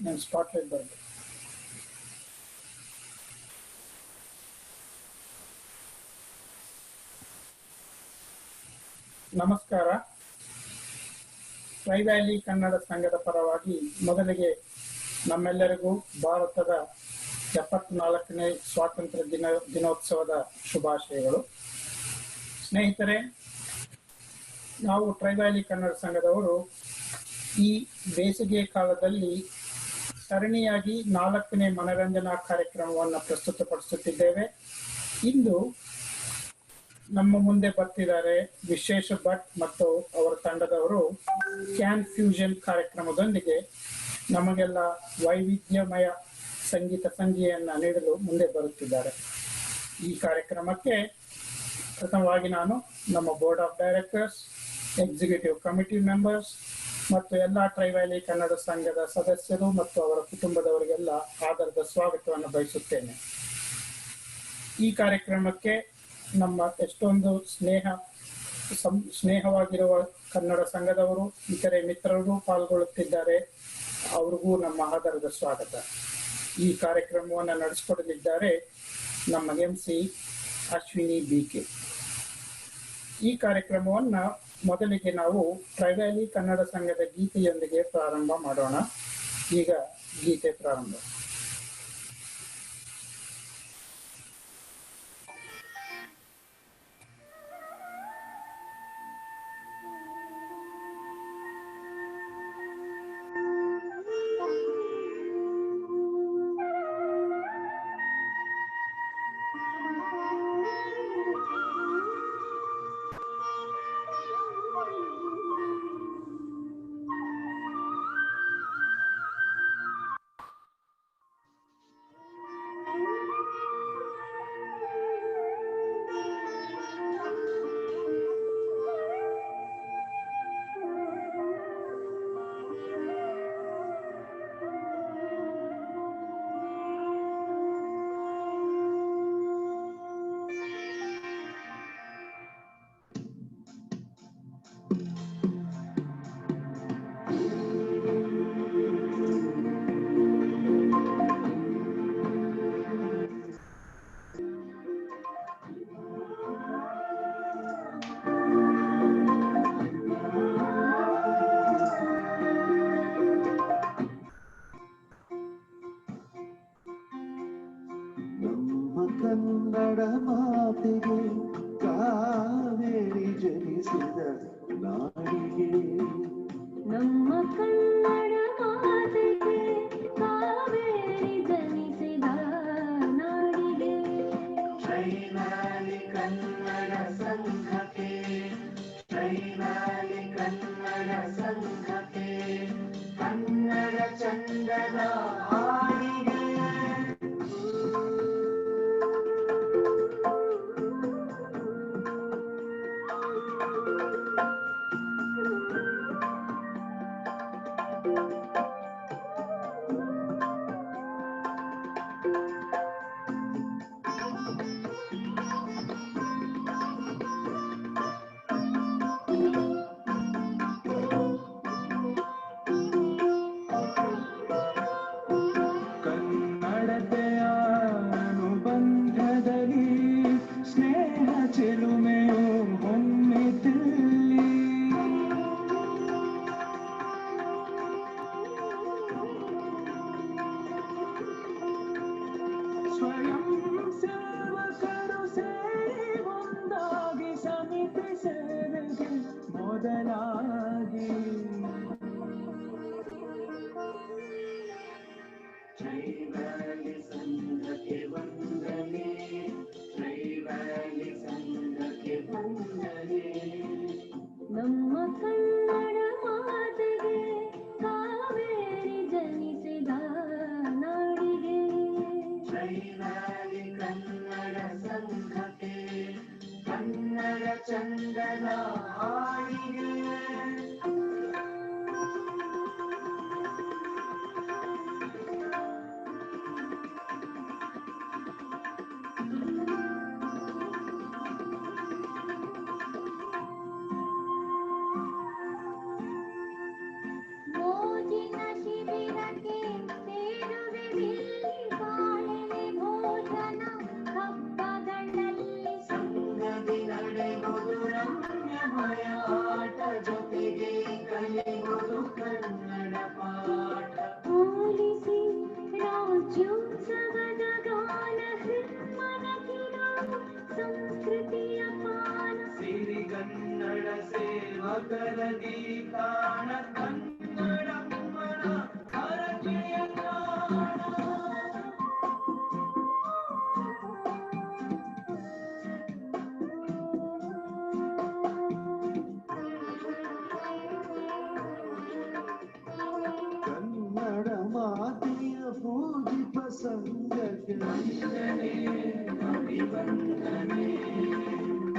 ನಾನು ಸ್ಪಾಟ್ಲೈಟ್ ಬರಬೇಕು. ನಮಸ್ಕಾರ. ಟ್ರೈ ವ್ಯಾಲಿ ಕನ್ನಡ ಸಂಘದ ಪರವಾಗಿ ಮೊದಲಿಗೆ ನಮ್ಮೆಲ್ಲರಿಗೂ ಭಾರತದ 74ನೇ ಸ್ವಾತಂತ್ರ್ಯ ದಿನೋತ್ಸವದ ಶುಭಾಶಯಗಳು. ಸ್ನೇಹಿತರೆ, ನಾವು ಟ್ರೈ ವ್ಯಾಲಿ ಕನ್ನಡ ಸಂಘದವರು ಈ ಬೇಸಿಗೆ ಕಾಲದಲ್ಲಿ ಸರಣಿಯಾಗಿ 4ನೇ ಮನರಂಜನಾ ಕಾರ್ಯಕ್ರಮವನ್ನು ಪ್ರಸ್ತುತಪಡಿಸುತ್ತಿದ್ದೇವೆ. ಇಂದು ನಮ್ಮ ಮುಂದೆ ಬರ್ತಿದ್ದಾರೆ ವಿಶೇಷ ಭಟ್ ಮತ್ತು ಅವರ ತಂಡದವರು ಕ್ಯಾನ್ ಫ್ಯೂಷನ್ ಕಾರ್ಯಕ್ರಮದೊಂದಿಗೆ ನಮಗೆಲ್ಲ ವೈವಿಧ್ಯಮಯ ಸಂಗೀತ ಸಂಜೆಯನ್ನು ನೀಡಲು ಮುಂದೆ ಬರುತ್ತಿದ್ದಾರೆ. ಈ ಕಾರ್ಯಕ್ರಮಕ್ಕೆ ಪ್ರಥಮವಾಗಿ ನಾನು ನಮ್ಮ board of directors, executive committee members ಮತ್ತು ಎಲ್ಲ ಟ್ರೈ ವ್ಯಾಲಿ ಕನ್ನಡ ಸಂಘದ ಸದಸ್ಯರು ಮತ್ತು ಅವರ ಕುಟುಂಬದವರಿಗೆಲ್ಲ ಆಧಾರದ ಸ್ವಾಗತವನ್ನು ಬಯಸುತ್ತೇನೆ. ಈ ಕಾರ್ಯಕ್ರಮಕ್ಕೆ ನಮ್ಮ ಎಷ್ಟೊಂದು ಸ್ನೇಹವಾಗಿರುವ ಕನ್ನಡ ಸಂಘದವರು, ಇತರೆ ಮಿತ್ರರು ಪಾಲ್ಗೊಳ್ಳುತ್ತಿದ್ದಾರೆ. ಅವ್ರಿಗೂ ನಮ್ಮ ಆಧಾರದ ಸ್ವಾಗತ. ಈ ಕಾರ್ಯಕ್ರಮವನ್ನು ನಡೆಸಿಕೊಡಲಿದ್ದಾರೆ ನಮ್ಮ MC ಅಶ್ವಿನಿ BK. ಈ ಕಾರ್ಯಕ್ರಮವನ್ನು ಮೊದಲಿಗೆ ನಾವು ಟ್ರೈ ವ್ಯಾಲಿ ಕನ್ನಡ ಸಂಘದ ಗೀತೆಯೊಂದಿಗೆ ಪ್ರಾರಂಭ ಮಾಡೋಣ. ಈಗ ಗೀತೆ ಪ್ರಾರಂಭ. ಕನ್ನಡ ಮಾತಿಗೆ ಕಾವೇರಿ ಜನಿಸಿದ ನಾಡಿಗೆ, ನಮ್ಮ ಕನ್ನಡ ಮಾತಿಗೆ ಕಾವೇರಿ ಜನಿಸಿದ ನಾಡಿಗೆ, ಟ್ರೈ ವ್ಯಾಲಿ ಕನ್ನಡ ಸಂಘಕ್ಕೆ, ಟ್ರೈ ವ್ಯಾಲಿ ಕನ್ನಡ ಸಂಘಕ್ಕೆ, ಕನ್ನಡ ಚಂದದ ಹಾಡಿಗೆ. ಕನ್ನಡತೆಯ ಅನುಬಂಧದಲ್ಲಿ ಸ್ನೇಹ ಚೆಲುಮೆಯು ಹೊಮ್ಮಿತಿಲ್ಲಿ, ಸ್ವಯಂ ಸೇವಕರು ಸೇರಿ ಒಂದಾಗಿ ಸಮಿತಿ ಸೇವೆಗೆ ಮೊದಲಾಗಿ, ಟ್ರೈ ವ್ಯಾಲಿ ಸಂಘಕ್ಕೆ ವಂದನೆ, ಟ್ರೈ ವ್ಯಾಲಿ ಸಂಘಕ್ಕೆ ವಂದನೆ. ನಮ್ಮ ಕನ್ನಡ ಮಾತಿಗೆ ಕಾವೇರಿ ಜನಿಸಿದ ನಾಡಿಗೆ, ಟ್ರೈ ವ್ಯಾಲಿ ಕನ್ನಡ ಸಂಘಕ್ಕೆ, ಕನ್ನಡ ಚಂದನ ಹಾಡಿಗೆ. ಮೋಜಿನ ಶಿಬಿರಕ್ಕೆ ಸಂಘಕ್ಕೆ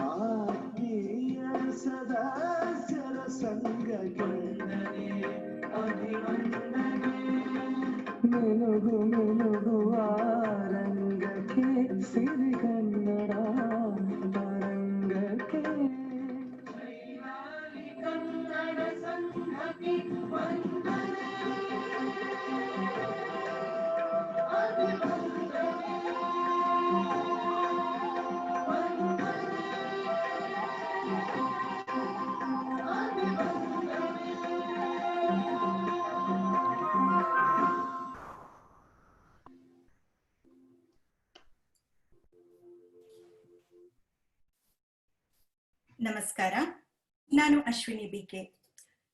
ಆತ್ಮೀಯ ಸದಸ್ಯರ ಸಂಘಕ್ಕೆ ಮಿನುಗುವ ರಂಗಕ್ಕೆ ಸಿರಿ ಕನ್ನಡ ತರಂಗಕ್ಕೆ ಕನ್ನಡ ಸಂಘಕ್ಕೆ ನಮಸ್ಕಾರ, ನಾನು ಅಶ್ವಿನಿ ಬಿಕೆ.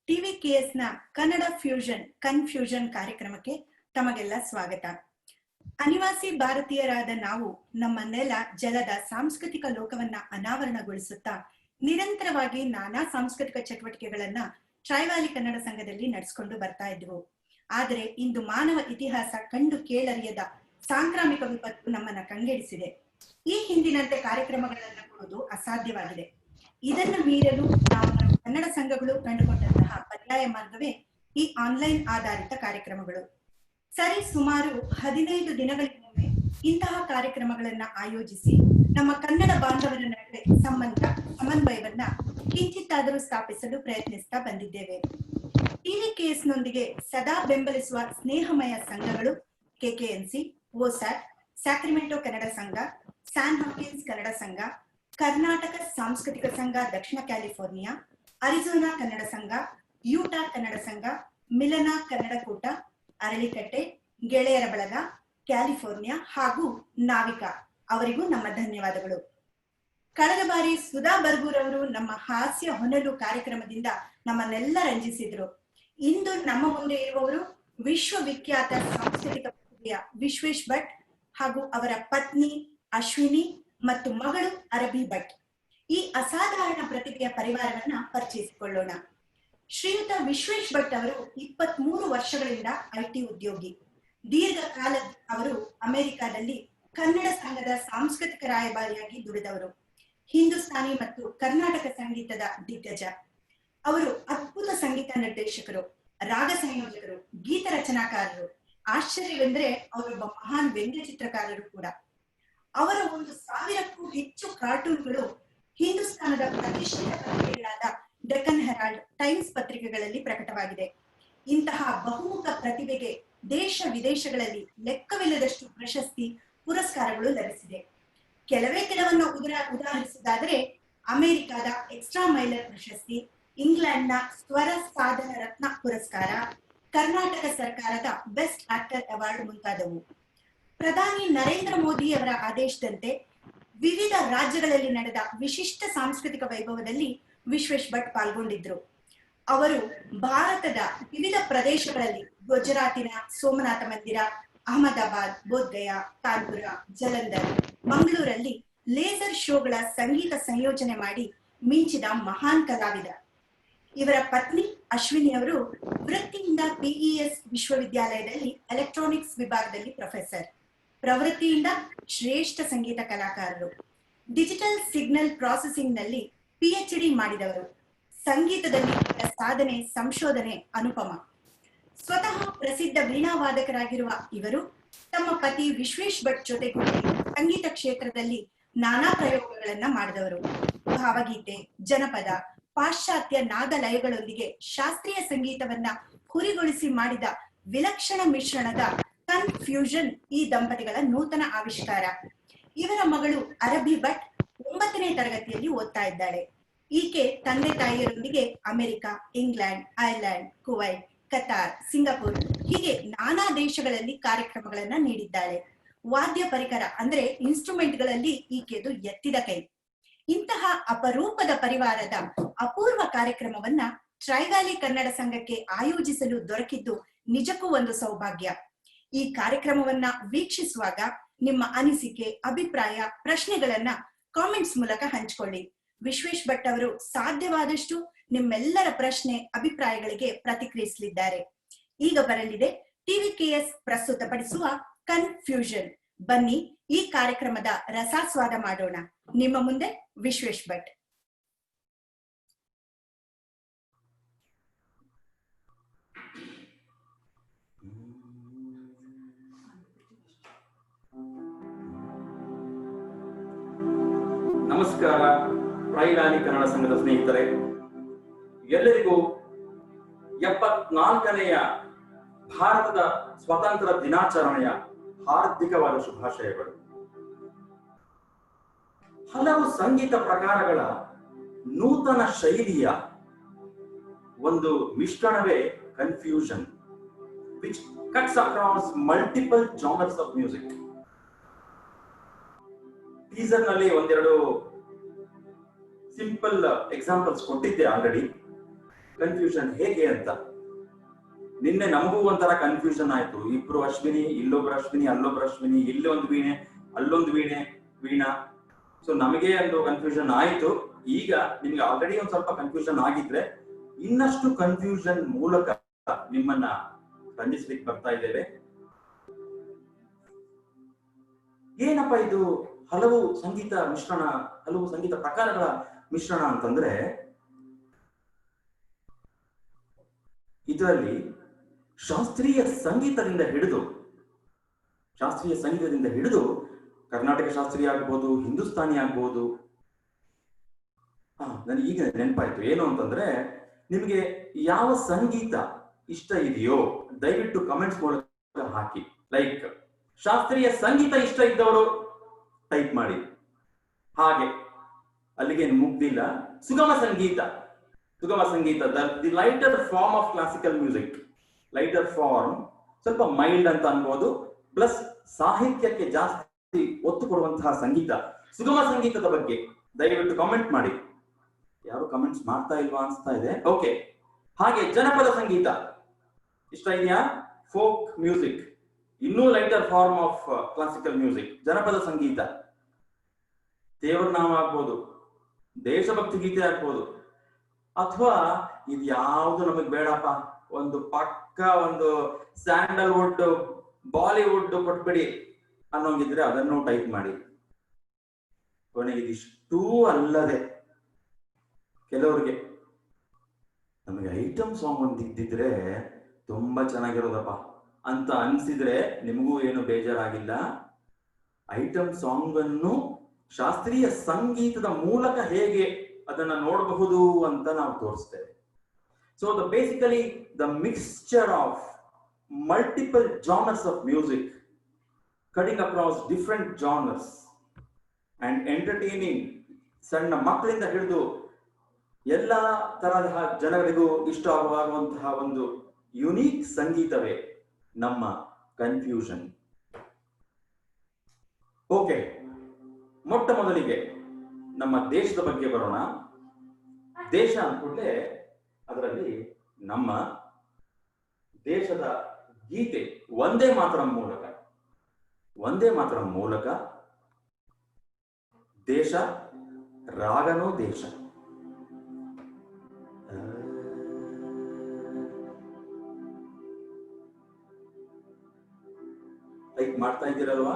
TVKS ನ ಕನ್ನಡ ಫ್ಯೂಷನ್ ಕನ್ಫ್ಯೂಷನ್ ಕಾರ್ಯಕ್ರಮಕ್ಕೆ ತಮಗೆಲ್ಲ ಸ್ವಾಗತ. ಅನಿವಾಸಿ ಭಾರತೀಯರಾದ ನಾವು ನಮ್ಮ ನೆಲ ಜಲದ ಸಾಂಸ್ಕೃತಿಕ ಲೋಕವನ್ನ ಅನಾವರಣಗೊಳಿಸುತ್ತಾ ನಿರಂತರವಾಗಿ ನಾನಾ ಸಾಂಸ್ಕೃತಿಕ ಚಟುವಟಿಕೆಗಳನ್ನ ಟ್ರೈವಾಲಿ ಕನ್ನಡ ಸಂಘದಲ್ಲಿ ನಡೆಸಿಕೊಂಡು ಬರ್ತಾ ಇದ್ವು. ಆದರೆ ಇಂದು ಮಾನವ ಇತಿಹಾಸ ಕಂಡು ಕೇಳರಿಯದ ಸಾಂಕ್ರಾಮಿಕ ವಿಪತ್ತು ನಮ್ಮನ್ನ ಕಂಗೆಡಿಸಿದೆ. ಈ ಹಿಂದಿನಂತೆ ಕಾರ್ಯಕ್ರಮಗಳನ್ನ ಕೊಡುವುದು ಅಸಾಧ್ಯವಾಗಿದೆ. ಇದನ್ನು ಮೀರಲು ನಾವು ಕನ್ನಡ ಸಂಘಗಳು ಕಂಡುಕೊಂಡಂತಹ ಪರ್ಯಾಯ ಮಾರ್ಗವೇ ಈ ಆನ್ಲೈನ್ ಆಧಾರಿತ ಕಾರ್ಯಕ್ರಮಗಳು. ಸರಿ ಸುಮಾರು 15 ದಿನಗಳಿಗೊಮ್ಮೆ ಇಂತಹ ಕಾರ್ಯಕ್ರಮಗಳನ್ನ ಆಯೋಜಿಸಿ ನಮ್ಮ ಕನ್ನಡ ಬಾಂಧವರ ನಡುವೆ ಸಮನ್ವಯವನ್ನ ಕಿಂಚಿತ್ತಾದರೂ ಸ್ಥಾಪಿಸಲು ಪ್ರಯತ್ನಿಸ್ತಾ ಬಂದಿದ್ದೇವೆ. TVKS ನೊಂದಿಗೆ ಸದಾ ಬೆಂಬಲಿಸುವ ಸ್ನೇಹಮಯ ಸಂಘಗಳು KKNC, OSAT, ಸ್ಯಾಕ್ರಿಮೆಂಟೋ ಕನ್ನಡ ಸಂಘ, ಸ್ಯಾನ್ ಹಾಕಿನ್ಸ್ ಕನ್ನಡ ಸಂಘ, ಕರ್ನಾಟಕ ಸಾಂಸ್ಕೃತಿಕ ಸಂಘ ದಕ್ಷಿಣ ಕ್ಯಾಲಿಫೋರ್ನಿಯಾ, ಅರಿಜೋನಾ ಕನ್ನಡ ಸಂಘ, ಯೂಟಾ ಕನ್ನಡ ಸಂಘ, ಮಿಲನ ಕನ್ನಡ ಕೂಟ, ಅರಳಿಕಟ್ಟೆ, ಗೆಳೆಯರ ಬಳಗ, ಕ್ಯಾಲಿಫೋರ್ನಿಯಾ ಹಾಗೂ ನಾವಿಕಾ ಅವರಿಗೂ ನಮ್ಮ ಧನ್ಯವಾದಗಳು. ಕಳೆದ ಬಾರಿ ಸುಧಾ ಬರ್ಗೂರ್ ಅವರು ನಮ್ಮ ಹಾಸ್ಯ ಹೊನಲು ಕಾರ್ಯಕ್ರಮದಿಂದ ನಮ್ಮನ್ನೆಲ್ಲ ರಂಜಿಸಿದ್ರು. ಇಂದು ನಮ್ಮ ಮುಂದೆ ಇರುವವರು ವಿಶ್ವವಿಖ್ಯಾತ ಸಾಂಸ್ಕೃತಿಕ ಪ್ರತಿಭೆಯ ವಿಶ್ವೇಶ್ ಭಟ್ ಹಾಗೂ ಅವರ ಪತ್ನಿ ಅಶ್ವಿನಿ ಮತ್ತು ಮಗಳು ಅರಬಿ ಭಟ್. ಈ ಅಸಾಧಾರಣ ಪ್ರತಿಭೆಯ ಪರಿವಾರವನ್ನ ಪರಿಚಯಿಸಿಕೊಳ್ಳೋಣ. ಶ್ರೀಯುತ ವಿಶ್ವೇಶ್ ಭಟ್ ಅವರು 23 ವರ್ಷಗಳಿಂದ IT ಉದ್ಯೋಗಿ. ದೀರ್ಘಕಾಲ ಅವರು ಅಮೆರಿಕಾದಲ್ಲಿ ಕನ್ನಡ ಸಂಘದ ಸಾಂಸ್ಕೃತಿಕ ರಾಯಭಾರಿಯಾಗಿ ದುಡಿದವರು. ಹಿಂದೂಸ್ತಾನಿ ಮತ್ತು ಕರ್ನಾಟಕ ಸಂಗೀತದ ದಿಗ್ಗಜ. ಅವರು ಅದ್ಭುತ ಸಂಗೀತ ನಿರ್ದೇಶಕರು, ರಾಗ ಸಂಯೋಜಕರು, ಗೀತ ರಚನಾಕಾರರು. ಆಶ್ಚರ್ಯವೆಂದ್ರೆ ಅವರೊಬ್ಬ ಮಹಾನ್ ವ್ಯಂಗ್ಯ ಚಿತ್ರಕಾರರು ಕೂಡ. ಅವರ 1000ಕ್ಕೂ ಹೆಚ್ಚು ಕಾರ್ಟೂನ್ಗಳು ಹಿಂದೂಸ್ತಾನದ ಪ್ರತಿಷ್ಠಿತ ಪತ್ರಿಕೆಗಳಾದ ಡೆಕ್ಕನ್ ಹೆರಾಲ್ಡ್, ಟೈಮ್ಸ್ ಪತ್ರಿಕೆಗಳಲ್ಲಿ ಪ್ರಕಟವಾಗಿದೆ. ಇಂತಹ ಬಹುಮುಖ ಪ್ರತಿಭೆಗೆ ದೇಶ ವಿದೇಶಗಳಲ್ಲಿ ಲೆಕ್ಕವಿಲ್ಲದಷ್ಟು ಪ್ರಶಸ್ತಿ, ಪುರಸ್ಕಾರಗಳು ಲಭಿಸಿದೆ. ಕೆಲವನ್ನು ಉದಾಹರಿಸುವುದಾದರೆ ಅಮೆರಿಕದ ಎಕ್ಸ್ಟ್ರಾ ಮೈಲರ್ ಪ್ರಶಸ್ತಿ, ಇಂಗ್ಲೆಂಡ್ನ ಸ್ವರ ಸಾಧನ ರತ್ನ ಪುರಸ್ಕಾರ, ಕರ್ನಾಟಕ ಸರ್ಕಾರದ ಬೆಸ್ಟ್ ಆಕ್ಟರ್ ಅವಾರ್ಡ್ ಮುಂತಾದವು. ಪ್ರಧಾನಿ ನರೇಂದ್ರ ಮೋದಿ ಅವರ ಆದೇಶದಂತೆ ವಿವಿಧ ರಾಜ್ಯಗಳಲ್ಲಿ ನಡೆದ ವಿಶಿಷ್ಟ ಸಾಂಸ್ಕೃತಿಕ ವೈಭವದಲ್ಲಿ ವಿಶ್ವೇಶ್ ಭಟ್ ಪಾಲ್ಗೊಂಡಿದ್ರು. ಅವರು ಭಾರತದ ವಿವಿಧ ಪ್ರದೇಶಗಳಲ್ಲಿ ಗುಜರಾತಿನ ಸೋಮನಾಥ ಮಂದಿರ, ಅಹಮದಾಬಾದ್, ಬೋಧ್ಗಯಾ, ಕಾನ್ಪುರ, ಜಲಂಧರ್, ಮಂಗಳೂರಲ್ಲಿ ಲೇಸರ್ ಶೋಗಳ ಸಂಗೀತ ಸಂಯೋಜನೆ ಮಾಡಿ ಮಿಂಚಿದ ಮಹಾನ್ ಕಲಾವಿದ. ಇವರ ಪತ್ನಿ ಅಶ್ವಿನಿ ಅವರು ವೃತ್ತಿಯಿಂದ PES ವಿಶ್ವವಿದ್ಯಾಲಯದಲ್ಲಿ ಎಲೆಕ್ಟ್ರಾನಿಕ್ಸ್ ವಿಭಾಗದಲ್ಲಿ ಪ್ರೊಫೆಸರ್. ಪ್ರವೃತ್ತಿಯಿಂದ ಶ್ರೇಷ್ಠ ಸಂಗೀತ ಕಲಾಕಾರರು. ಡಿಜಿಟಲ್ ಸಿಗ್ನಲ್ ಪ್ರಾಸೆಸಿಂಗ್ ನಲ್ಲಿ PhD ಮಾಡಿದವರು. ಸಂಗೀತದಲ್ಲಿ ಸಾಧನೆ, ಸಂಶೋಧನೆ ಅನುಪಮ. ಸ್ವತಃ ಪ್ರಸಿದ್ಧ ವೀಣಾವಾದಕರಾಗಿರುವ ಇವರು ತಮ್ಮ ಪತಿ ವಿಶ್ವೇಶ್ ಭಟ್ ಜೊತೆಗೂಡಿ ಸಂಗೀತ ಕ್ಷೇತ್ರದಲ್ಲಿ ನಾನಾ ಪ್ರಯೋಗಗಳನ್ನ ಮಾಡಿದವರು. ಭಾವಗೀತೆ, ಜನಪದ, ಪಾಶ್ಚಾತ್ಯ ನಾದಲಯಗಳೊಂದಿಗೆ ಶಾಸ್ತ್ರೀಯ ಸಂಗೀತವನ್ನ ಹುರಿಗೊಳಿಸಿ ಮಾಡಿದ ವಿಲಕ್ಷಣ ಮಿಶ್ರಣದ ಕನ್ಫ್ಯೂಷನ್ ಈ ದಂಪತಿಗಳ ನೂತನ ಆವಿಷ್ಕಾರ. ಇವರ ಮಗಳು ಅರಬಿ ಭಟ್ 9ನೇ ತರಗತಿಯಲ್ಲಿ ಓದ್ತಾ ಇದ್ದಾಳೆ. ಈಕೆ ತಂದೆ ತಾಯಿಯರೊಂದಿಗೆ America, England, Ireland, Kuwait, Qatar, Singapore ಹೀಗೆ ನಾನಾ ದೇಶಗಳಲ್ಲಿ ಕಾರ್ಯಕ್ರಮಗಳನ್ನ ನೀಡಿದ್ದಾಳೆ. ವಾದ್ಯ ಪರಿಕರ ಅಂದ್ರೆ ಇನ್ಸ್ಟ್ರೂಮೆಂಟ್ಗಳಲ್ಲಿ ಈಕೆದು ಎತ್ತಿದ ಕೈ. ಇಂತಹ ಅಪರೂಪದ ಪರಿವಾರದ ಅಪೂರ್ವ ಕಾರ್ಯಕ್ರಮವನ್ನ ಟ್ರೈವ್ಯಾಲಿ ಕನ್ನಡ ಸಂಘಕ್ಕೆ ಆಯೋಜಿಸಲು ದೊರಕಿದ್ದು ನಿಜಕ್ಕೂ ಒಂದು ಸೌಭಾಗ್ಯ. ಈ ಕಾರ್ಯಕ್ರಮವನ್ನ ವೀಕ್ಷಿಸುವಾಗ ನಿಮ್ಮ ಅನಿಸಿಕೆ, ಅಭಿಪ್ರಾಯ, ಪ್ರಶ್ನೆಗಳನ್ನ ಕಾಮೆಂಟ್ಸ್ ಮೂಲಕ ಹಂಚಿಕೊಳ್ಳಿ. ವಿಶ್ವೇಶ್ ಭಟ್ ಅವರು ಸಾಧ್ಯವಾದಷ್ಟು ನಿಮ್ಮೆಲ್ಲರ ಪ್ರಶ್ನೆ, ಅಭಿಪ್ರಾಯಗಳಿಗೆ ಪ್ರತಿಕ್ರಿಯಿಸಲಿದ್ದಾರೆ. ಈಗ ಬರಲಿದೆ TVKS ಪ್ರಸ್ತುತಪಡಿಸುವ ಕನ್ಫ್ಯೂಷನ್. ಬನ್ನಿ ಈ ಕಾರ್ಯಕ್ರಮದ ರಸಾಸ್ವಾದ ಮಾಡೋಣ. ನಿಮ್ಮ ಮುಂದೆ ವಿಶ್ವೇಶ್ ಭಟ್. ನಮಸ್ಕಾರ ಪ್ರೈಲಾನಿ ಕನ್ನಡ ಸಂಘದ ಸ್ನೇಹಿತರೆ, ಎಲ್ಲರಿಗೂ 74ನೆಯ ಭಾರತದ ಸ್ವಾತಂತ್ರ್ಯ ದಿನಾಚರಣೆಯ ಹಾರ್ದಿಕವಾದ ಶುಭಾಶಯಗಳು. ಹಲವು ಸಂಗೀತ ಪ್ರಕಾರಗಳ ನೂತನ ಶೈಲಿಯ ಒಂದು ಮಿಶ್ರಣವೇ confusion, which cuts across multiple genres of music. Teaser ನಲ್ಲಿ ಒಂದೆರಡು ಸಿಂಪಲ್ ಎಕ್ಸಾಂಪಲ್ಸ್ ಕೊಟ್ಟಿದ್ದೆ ಆಲ್ರೆಡಿ, ಕನ್ಫ್ಯೂಷನ್ ಹೇಗೆ ಅಂತ. ನಿನ್ನೆ ನಮಗೂ ಒಂಥರ ಕನ್ಫ್ಯೂಷನ್ ಆಯ್ತು. ಇಬ್ರು ಅಶ್ವಿನಿ, ಇಲ್ಲೊಬ್ರು ಅಶ್ವಿನಿ, ಅಲ್ಲೊಬ್ರು ಅಶ್ವಿನಿ, ಇಲ್ಲಿ ಒಂದು ವೀಣೆ, ಅಲ್ಲೊಂದು ವೀಣಾ. ಸೊ ನಮಗೆ ಒಂದು ಕನ್ಫ್ಯೂಷನ್ ಆಯ್ತು. ಈಗ ನಿಮ್ಗೆ ಆಲ್ರೆಡಿ ಒಂದ್ ಸ್ವಲ್ಪ ಕನ್ಫ್ಯೂಷನ್ ಆಗಿದ್ರೆ ಇನ್ನಷ್ಟು ಕನ್ಫ್ಯೂಷನ್ ಮೂಲಕ ನಿಮ್ಮನ್ನ ಖಂಡಿಸ್ಲಿಕ್ಕೆ ಬರ್ತಾ ಇದ್ದೇವೆ. ಏನಪ್ಪಾ ಇದು ಹಲವು ಸಂಗೀತ ಮಿಶ್ರಣ, ಹಲವು ಸಂಗೀತ ಪ್ರಕಾರಗಳ ಮಿಶ್ರಣ ಅಂತಂದ್ರೆ, ಇದರಲ್ಲಿ ಶಾಸ್ತ್ರೀಯ ಸಂಗೀತದಿಂದ ಹಿಡಿದು ಕರ್ನಾಟಕ ಶಾಸ್ತ್ರೀಯ ಆಗ್ಬೋದು, ಹಿಂದೂಸ್ತಾನಿ ಆಗ್ಬೋದು. ನನಗೆ ಈಗ ನೆನಪಾಯ್ತು ಏನು ಅಂತಂದ್ರೆ, ನಿಮಗೆ ಯಾವ ಸಂಗೀತ ಇಷ್ಟ ಇದೆಯೋ ದಯವಿಟ್ಟು ಕಮೆಂಟ್ಸ್ ಮೂಲಕ ಹಾಕಿ. ಲೈಕ್ ಶಾಸ್ತ್ರೀಯ ಸಂಗೀತ ಇಷ್ಟ ಇದ್ದವರು ಟೈಪ್ ಮಾಡಿ. ಹಾಗೆ ಅಲ್ಲಿಗೆ ಮುಗ್ದಿಲ್ಲ. ಸುಗಮ ಸಂಗೀತ, the lighter form of classical music, lighter form, ಸ್ವಲ್ಪ ಮೈಲ್ಡ್ ಅಂತ ಅನ್ಬೋದು, ಪ್ಲಸ್ ಸಾಹಿತ್ಯಕ್ಕೆ ಜಾಸ್ತಿ ಒತ್ತು ಕೊಡುವಂತಹ ಸಂಗೀತ, ಸುಗಮ ಸಂಗೀತದ ಬಗ್ಗೆ ದಯವಿಟ್ಟು ಕಾಮೆಂಟ್ ಮಾಡಿ. ಯಾರು ಕಮೆಂಟ್ಸ್ ಮಾಡ್ತಾ ಇಲ್ವಾ ಅನ್ಸ್ತಾ ಇದೆ. ಓಕೆ. ಹಾಗೆ ಜನಪದ ಸಂಗೀತ ಇಷ್ಟ ಇದೆಯಾ? ಫೋಕ್ ಮ್ಯೂಸಿಕ್, ಇನ್ನೂ lighter form of classical music, ಜನಪದ ಸಂಗೀತ. ದೇವರ ನಾಮ ಆಗ್ಬೋದು, ದೇಶಭಕ್ತಿ ಗೀತೆ ಆಗ್ಬೋದು, ಅಥವಾ ಇದು ಯಾವುದು ನಮಗ್ ಬೇಡಪ್ಪ, ಒಂದು ಒಂದು ಸ್ಯಾಂಡಲ್ವುಡ್, ಬಾಲಿವುಡ್ ಕೊಟ್ಬಿಡಿ ಅನ್ನೋಂಗಿದ್ರೆ ಅದನ್ನು ಟೈಪ್ ಮಾಡಿ. ಕೊನೆಗೆ ಇದಿಷ್ಟೂ ಅಲ್ಲದೆ ಕೆಲವರಿಗೆ ನಮಗೆ ಐಟಮ್ ಸಾಂಗ್ ಒಂದು ಇದ್ದಿದ್ರೆ ತುಂಬಾ ಚೆನ್ನಾಗಿರೋದಪ್ಪ ಅಂತ ಅನ್ಸಿದ್ರೆ ನಿಮಗೂ ಏನು ಬೇಜಾರಾಗಿಲ್ಲ. ಐಟಮ್ ಸಾಂಗ್ ಅನ್ನು ಶಾಸ್ತ್ರೀಯ ಸಂಗೀತದ ಮೂಲಕ ಹೇಗೆ ಅದನ್ನ ನೋಡಬಹುದು ಅಂತ ನಾವು ತೋರಿಸ್ತೇವೆ. So basically the mixture of multiple genres of music, cutting across different genres and entertaining, ಸಣ್ಣ ಮಕ್ಕಳಿಂದ ಹಿಡಿದು ಎಲ್ಲ ತರಹ ಜನರಿಗೂ ಇಷ್ಟ ಆಗುವಂತಹ ಒಂದು ಯುನೀಕ್ ಸಂಗೀತವೇ ನಮ್ಮ ಕನ್ಫ್ಯೂಷನ್. ಓಕೆ, ಮೊಟ್ಟ ಮೊದಲಿಗೆ ನಮ್ಮ ದೇಶದ ಬಗ್ಗೆ ಬರೋಣ. ದೇಶ ಅಂದ್ಕೂಡಲೇ ಅದರಲ್ಲಿ ನಮ್ಮ ದೇಶದ ಗೀತೆ ಒಂದೇ ಮಾತರಂ ಮೂಲಕ ದೇಶ, ರಾಗನೋ ದೇಶ. ಲೈಕ್ ಮಾಡ್ತಾ ಇದ್ದೀರಲ್ವಾ?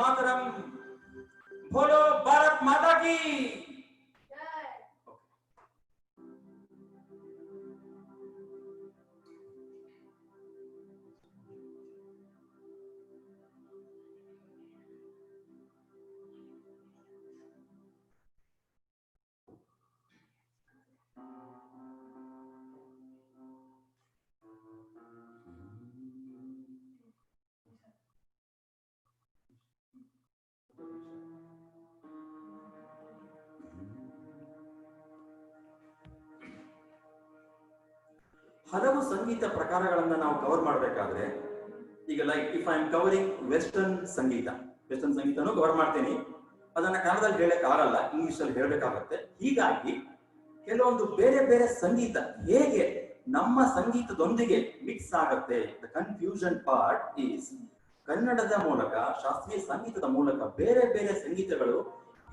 ಮಾತರಂ. बोलो भारत माता की. ಹಲವು ಸಂಗೀತ ಪ್ರಕಾರಗಳನ್ನ ನಾವು ಕವರ್ ಮಾಡಬೇಕಾದ್ರೆ, ಈಗ like if I am covering western ಸಂಗೀತನೂ ಕವರ್ ಮಾಡ್ತೀನಿ. ಅದನ್ನ ಕನ್ನಡದಲ್ಲಿ ಹೇಳಕ್ ಆಗಲ್ಲ, ಇಂಗ್ಲಿಷ್ ಅಲ್ಲಿ ಹೇಳ್ಬೇಕಾಗತ್ತೆ. ಹೀಗಾಗಿ ಕೆಲವೊಂದು ಬೇರೆ ಬೇರೆ ಸಂಗೀತ ಹೇಗೆ ನಮ್ಮ ಸಂಗೀತದೊಂದಿಗೆ ಮಿಕ್ಸ್ ಆಗತ್ತೆ. ದ ಕನ್ಫ್ಯೂಷನ್ ಪಾರ್ಟ್ ಈಸ್ ಕನ್ನಡದ ಮೂಲಕ, ಶಾಸ್ತ್ರೀಯ ಸಂಗೀತದ ಮೂಲಕ ಬೇರೆ ಬೇರೆ ಸಂಗೀತಗಳು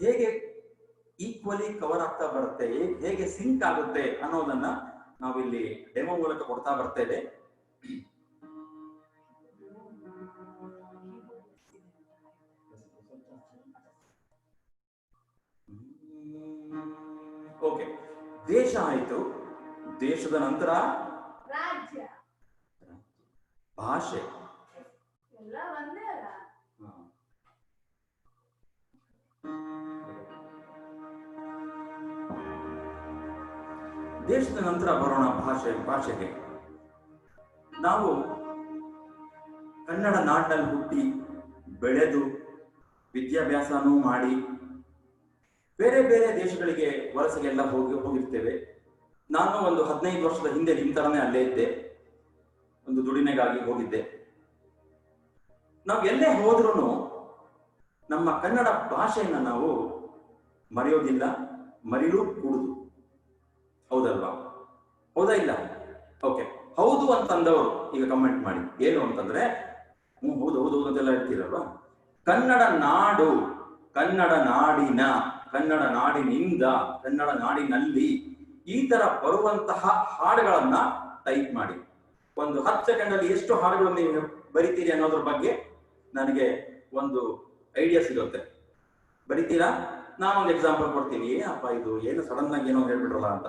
ಹೇಗೆ ಈಕ್ವಲಿ ಕವರ್ ಆಗ್ತಾ ಬರುತ್ತೆ, ಹೇಗೆ ಸಿಂಕ್ ಆಗುತ್ತೆ ಅನ್ನೋದನ್ನ ನಾವಿಲ್ಲಿ ಡೆಮೋ ಮೂಲಕ ಕೊಡ್ತಾ ಬರ್ತೇವೆ. ಓಕೆ, ದೇಶ ಆಯ್ತು. ದೇಶದ ನಂತರ ರಾಜ್ಯ, ಭಾಷೆ. ಎಲ್ಲ ಒಂದೇ ಅಲ್ಲ. ದೇಶದ ನಂತರ ಬರೋಣ ಭಾಷೆಗೆ. ನಾವು ಕನ್ನಡ ನಾಡಿನಲ್ಲಿ ಹುಟ್ಟಿ ಬೆಳೆದು ವಿದ್ಯಾಭ್ಯಾಸನೂ ಮಾಡಿ ಬೇರೆ ಬೇರೆ ದೇಶಗಳಿಗೆ ವಲಸೆಗೆಲ್ಲ ಹೋಗಿರ್ತೇವೆ. ನಾನು ಒಂದು 15 ವರ್ಷದ ಹಿಂದೆ ನಿಮ್ ತರನೇ ಅಲ್ಲೇ ಇದ್ದೆ, ಒಂದು ದುಡಿಮೆಗಾಗಿ ಹೋಗಿದ್ದೆ. ನಾವು ಎಲ್ಲೇ ಹೋದ್ರೂ ನಮ್ಮ ಕನ್ನಡ ಭಾಷೆಯನ್ನ ನಾವು ಮರೆಯೋದಿಲ್ಲ, ಮರಿಲೂ ಕೂಡುದು. ಹೌದಲ್ವಾ? ಹೌದಾ ಇಲ್ಲ? ಓಕೆ, ಹೌದು ಅಂತಂದವರು ಈಗ ಕಮೆಂಟ್ ಮಾಡಿ. ಏನು ಅಂತಂದ್ರೆ ಹೌದು ಹೌದು ಹೌದು ಅಂತೆಲ್ಲ ಹೇಳ್ತೀರಲ್ವಾ. ಕನ್ನಡ ನಾಡು, ಕನ್ನಡ ನಾಡಿನ, ಕನ್ನಡ ನಾಡಿನಿಂದ, ಕನ್ನಡ ನಾಡಿನಲ್ಲಿ ಈ ತರ ಬರುವಂತಹ ಹಾಡುಗಳನ್ನ ಟೈಪ್ ಮಾಡಿ. ಒಂದು 10 ಸೆಕೆಂಡ್ ಅಲ್ಲಿ ಎಷ್ಟು ಹಾಡುಗಳು ನೀವು ಬರಿತೀರಿ ಅನ್ನೋದ್ರ ಬಗ್ಗೆ ನನಗೆ ಒಂದು ಐಡಿಯಾ ಸಿಗುತ್ತೆ. ಬರಿತೀರಾ? ನಾನೊಂದು ಎಕ್ಸಾಂಪಲ್ ಕೊಡ್ತೀನಿ. ಅಪ್ಪ ಇದು ಏನು ಸಡನ್ ಆಗಿ ಏನೋ ಹೇಳ್ಬಿಟ್ರಲ್ಲ ಅಂತ.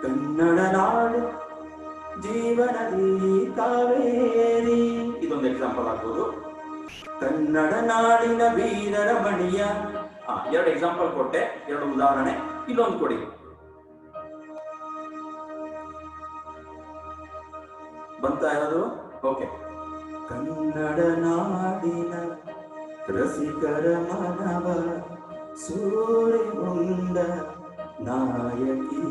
ಕನ್ನಡ ನಾಡು ಜೀವನದಿ ಕಾವೇರಿ, ಇದೊಂದು ಎಕ್ಸಾಂಪಲ್ ಆಗ್ಬೋದು. ಕನ್ನಡ ನಾಡಿನ ವೀರರ ಮಣಿಯ. 2 ಎಕ್ಸಾಂಪಲ್ ಕೊಟ್ಟೆ, 2 ಉದಾಹರಣೆ. ಇಲ್ಲೊಂದು ಕೊಡಿ. ಬಂತ ಯಾರು? ಓಕೆ. ಕನ್ನಡ ನಾಡಿನ ರಸಿಕರ ಮನವ ಸೂರ್ಯಗೊಂಡ ನಾಯಕಿ,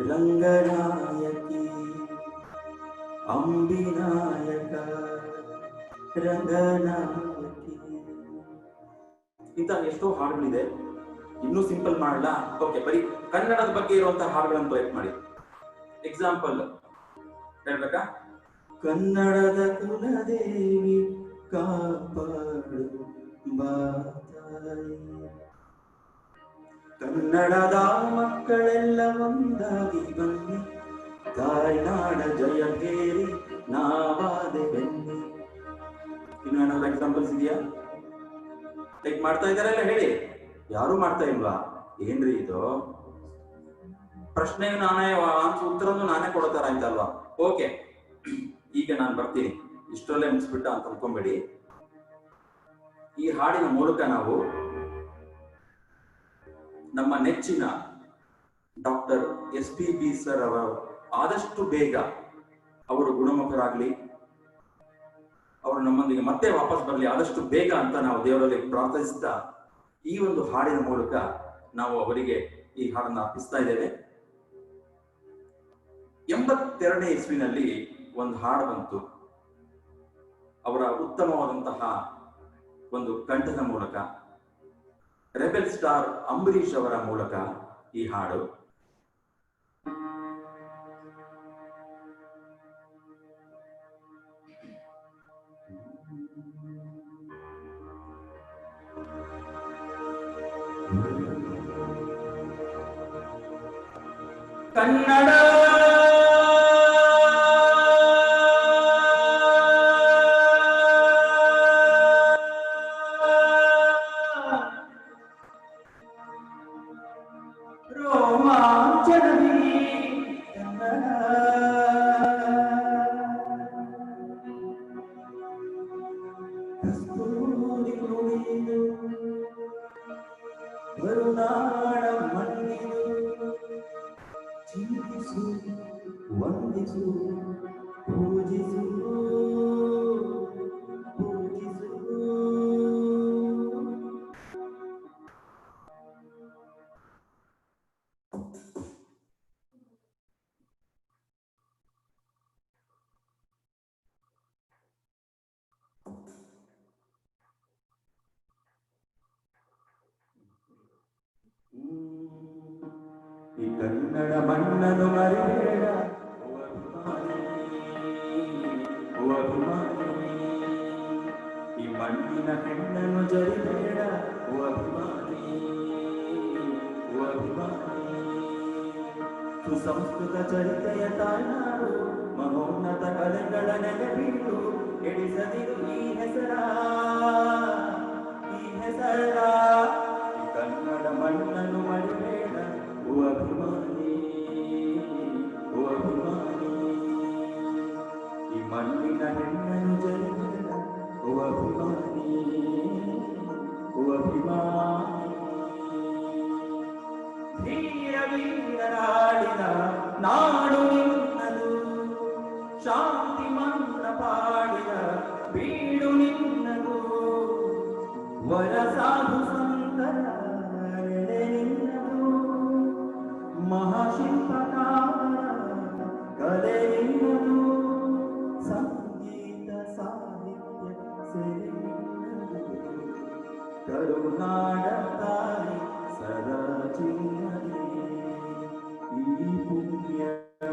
ರಂಗನಾಯಕಿ, ಅಂಬಿನಾಯಕ, ರಂಗನಾಯಕಿ. ಇಂಥ ಎಷ್ಟೋ ಹಾಡುಗಳಿದೆ. ಇನ್ನೂ ಸಿಂಪಲ್ ಮಾಡಲ್ಲ. ಓಕೆ, ಬರೀ ಕನ್ನಡದ ಬಗ್ಗೆ ಇರುವಂತಹ ಹಾಡುಗಳನ್ನು ಪ್ರಯತ್ನ ಮಾಡಿ. ಎಕ್ಸಾಂಪಲ್ ಹೇಳ್ಬೇಕಾ? ಕನ್ನಡದ ಕುಲದೇವಿ ಕಾಪಾಡು ಬಾತಾಯಿ, ಕನ್ನಡದ ಮಕ್ಕಳೆಲ್ಲ ಒಂದಾಗಿ ಬನ್ನಿ, ತಾಯ್ನಾಡ ಜಯಗೇರಿ ನಾವಾದೆ ಬನ್ನಿ. ಇನ್ನು ಏನಾದ್ರು ಎಕ್ಸಾಂಪಲ್ಸ್ ಇದೆಯಾ? ಲೈಕ್ ಮಾಡ್ತಾ ಇದಾರೆಲ್ಲ ಹೇಳಿ. ಯಾರು ಮಾಡ್ತಾ ಇಲ್ವಾ? ಏನ್ರಿ ಇದು? ಪ್ರಶ್ನೆಗೆ ನಾನೇ ಉತ್ತರನು ನಾನೇ ಕೊಡತಾರ ಆಯ್ತಲ್ವಾ? ಓಕೆ, ಈಗ ನಾನು ಬರ್ತೀನಿ. ಇಷ್ಟರಲ್ಲೇ ಮುಗಿಸ್ಬಿಟ್ಟ ಅಂತ ಅನ್ಕೊಂಬೇಡಿ. ಈ ಹಾಡಿನ ಮೂಲಕ ನಾವು ನಮ್ಮ ನೆಚ್ಚಿನ ಡಾಕ್ಟರ್ SPB ಸರ್ ಅವರ ಆದಷ್ಟು ಬೇಗ ಅವರು ಗುಣಮುಖರಾಗ್ಲಿ, ಅವರು ನಮ್ಮೊಂದಿಗೆ ಮತ್ತೆ ವಾಪಸ್ ಬರಲಿ ಆದಷ್ಟು ಬೇಗ ಅಂತ ನಾವು ದೇವರಲ್ಲಿ ಪ್ರಾರ್ಥಿಸ್ತಾ ಈ ಒಂದು ಹಾಡಿನ ಮೂಲಕ ನಾವು ಅವರಿಗೆ ಈ ಹಾಡನ್ನು ಅರ್ಪಿಸ್ತಾ ಇದ್ದೇವೆ. 82ನೇ ಇಸ್ವಿನಲ್ಲಿ ಒಂದು ಹಾಡು ಬಂತು. ಅವರ ಉತ್ತಮವಾದಂತಹ ಒಂದು ಕಂಠದ ಮೂಲಕ, ರೆಬೆಲ್ ಸ್ಟಾರ್ ಅಂಬರೀಷ್ ಅವರ ಮೂಲಕ ಈ ಹಾಡು. ಕನ್ನಡ ಕನ್ನಡ ಮಣ್ಣನ್ನು ಮರಿಬೇಡ ಓ ಅಭಿಮಾನಿ, ಓ ಅಭಿಮಾನಿ. ಈ ಮಣ್ಣಿನ ಹೆಣ್ಣನ್ನು ಜರಿಬೇಡ ಓ ಅಭಿಮಾನಿ, ಓ ಅಭಿಮಾನಿ. ಸುಸಂಸ್ಕೃತ ಚರಿತೆಯ ತಾಯ್ನಾಡು, ಮಹೋನ್ನತ ಕಲೆಗಳ ನೆಲೆಬೀಡು. ಎಡಿಸದಿರು ಈ ಹೆಸರ, ಈ ಹೆಸರ. ಈ ಕನ್ನಡ ಮಣ್ಣನ್ನು ಮರಿಬೇಡ ಓ ಅಭಿಮಾನಿ, ಓ ಅಭಿಮಾನಿ. ಈ ಮಣ್ಣಿನ ಹೆಣ್ಣನ್ನು ಜರಿಬೇಡ ಓ ಅಭಿಮಾನಿ, ಓ ಅಭಿಮಾನಿ. ಧೀರ ವೀರರಾಡಿದ ನಾಡು ನಿನ್ನದು, ಶಾಂತಿ ಮನ್ನ ಪಾಡಿದ ಬೀಡು ನಿನ್ನದು. ವರ ಸಾಧು ಸಂತರ ನೆಲೆ ನಿನ್ನದು, ಮಹಾಶಿಲ್ಪಕಾರ ಕಲೆ ನಿನ್ನದು. ಸಂಗೀತ ಸಾಹಿತ್ಯ ಸೆರೆ ನಿನ್ನದು, ಕರುನಾಡ ತಾಯಿ ಸದಾ ಚಿನ್ನದೆ. ಈ ಪುಣ್ಯ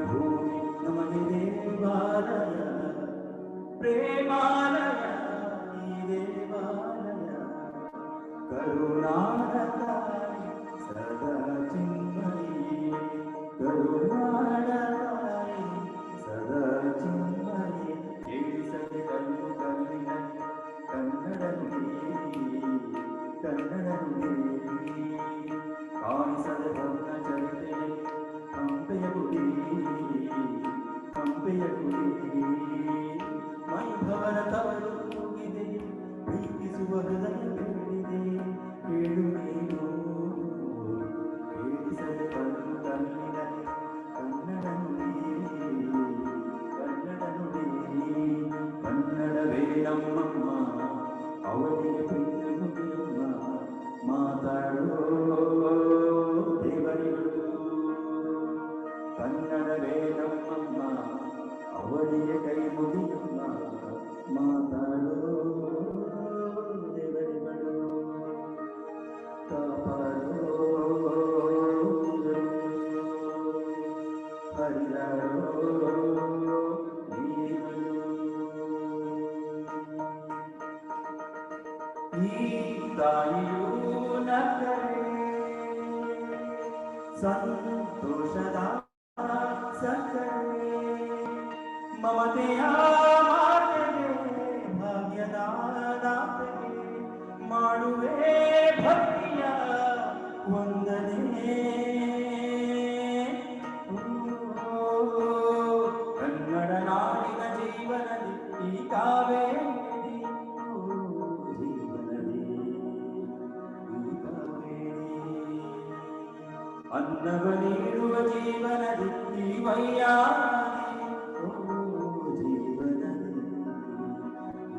ಭೂಮಿ ನಮಗೆ ದೇವಾಲಯ, ಪ್ರೇಮಾಲಯ ಈ ದೇವಾಲಯ. ಕರುನಾಡ ತಾಯಿ ಸದಾ ಚಿನ್ಮಯಿ, ಕರುನಾಡ ತಾಯಿ ಸದಾ ಚಿನ್ಮಯಿ. ಕೇಳಿಸದೆ ಕಲ್ಲು ಕಲ್ಲಿನಲ್ಲಿ ಕನ್ನಡ ನುಡಿ, ಕನ್ನಡ ನುಡಿ. ಕಾಣಿಸದೆ ಭಗ್ನ ಚರಿತೆಯಲ್ಲಿ ಕಂಪೆಯ ಗುಡಿ, ಕಂಪೆಯ ಗುಡಿ. ಮೈಭವನ ತವರು ಹೋಗಿದೆ, ಪ್ರೀತಿಸುವ ಹೃದಯ ಬೇಡಿದೆ. ಕೇಳು ನೀನು ಕೇಳಿಸದೆ ಕಲ್ಲು ಕಲ್ಲಿನಲ್ಲಿ ಕನ್ನಡ ನುಡಿ, ಕನ್ನಡ ನುಡಿ. ಕನ್ನಡವೇ ನಮ್ಮಮ್ಮ, ಅವಳಿಗೆ ಪ್ರಿಯ ನುಡಿಯಮ್ಮ. ಮಾತಾಡೋ ದೇವರಿಗಳು, ಕನ್ನಡವೇ ನಮ್ಮಮ್ಮ, ಅವಳಿಗೆ ಕೈ ಮುಗಿಯಮ್ಮ. ಮಾತಾಡೋ ದೇವರಿಗಳು, ಕಾಪಾಡೋ ಹರಿದಾಡೋ ನೀರುಗಳು. ಈ ತಾಯಿಯೂ ನಕ್ಕರೆ ಸಂತೋಷದ ಸಕ್ಕರೆ. ಮಮತೆಯ ಮಾತೆಗೆ ಭಾಗ್ಯದ ದಾತೆಗೆ ಮಾಡುವೆ ಭಕ್ತಿಯ ವಂದನೆ. ಕನ್ನಡ ನಾಡಿನ ಜೀವನದಿ ಈ ಕಾವೇರಿ ಜೀವನದಿ, ಈ ಕಾವೇರಿ. ಅನ್ನವ ನೀಡುವ ಜೀವನದಿ ಈ ವೈಯಾರಿ, ಓ ಜೀವನದಿ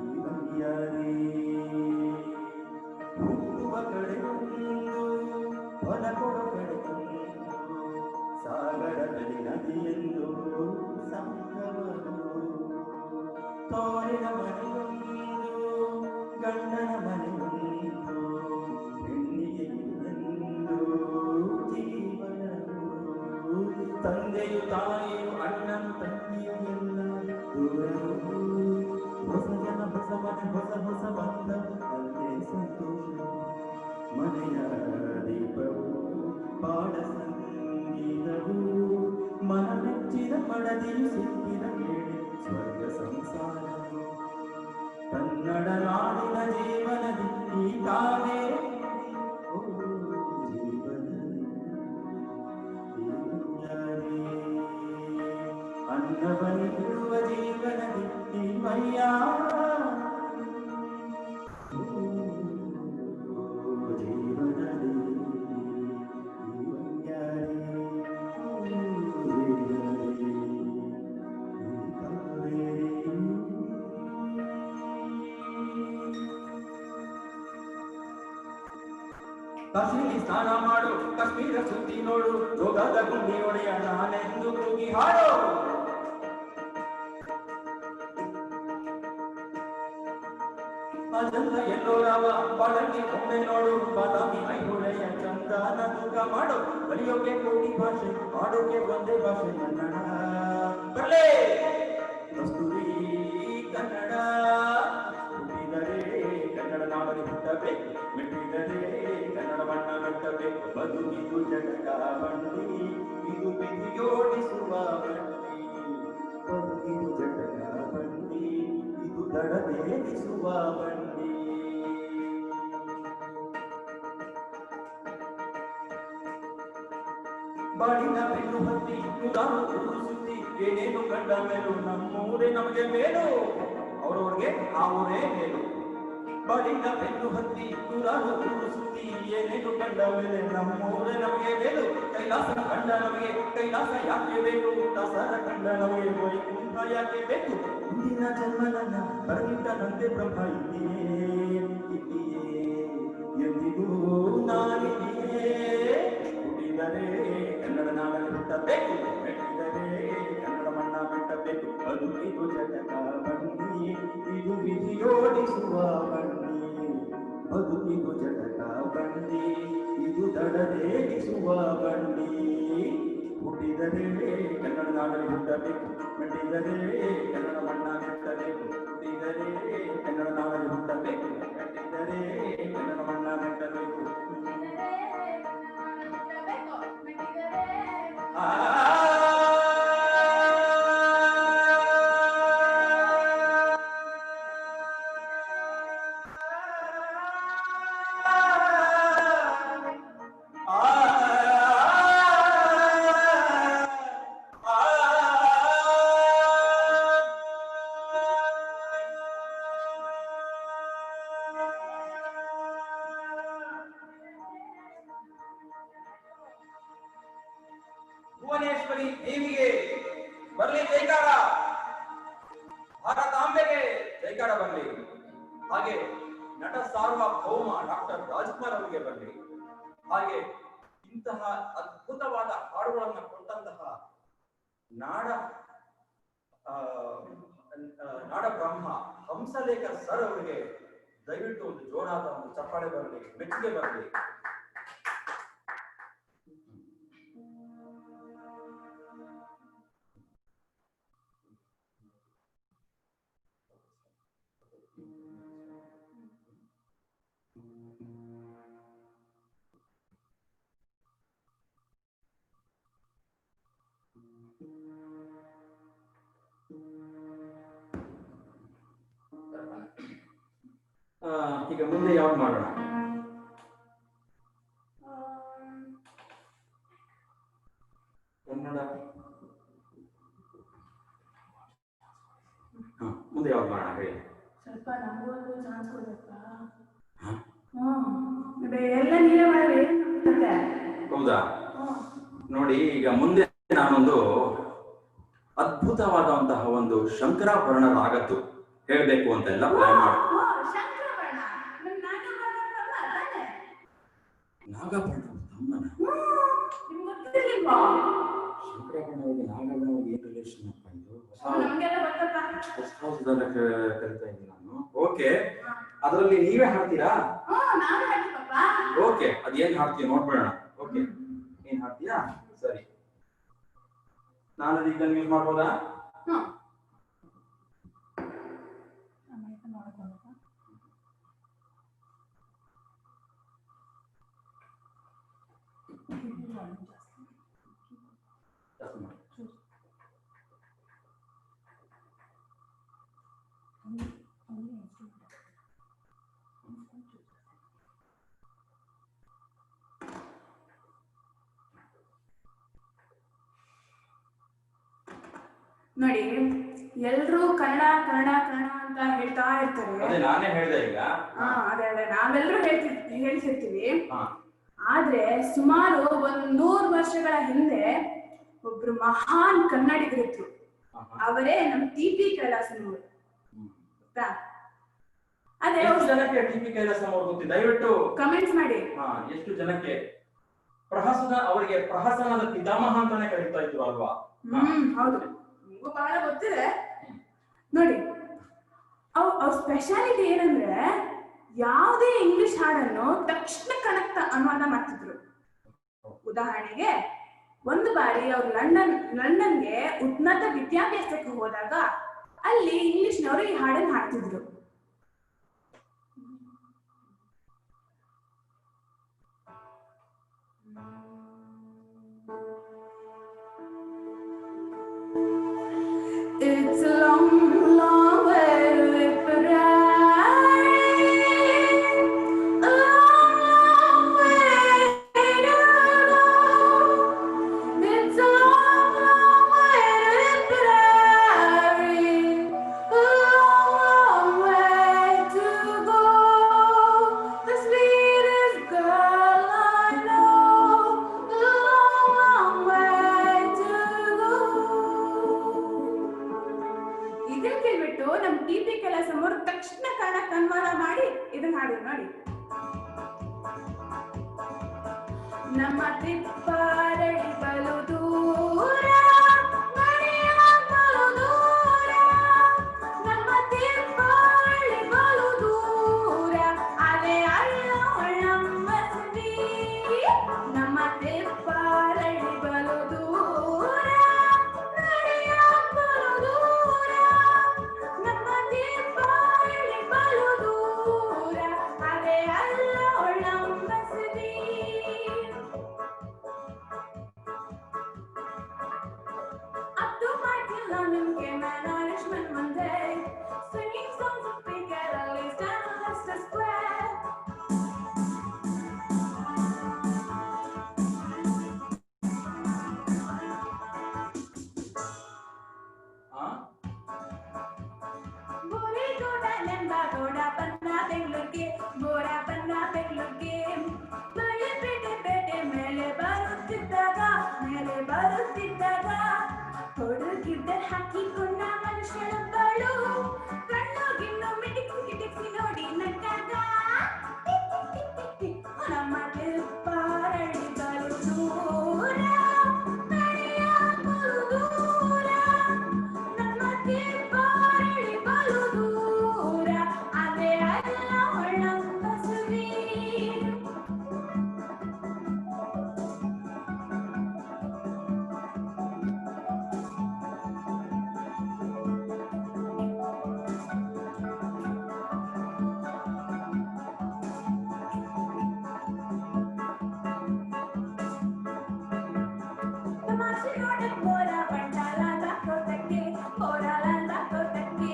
ಈ ವೈಯಾರಿ. ಹುಟ್ಟುವ ಕಡೆ ಒಂದು ಹೊಲ ಕೊಡ ಕಡೆ ಒಂದು, ಸಾಗರದಲ್ಲಿ ನದಿಯೆಂದು ಸಂಗಮವು. ತೋರಿನ ಮನೆಯೊಂದು ಗಂಡನ ಮನೆಯೊಂದು, ಹೆಣ್ಣಿಗೆ ಎಂದು ಜೀವನವು. ತಂದೆಯು ತಾಯಿಯು ಅಣ್ಣನು ತಂಗಿಯು ಎಲ್ಲ ದೂರವು. ಹೊಸ ಜನ ಹೊಸ ಮನೆ ಹೊಸ ಹೊಸ ಬಂದ ಅಲ್ಲೇ ಸಂತೋಷ. ಮನೆಯ ದೀಪವು ಪಾಡ ಸಂಗೀತವು, ಮನ ಮೆಚ್ಚಿದ ಮಡದಿಯು ಸಿಕ್ಕಿದ ಕೇಳಿ ಸ್ವರ್ಗ ಸಂಸಾರವು. ಕನ್ನಡ ನಾಡಿನ ಜೀವನದಿ ಈ ಕಾವೇರಿ, ಓ ಜೀವನದಿ ಈ ವೈಯಾರಿ. ಅನ್ನವ ನೀಡುವ ಜೀವನದಿ ಈ ವೈಯಾರಿ, ಓ ಜೀವನದಿ ಈ ವೈಯಾರಿ. ಓ ಜೀವನದಿ ಈ ಕಾವೇರಿ. ಕಾಶಿಲಿ ಸ್ನಾನ ಮಾಡು, ಕಾಶ್ಮೀರ ಸುದ್ದಿ ನೋಡು, ರೋಗದ ಗುಂಡಿ ಒಡೆಯ ನಾನೆಂದು ಕೂಗಿ ಹಾಡು. ಅದನ್ನ ಎಲ್ಲೋ ರಾವ ಬಾಳಲ್ಲಿ ಒಮ್ಮೆ ನೋಡು ಬಾದಾಮಿ ಐಹೊಳೆಯ ಚಂದನ ತೂಕ ಮಾಡು ಬರೆಯೋಕೆ ಕೋಟಿ ಭಾಷೆ ಮಾಡೋಕೆ ಒಂದೇ ಭಾಷೆ ಕನ್ನಡ ಬರಲೇ ಕಸ್ತೂರಿ ಕನ್ನಡ ಹುಟ್ಟಿದರೆ ಕನ್ನಡ ನಾಡಲ್ಲಿ ಹುಟ್ಟಬೇಕು ಮೆಟ್ಟಿದರೆ ಕನ್ನಡ ಬಣ್ಣ ಮೆಟ್ಟಬೇಕು ಬದುಕಿದು ಜಟಕ ಬಂಡಿ ಇದು ಬಿಸಿಯೋಡಿಸುವ ಬಂಡಿ ಬದುಕಿದು ಜಟಕ ಬಂಡಿ ಇದು ದಡಬೇರಿಸುವ ಬಂಡಿ ಬಾಡಿನ ಬೆನ್ನು ಹತ್ತಿ ನೂರಾರು ಊರು ಸುತ್ತಿ ಏನೇನು ಕಂಡ ಮೇಲು ನಮ್ಮೂರೇ ನಮಗೆ ಮೇಲು ಅವರವ್ರಿಗೆ ಆ ಊರೇ ಮೇಲು ಬಾಡಿನ ಬೆನ್ನು ಹತ್ತಿ ನೂರಾರು ಊರು ಸುತ್ತಿ ಏನೇನು ಕಂಡ ಮೇಲೆ ನಮ್ಮೂರೇ ನಮಗೆ ಮೇಲು ಕೈಲಾಸ ಕಂಡ ನಮಗೆ ಕೈಲಾಸ ಯಾಕೆ ಬೇಕು ದಾಸರ ಕಂಡ ನಮಗೆ ವೈಕುಂಠ ಯಾಕೆ ಬೇಕು ಮುಂದಿನ ಜನ್ಮ ನನ್ನ ಬರಲಿಟ್ಟನಂತೆ ಬ್ರಹ್ಮ ಇಲ್ಲಿಯೇ ಎಂದಿಗೂ ನಾನಿದೆಯೇ ಹುಟ್ಟಿದರೆ ಕನ್ನಡ ನಾಡಲ್ಲಿ ಹುಟ್ಟಬೇಕು ಮೆಟ್ಟಿದರೆ ಕನ್ನಡ ಮಣ್ಣ ಮೆಟ್ಟಬೇಕು ಬದುಕಿದು ಜಟಕ ಬಂಡಿ ಇದು ವಿಧಿಯೋಡಿಸುವ ಬಂಡಿ ಬದುಕಿದು ಜಟಕ ಬಂಡಿ ಇದು ದಡದೇರಿಸುವ ಬಂಡಿ ಹುಟ್ಟಿದರೆ ಕನ್ನಡ ನಾಡಲ್ಲಿ ಹುಟ್ಟಬೇಕು ಮೆಟ್ಟಿದರೆ ಕನ್ನಡ ಮಣ್ಣ ಮೆಟ್ಟಬೇಕು ಹುಟ್ಟಿದರೆ ಕನ್ನಡ ನಾಡಲ್ಲಿ ಹುಟ್ಟಬೇಕು ಮೆಟ್ಟಿದರೆ ಕನ್ನಡ ಮಣ್ಣ ಮೆಟ್ಟಬೇಕು ಭುವನೇಶ್ವರಿ ದೇವಿಗೆ ಬರಲಿ ಜೈಕಾರ, ಭಾರತಾಂಬೆಗೆ ಜೈಕಾರ ಬರಲಿ. ಹಾಗೆ ನಟ ಸಾರ್ವಭೌಮ ಡಾಕ್ಟರ್ ರಾಜ್ಕುಮಾರ್ ಅವರಿಗೆ ಬರಲಿ. ಹಾಗೆ ಇಂತಹ ಅದ್ಭುತವಾದ ಹಾಡುಗಳನ್ನು ಕೊಟ್ಟಂತಹ ನಾಡ ಬ್ರಹ್ಮ ಹಂಸಲೇಖ ಸರ್ ಅವರಿಗೆ ದಯವಿಟ್ಟು ಒಂದು ಜೋರಾದ ಒಂದು ಚಪ್ಪಾಳೆ ಬರಲಿ, ಮೆಚ್ಚುಗೆ ಬರಲಿ. ಈಗ ಮುಂದೆ ಯಾವ್ದು ಮಾಡೋಣ? ಕನ್ನಡ ಮುಂದೆ ಯಾವ್ದು ಮಾಡೋಣ ಹೇಳಿ. ಸ್ವಲ್ಪ ನಮಗೂ ಒಂದು ಚಾನ್ಸ್ ಕೊಡ್ಬೇಕಾ? ಎಲ್ಲ ನೀವೇ ಮಾಡಿ. ಹೌದಾ? ನೋಡಿ, ಈಗ ಮುಂದೆ ನಾನೊಂದು ಅದ್ಭುತವಾದಂತಹ ಒಂದು ಶಂಕರಾಭರಣ ರಾಗದ್ದು ಹೇಳ್ಬೇಕು ಅಂತೆಲ್ಲ ಪ್ಲಾನ್ ಮಾಡಿ. ನಾಗಾಭರಣ ತಮ್ಮನ ಶಂಕರಾಭರಣವಾಗಿ ನಾಗಾಭರಣವಾಗಿ ಏನ್ ರಿಲೇಷನ್ ಅಪ್ಪ ಇದು? ಹೊಸ ಕರಿತಾ ಇದ್ದೀನಿ ನಾನು. ಓಕೆ, ಅದರಲ್ಲಿ ನೀವೇ ಹಾಡ್ತೀರಾ? ಓಕೆ, ಅದೇನ್ ಹಾಡ್ತೀಯ ನೋಡ್ಬೇಡೋಣ. ಓಕೆ, ಏನ್ ಹಾಡ್ತೀಯಾ? ಸರಿ, ನಾನು ಈಗ ಯೂಸ್ ಮಾಡ್ಬೋದಾ? ನೋಡಿ, ಎಲ್ರು ಕನ್ನಡ ಕನ್ನಡ ಕನ್ನಡ ಅಂತ ಹೇಳ್ತಾ ಇರ್ತಾರೆ. ಅದೇ ನಾನೇ ಹೇಳ್ದೆ ಈಗ. ಅದೇ ನಾವೆಲ್ಲರೂ ಹೇಳ್ತಿರ್ತೀವಿ. ಆದ್ರೆ ಸುಮಾರು 100 ವರ್ಷಗಳ ಹಿಂದೆ ಒಬ್ರು ಮಹಾನ್ ಕನ್ನಡಿಗರಿದ್ರು. ಅವರೇ ನಮ್ ಟಿ.ಪಿ. ಕೈಲಾಸನವರು. ಅದೇ ಎಷ್ಟು ಜನಕ್ಕೆ ಟಿ.ಪಿ. ಕೈಲಾಸಂ ಅವರು ಗೊತ್ತಿದೆ? ದಯವಿಟ್ಟು ಕಮೆಂಟ್ಸ್ ಮಾಡಿ. ಎಷ್ಟು ಜನಕ್ಕೆ? ಅವರಿಗೆ ಪ್ರಹಸನದ ಪಿತಾಮಹ ಅಂತಾನೆ ಕರೀತಾ ಇದ್ರು ಅಲ್ವಾ? ಹೌದು, ನಿಮಗೂ ಬಹಳ ಗೊತ್ತಿದೆ. ನೋಡಿ, ಅವ್ರ ಸ್ಪೆಷಾಲಿಟಿ ಏನಂದ್ರೆ ಯಾವುದೇ ಇಂಗ್ಲಿಷ್ ಹಾಡನ್ನು ತಕ್ಷಣ ಕನೆಕ್ಟ್ ಅನುವಾದ ಮಾಡ್ತಿದ್ರು. ಉದಾಹರಣೆಗೆ ಒಂದು ಬಾರಿ ಅವ್ರು ಲಂಡನ್ಗೆ ಉನ್ನತ ವಿದ್ಯಾಭ್ಯಾಸಕ್ಕೆ ಹೋದಾಗ ಅಲ್ಲಿ ಇಂಗ್ಲಿಷ್ನವರು ಈ ಹಾಡನ್ನು ಹಾಡ್ತಿದ್ರು. It's a long, long way to Tipperary, a long, long way to go. It's a long, long way to Tipperary, a long, long way to go. The sweetest girl I know, a long, long way to go. ಇದನ್ನ ಕೇಳ್ಬಿಟ್ಟು ನಮ್ TP ಕೆಲಸ ತಕ್ಷಣ ಕಾಣಕ್ ಅನುಮಾನ ಮಾಡಿ ಇದನ್ನ ಹಾಡಿ ನೋಡಿ. ನಮ್ಮ ತಿಪ್ಪಾರಳಿ ಬಲು ದೂರ, ನಡೆಯಾಕ್ ಬಲು ದೂರ, ನಮ್ಮ ತಿಪ್ಪಾರಳಿ ಬಲು ದೂರ, ಅದೇ ನಮ್ಮ ಸಿರಿ. ನಮ್ಮ ತಿಪ್ಪಾರಳಿ ಬಲು ದೂರ, ನಡೆಯಾಕ್ ಬಲು ದೂರ, ನಮ್ಮ ತಿಪ್ಪಾರಳಿ ಬಲು ದೂರ, ಅದೇ ನಮ್ಮ ಸಿರಿ. Up to my till London came an Irishman one day, singing songs of Piccadilly down Leicester Square. ಬೋರಿಗೋಡ ನೆಂಬಾಗೋಡ ಬನ್ನ ಬೆಂಗಳೂರಿಗೆ, ಬೋರ ಬನ್ನ ಬೆಂಗಳೂರಿಗೆ, ಬಳೆಪೇಟೆ ಪೇಟೆ ಮೇಲೆ ಬರುತ್ತಿದ್ದಾಗ ಹುಡುಗಿದ್ದ ಹಾಕಿಕೊಂಡ ಮನುಷ್ಯಳೊಬ್ಬಳು, ಕಣ್ಣೋಗಿನ್ನು ಮಿಟಿಕ್ಸಿ ಕಿಟಿಕ್ಸಿ ನೋಡಿ ನಕ್ಕಾಗ. ನಮ್ಮ ತಿಪ್ಪಾರಳಿ ಬಲು ದೂರ, ನಡೆಯಾಕ್ ಬಲು ದೂರ, ನಮ್ಮ ತಿಪ್ಪಾರಳಿ ಬಲು ದೂರ, ಅದೇ ನಮ್ಮ ಸಿರಿ. ತಮಾಷೆ ನೋಡಕ್ ಬೋರ ಬಂಡಾಲಂದ ಕೋಟಕ್ಕೆ, ಬೋರಾಲಂದ ಕೋಟಕ್ಕೆ,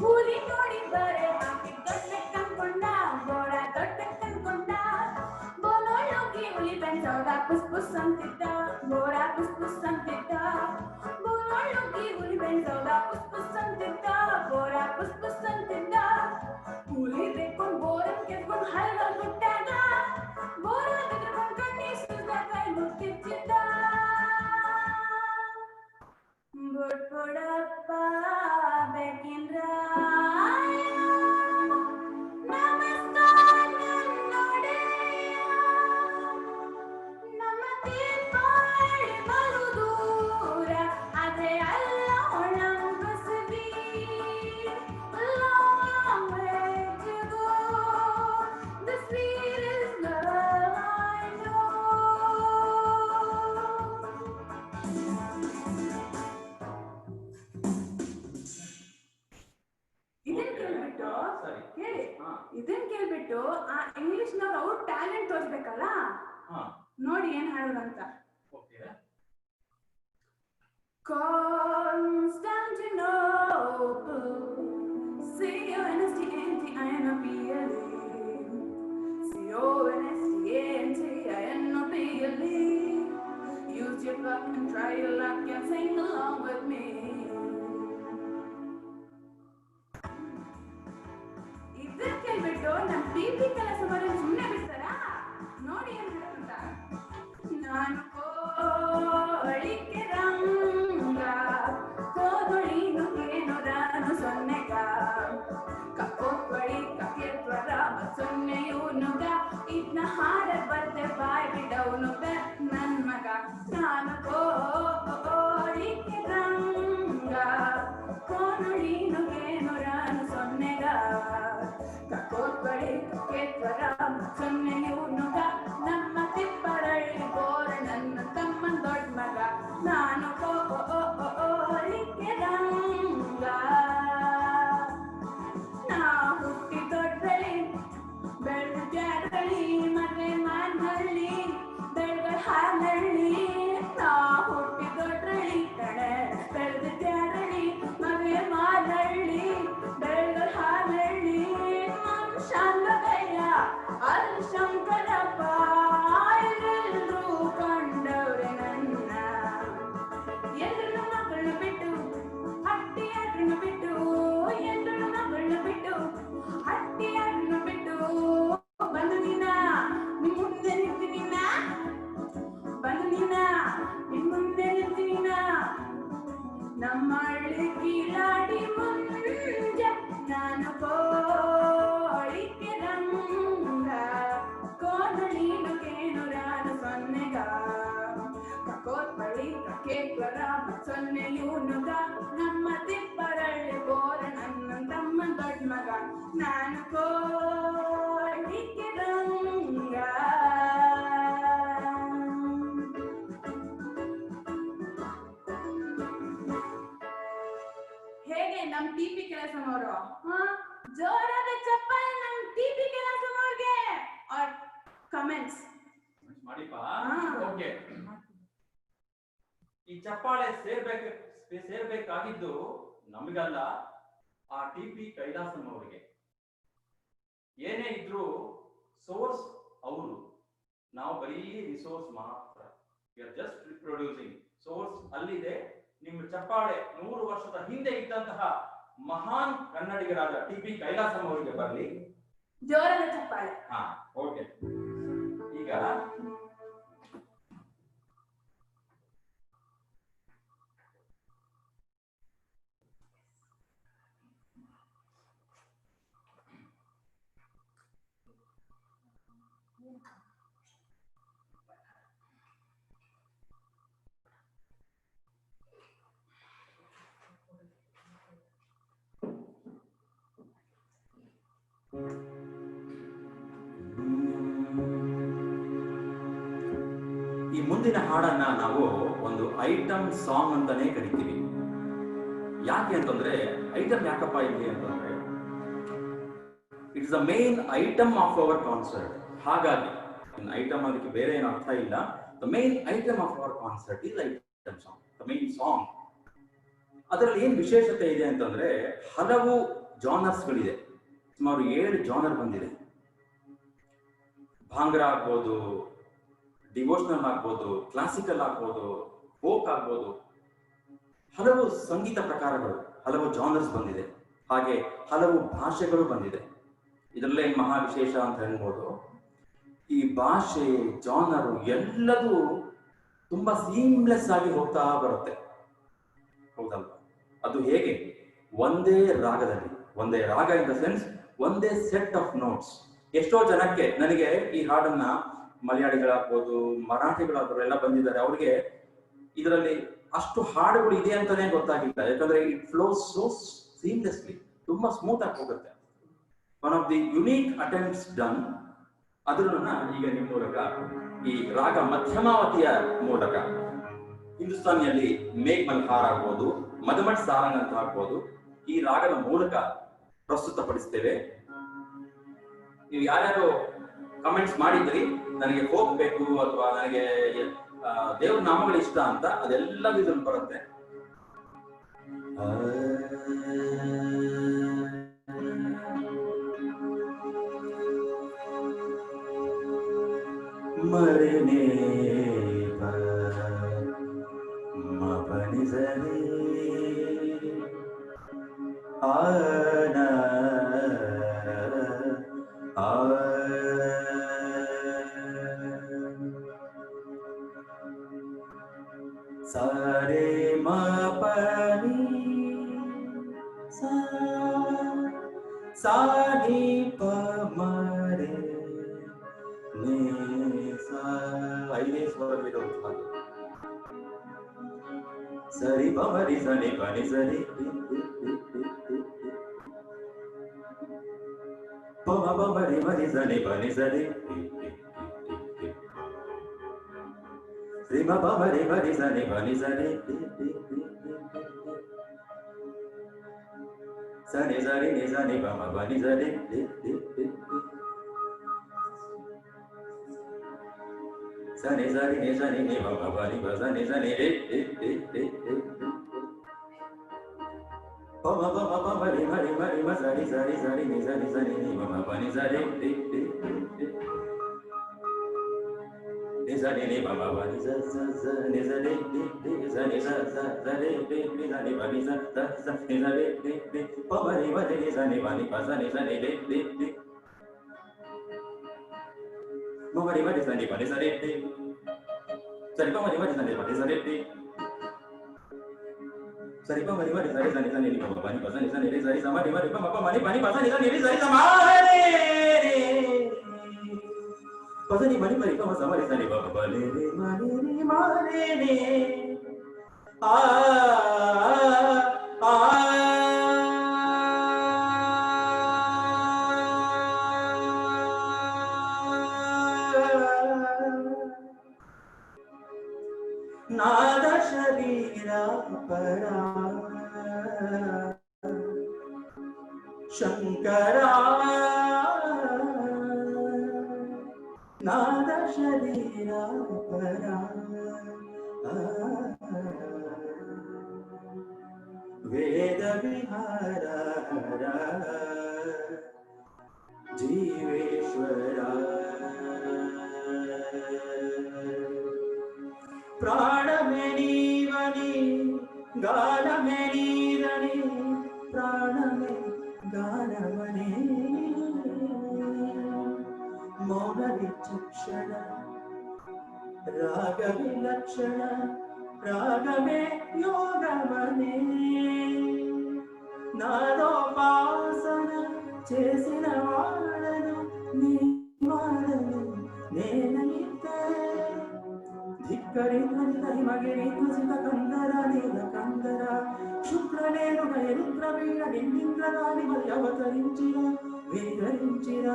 ಹುಲಿ ನೋಡಿ ಬರೆ ಹಾಕಿ ದೊಡ್ಡ ಕನ್ಕೊಂಡ, ಬೋರ ದೊಡ್ಡ ಕನ್ಕೊಂಡ, ಬೋನೊಳೋಗಿ ಹುಲಿ ಬೆಂದೋದ ಪುಸ್ ಪುಸ್ ಅಂತಿದ್ದ, ಬೋರ ಪುಸ್ ಪುಸ್ ಅಂತಿದ್ದ, ಬೋನೊಳೋಗಿ ಹುಲಿ ಬೆಂದೋದ ಪುಸ್ ಪುಸ್ ಅಂತಿದ್ದ, ಬೋರ ಪುಸ್ ಪುಸ್ ಅಂತಿದ್ದ. ಹುಲಿ ಬೇಕೊಂಡ್ ಬೋರನ್ ಕೆತ್ಕೊಂಡ್ ಹಲ್ಗಲ್ ಬಿಟ್ಟಾಗ, ಬೋರ ತೆಗೆದ್ಕೊಂಡ್ ಕಣ್ಣೀರ್ ಸುರಿದ ಕೈ ಮುಟ್ಟಿದ್ದ. ಬುಡ್ಬುಡಪ್ಪ ಬೇಕಿಂದ್ರ ನಮಸ್ಕಾರ ನನ್ನೊಡೆಯ, ನಮ್ಮ ತಿಪ್ಪಾರಳಿ ಬಲು ದೂರ, ಅದೇ ನಮ್ಮ ಸಿರಿ. Long way to go, the sweetest girl I know. ಇದನ್ ಕೇಳ್ಬಿಟ್ಟು ಆ ಇಂಗ್ಲಿಷ್ನವ್ರು ಅವ್ರ ಟ್ಯಾಲೆಂಟ್ ತೋರಿಸ್ಬೇಕಲ್ಲ, ನೋಡಿ ಏನ್ ಹಾಡೋದಂತ. Constantinople, C-O-N-S-T-A-N-T-I-N-O-P-L-E, C-O-N-S-T-A-N-T-I-N-O-P-L-E. Use your luck and try your luck and sing along with me. ಇದನ್ನ ಕೇಳ್ಬಿಟ್ಟು ನಮ್ ಟಿಪಿ ಕೆಲಸ ಮಾಡಿ ಸುಮ್ಮನೆ ಬಿಡ್ತಾರ? ನೋಡಿ ಏನ್ ಹೇಳುತ್ತ. ನಾನು ಕೋಳಿಕೆ ರಂಗ, ಕೋದೊಳಿನು ಏನು ರಾನು ಸೊನ್ನೆಗ, ಕಪ್ಪೊಳಿ ಕಕೆತ್ವರ ಸೊನ್ನೆಯು ನುಗ, ಇದನ್ನ ಹಾಡ ಬರ್ದೆ ಬಾಯ್ ಬಿಡವನುಗ ನನ್ ಮಗ. ನಾನು ಕೋಳಿಕೆ ರಂಗ, ಕೋದೊಳಿನು ಏನು ರಾನು ಸೊನ್ನೆ ಕೇಳ್ಬರ ಸೊನ್ನೆಯು ನುಗ ನಮ್ಮ ತಿಪ್ಪರಳ್ಳಿ ಬೋರ ನನ್ನ ತಮ್ಮನ್ ದೊಡ್ಡ ಮಗ ನಾನು ಕೋಲಿಕೆ ರಂಗ ನಾ ಹುಟ್ಟಿ ದೊಡ್ಡಳಿ ಬೆಳ್ಳ್ಯಾರಳಿ ಮದುವೆ ಮಾಡಳ್ಳಿ ಬೆಳ್ಗಳ ಹಾನಳ್ಳಿ ನಾ ಹುಟ್ಟಿ ದೊಡ್ಡಳಿ ಕಡೆ ಬೆಳ್ದ ಜಾರಳಿ ಮದುವೆ ಮಾಡಳ್ಳಿ ಬೆಳ್ಗಳ ಹಾನಳ್ಳಿ ನಮ್ಮ ಶಾಂತಗಯ್ಯ ಅಲ್ಲಿ ಶಂಕರಪ್ಪ ಎಲ್ಲರೂ ಕಂಡವ್ರೆ ನನ್ನ ಎಲ್ಲರ ಮಕ್ಕಳನ್ನ ಬಿಟ್ಟು ಹಟ್ಟಿಯಾರನ್ನ ಬಿಟ್ಟು ಎಲ್ಲರ ಮಕ್ಕಳನ್ನ ಬಿಟ್ಟು ಹಟ್ಟಿಯಾರನ್ನ ಬಿಟ್ಟು ಬಂದು ನೀನ ನಿಮ್ ಮುಂದೆ ನಿಂತೀನಿ ಬಂದು ನೀನ ನಿಮ್ ಮುಂದೆ ನಿಂತೀನಿ ನಮ್ಮ ಹಳ್ಳಿ ಕೀಲಾಡಿ ಮುಂಜೆ ನಾನು ಕೋಳಿಕೆ ರಂಗ ಕೋನಳೀನು ಕೇನುರಾನು ಸೊನ್ನೆಗ ಕಕೋತ್ಪಳಿ ಕಕೇಶ್ವರ ಸೊನ್ನೆಯು ನುಗ ನಮ್ಮ ತಿಪ್ಪರಳ್ಳಿ ಬೋರ ನನ್ನ ತಮ್ಮ ದೊಡ್ಡ ಮಗ ನಾನು ಕೋಳಿಕೆ ರಂಗ ಹೇಗೆ ನಮ್ ಟಿಪಿ ಕೆಲಸದವರು ಜೋರಾದ ಚಪ್ಪಾಳೆ ನಮ್ ಟಿಪಿ ಕೆಲಸದವ್ರಿಗೆ ಆರ್ ಕಮೆಂಟ್ಸ್ ಮಾಡಿಪಾ ಓಕೆ. ಈ ಚಪ್ಪಾಳೆ ಸೇರ್ಬೇಕಾಗಿದ್ದು ನಮಗಲ್ಲ, ಆ ಟಿಪಿ ಕೈಲಾಸಂ ಅವರಿಗೆ. ಏನೇ ಇದ್ರು ಸೋರ್ಸ್ ಅವರು, ನಾವು ಬರೀ ರಿಸೋರ್ಸ್ ಮಾತ್ರ. ಜಸ್ಟ್ ರಿಪ್ರೊಡ್ಯೂಸಿಂಗ್ ಸೋರ್ಸ್ ಅಲ್ಲಿದೆ. ನಿಮ್ಮ ಚಪ್ಪಾಳೆ 100 ವರ್ಷದ ಹಿಂದೆ ಇದ್ದಂತಹ ಮಹಾನ್ ಕನ್ನಡಿಗರಾದ ಟಿಪಿ ಕೈಲಾಸಂ ಅವರಿಗೆ ಬರಲಿ ಜೋರಾದ ಚಪ್ಪಾಳೆ. ಹಾ ಓಕೆ. ಈಗ ಈ ಮುಂದಿನ ಹಾಡನ್ನ ನಾವು ಒಂದು ಐಟಮ್ ಸಾಂಗ್ ಅಂತಾನೆ ಕರಿತೀವಿ. ಯಾಕೆ ಅಂತಂದ್ರೆ, ಐಟಮ್ ಯಾಕಪ್ಪ ಇಲ್ಲಿ ಅಂತಂದ್ರೆ, it's the main item of our concert. ಹಾಗಾಗಿ ಐಟಮ್ ಅದಕ್ಕೆ ಬೇರೆ ಏನು ಅರ್ಥ ಇಲ್ಲ. The main item of our concert is item song, the main song. ಅದರಲ್ಲಿ ಏನ್ ವಿಶೇಷತೆ ಇದೆ ಅಂತಂದ್ರೆ, ಹಲವು ಜಾನರ್ಸ್ಗಳಿದೆ. ಸುಮಾರು 7 ಜಾನರ್ ಬಂದಿದೆ. ಭಾಂಗ್ರಾ ಆಗ್ಬೋದು, ಡಿವೋಷನಲ್ ಆಗ್ಬೋದು, ಕ್ಲಾಸಿಕಲ್ ಆಗ್ಬೋದು, ಫೋಕ್ ಆಗ್ಬೋದು. ಹಲವು ಸಂಗೀತ ಪ್ರಕಾರಗಳು, ಹಲವು ಜಾನರ್ಸ್ ಬಂದಿದೆ. ಹಾಗೆ ಹಲವು ಭಾಷೆಗಳು ಬಂದಿದೆ. ಇದರಲ್ಲೇ ಮಹಾ ವಿಶೇಷ ಅಂತ ಹೇಳ್ಬೋದು. ಈ ಭಾಷೆ, ಜಾನರು ಎಲ್ಲದೂ ತುಂಬಾ ಸೀಮ್ಲೆಸ್ ಆಗಿ ಹೋಗ್ತಾ ಬರುತ್ತೆ, ಹೌದಲ್ವ? ಅದು ಹೇಗೆ? ಒಂದೇ ರಾಗದಲ್ಲಿ, ಒಂದೇ ರಾಗ ಇನ್ ದ ಸೆನ್ಸ್ ಒಂದೇ ಸೆಟ್ ಆಫ್ ನೋಟ್ಸ್. ಎಷ್ಟೋ ಜನಕ್ಕೆ, ನನಗೆ ಈ ಹಾಡನ್ನ ಮಲಯಾಳಿಗಳಾಗ್ಬೋದು, ಮರಾಠಿಗಳಾಗ್ಬೋದು ಎಲ್ಲ ಬಂದಿದ್ದಾರೆ, ಅವ್ರಿಗೆ ಇದರಲ್ಲಿ ಅಷ್ಟು ಹಾಡುಗಳು ಇದೆ ಅಂತಾನೆ ಗೊತ್ತಾಗಿಲ್ಲ. ಯಾಕಂದ್ರೆ ಇಟ್ ಫ್ಲೋಸ್ ಸೋ ಸೀಮ್ಲೆಸ್ಲಿ, ತುಂಬಾ ಸ್ಮೂತ್ ಆಗಿ ಹೋಗುತ್ತೆ. One of the unique attempts done. ಅದನ್ನ ಈಗ ನಿಮ್ಮ ಮೂಲಕ ಈ ರಾಗ ಮಧ್ಯಮಾವತಿಯ ಮೂಲಕ, ಹಿಂದೂಸ್ತಾನಿಯಲ್ಲಿ ಮೇಘ್ ಮಲ್ಹಾರ್ ಆಗ್ಬೋದು, ಮದಮಟ್ ಸಾರಂಗ್ ಅಂತ ಆಗ್ಬೋದು, ಈ ರಾಗದ ಮೂಲಕ ಪ್ರಸ್ತುತಪಡಿಸ್ತೇವೆ. ನೀವು ಯಾರ್ಯಾರು ಕಮೆಂಟ್ಸ್ ಮಾಡಿದ್ರಿ, ನನಗೆ ಹೋಗ್ಬೇಕು ಅಥವಾ ನನಗೆ ದೇವ್ರ ನಾಮಗಳು ಇಷ್ಟ ಅಂತ, ಅದೆಲ್ಲವೂ ಇದ್ರಲ್ಲಿ ಬರುತ್ತೆ. ಮರನೆ ಮಪನಿಸನೆ ಆನ ಸಾರೆ ಮಪನಿ ಸಾನಿ ಪಮರೆ ನೇ ಸಾ. 5ನೇ ಸ್ವರವಿರುವಂತ ಹಾಗೆ. ಸರಿ ಪಮರಿ ಸನಿ ಪನಿ ಸರಿ. Pama pama re ma re sa ni pa ni sa re. Re ma pama re ma re sa ni pa ni sa re. Sa ni sa re ni sa ni pa ma pa ni sa re. Sa ni sa re ni sa ni ni pa ma pa ni pa sa ni sa ni re. Pama pama pama re ma sa ni ni sa ni ni pa ma pa ni sa re. Ni sa ni pa ma pa ni sa ni sa re sa ni sa re ni sa ni pa ni sa ni sa re pa ma re ni sa ni pa ni pa sa ni re ma ma re sa ni pa ni sa re sa ni pa ma re sa ni pa ni sa re sa ni pa ma re sa ni ni pa ma pa ni pa sa ni re sa ni sa ma re pa ma pa ma ni pa ni pa sa ni re sa ni sa ma re pa ni pa ni pa ni pa ma sa ma re sa ni pa pa re ma re a a नाद शरीरा परा शंकरा नाद शरीरा परा वेद विहारा जीवेश्वरा प्राण में नीवनी गान में नीरनी प्राण में गानवने मौन विचक्षण राग विलक्षण राग में योगवने नादोपासन చేసిన వాడను నీ వాడను నేనైతే ಧಿಕ್ಕರಿಂದ್ರನಿ ಕರಿಮಗಿರಿ ತುಸಿತ ಕಂದರ ನೀಲ ಕಂದರ ಶುಕ್ರನೇನು ರುದ್ರ ವೀರ ಡಿಂಡಿಂದ್ರಗಾಲಿ ಮರಿ ಅವತರಿಂಚಿರ ವಿಹರಿಂಚಿರ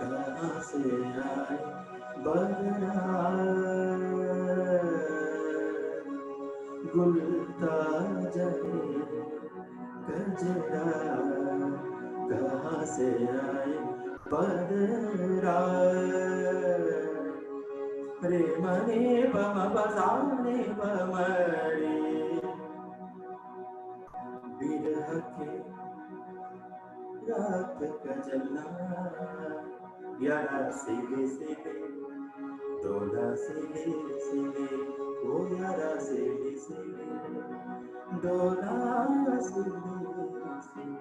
कहाँ से आए बदरा गुलता जहे गजरा कहाँ से आए बदरा रे मने पम बसाने पमरे बिरह के रात का जलना यारा सिले सिले दोला सिले सिले ओ यारा सिले सिले दोला सिले सिले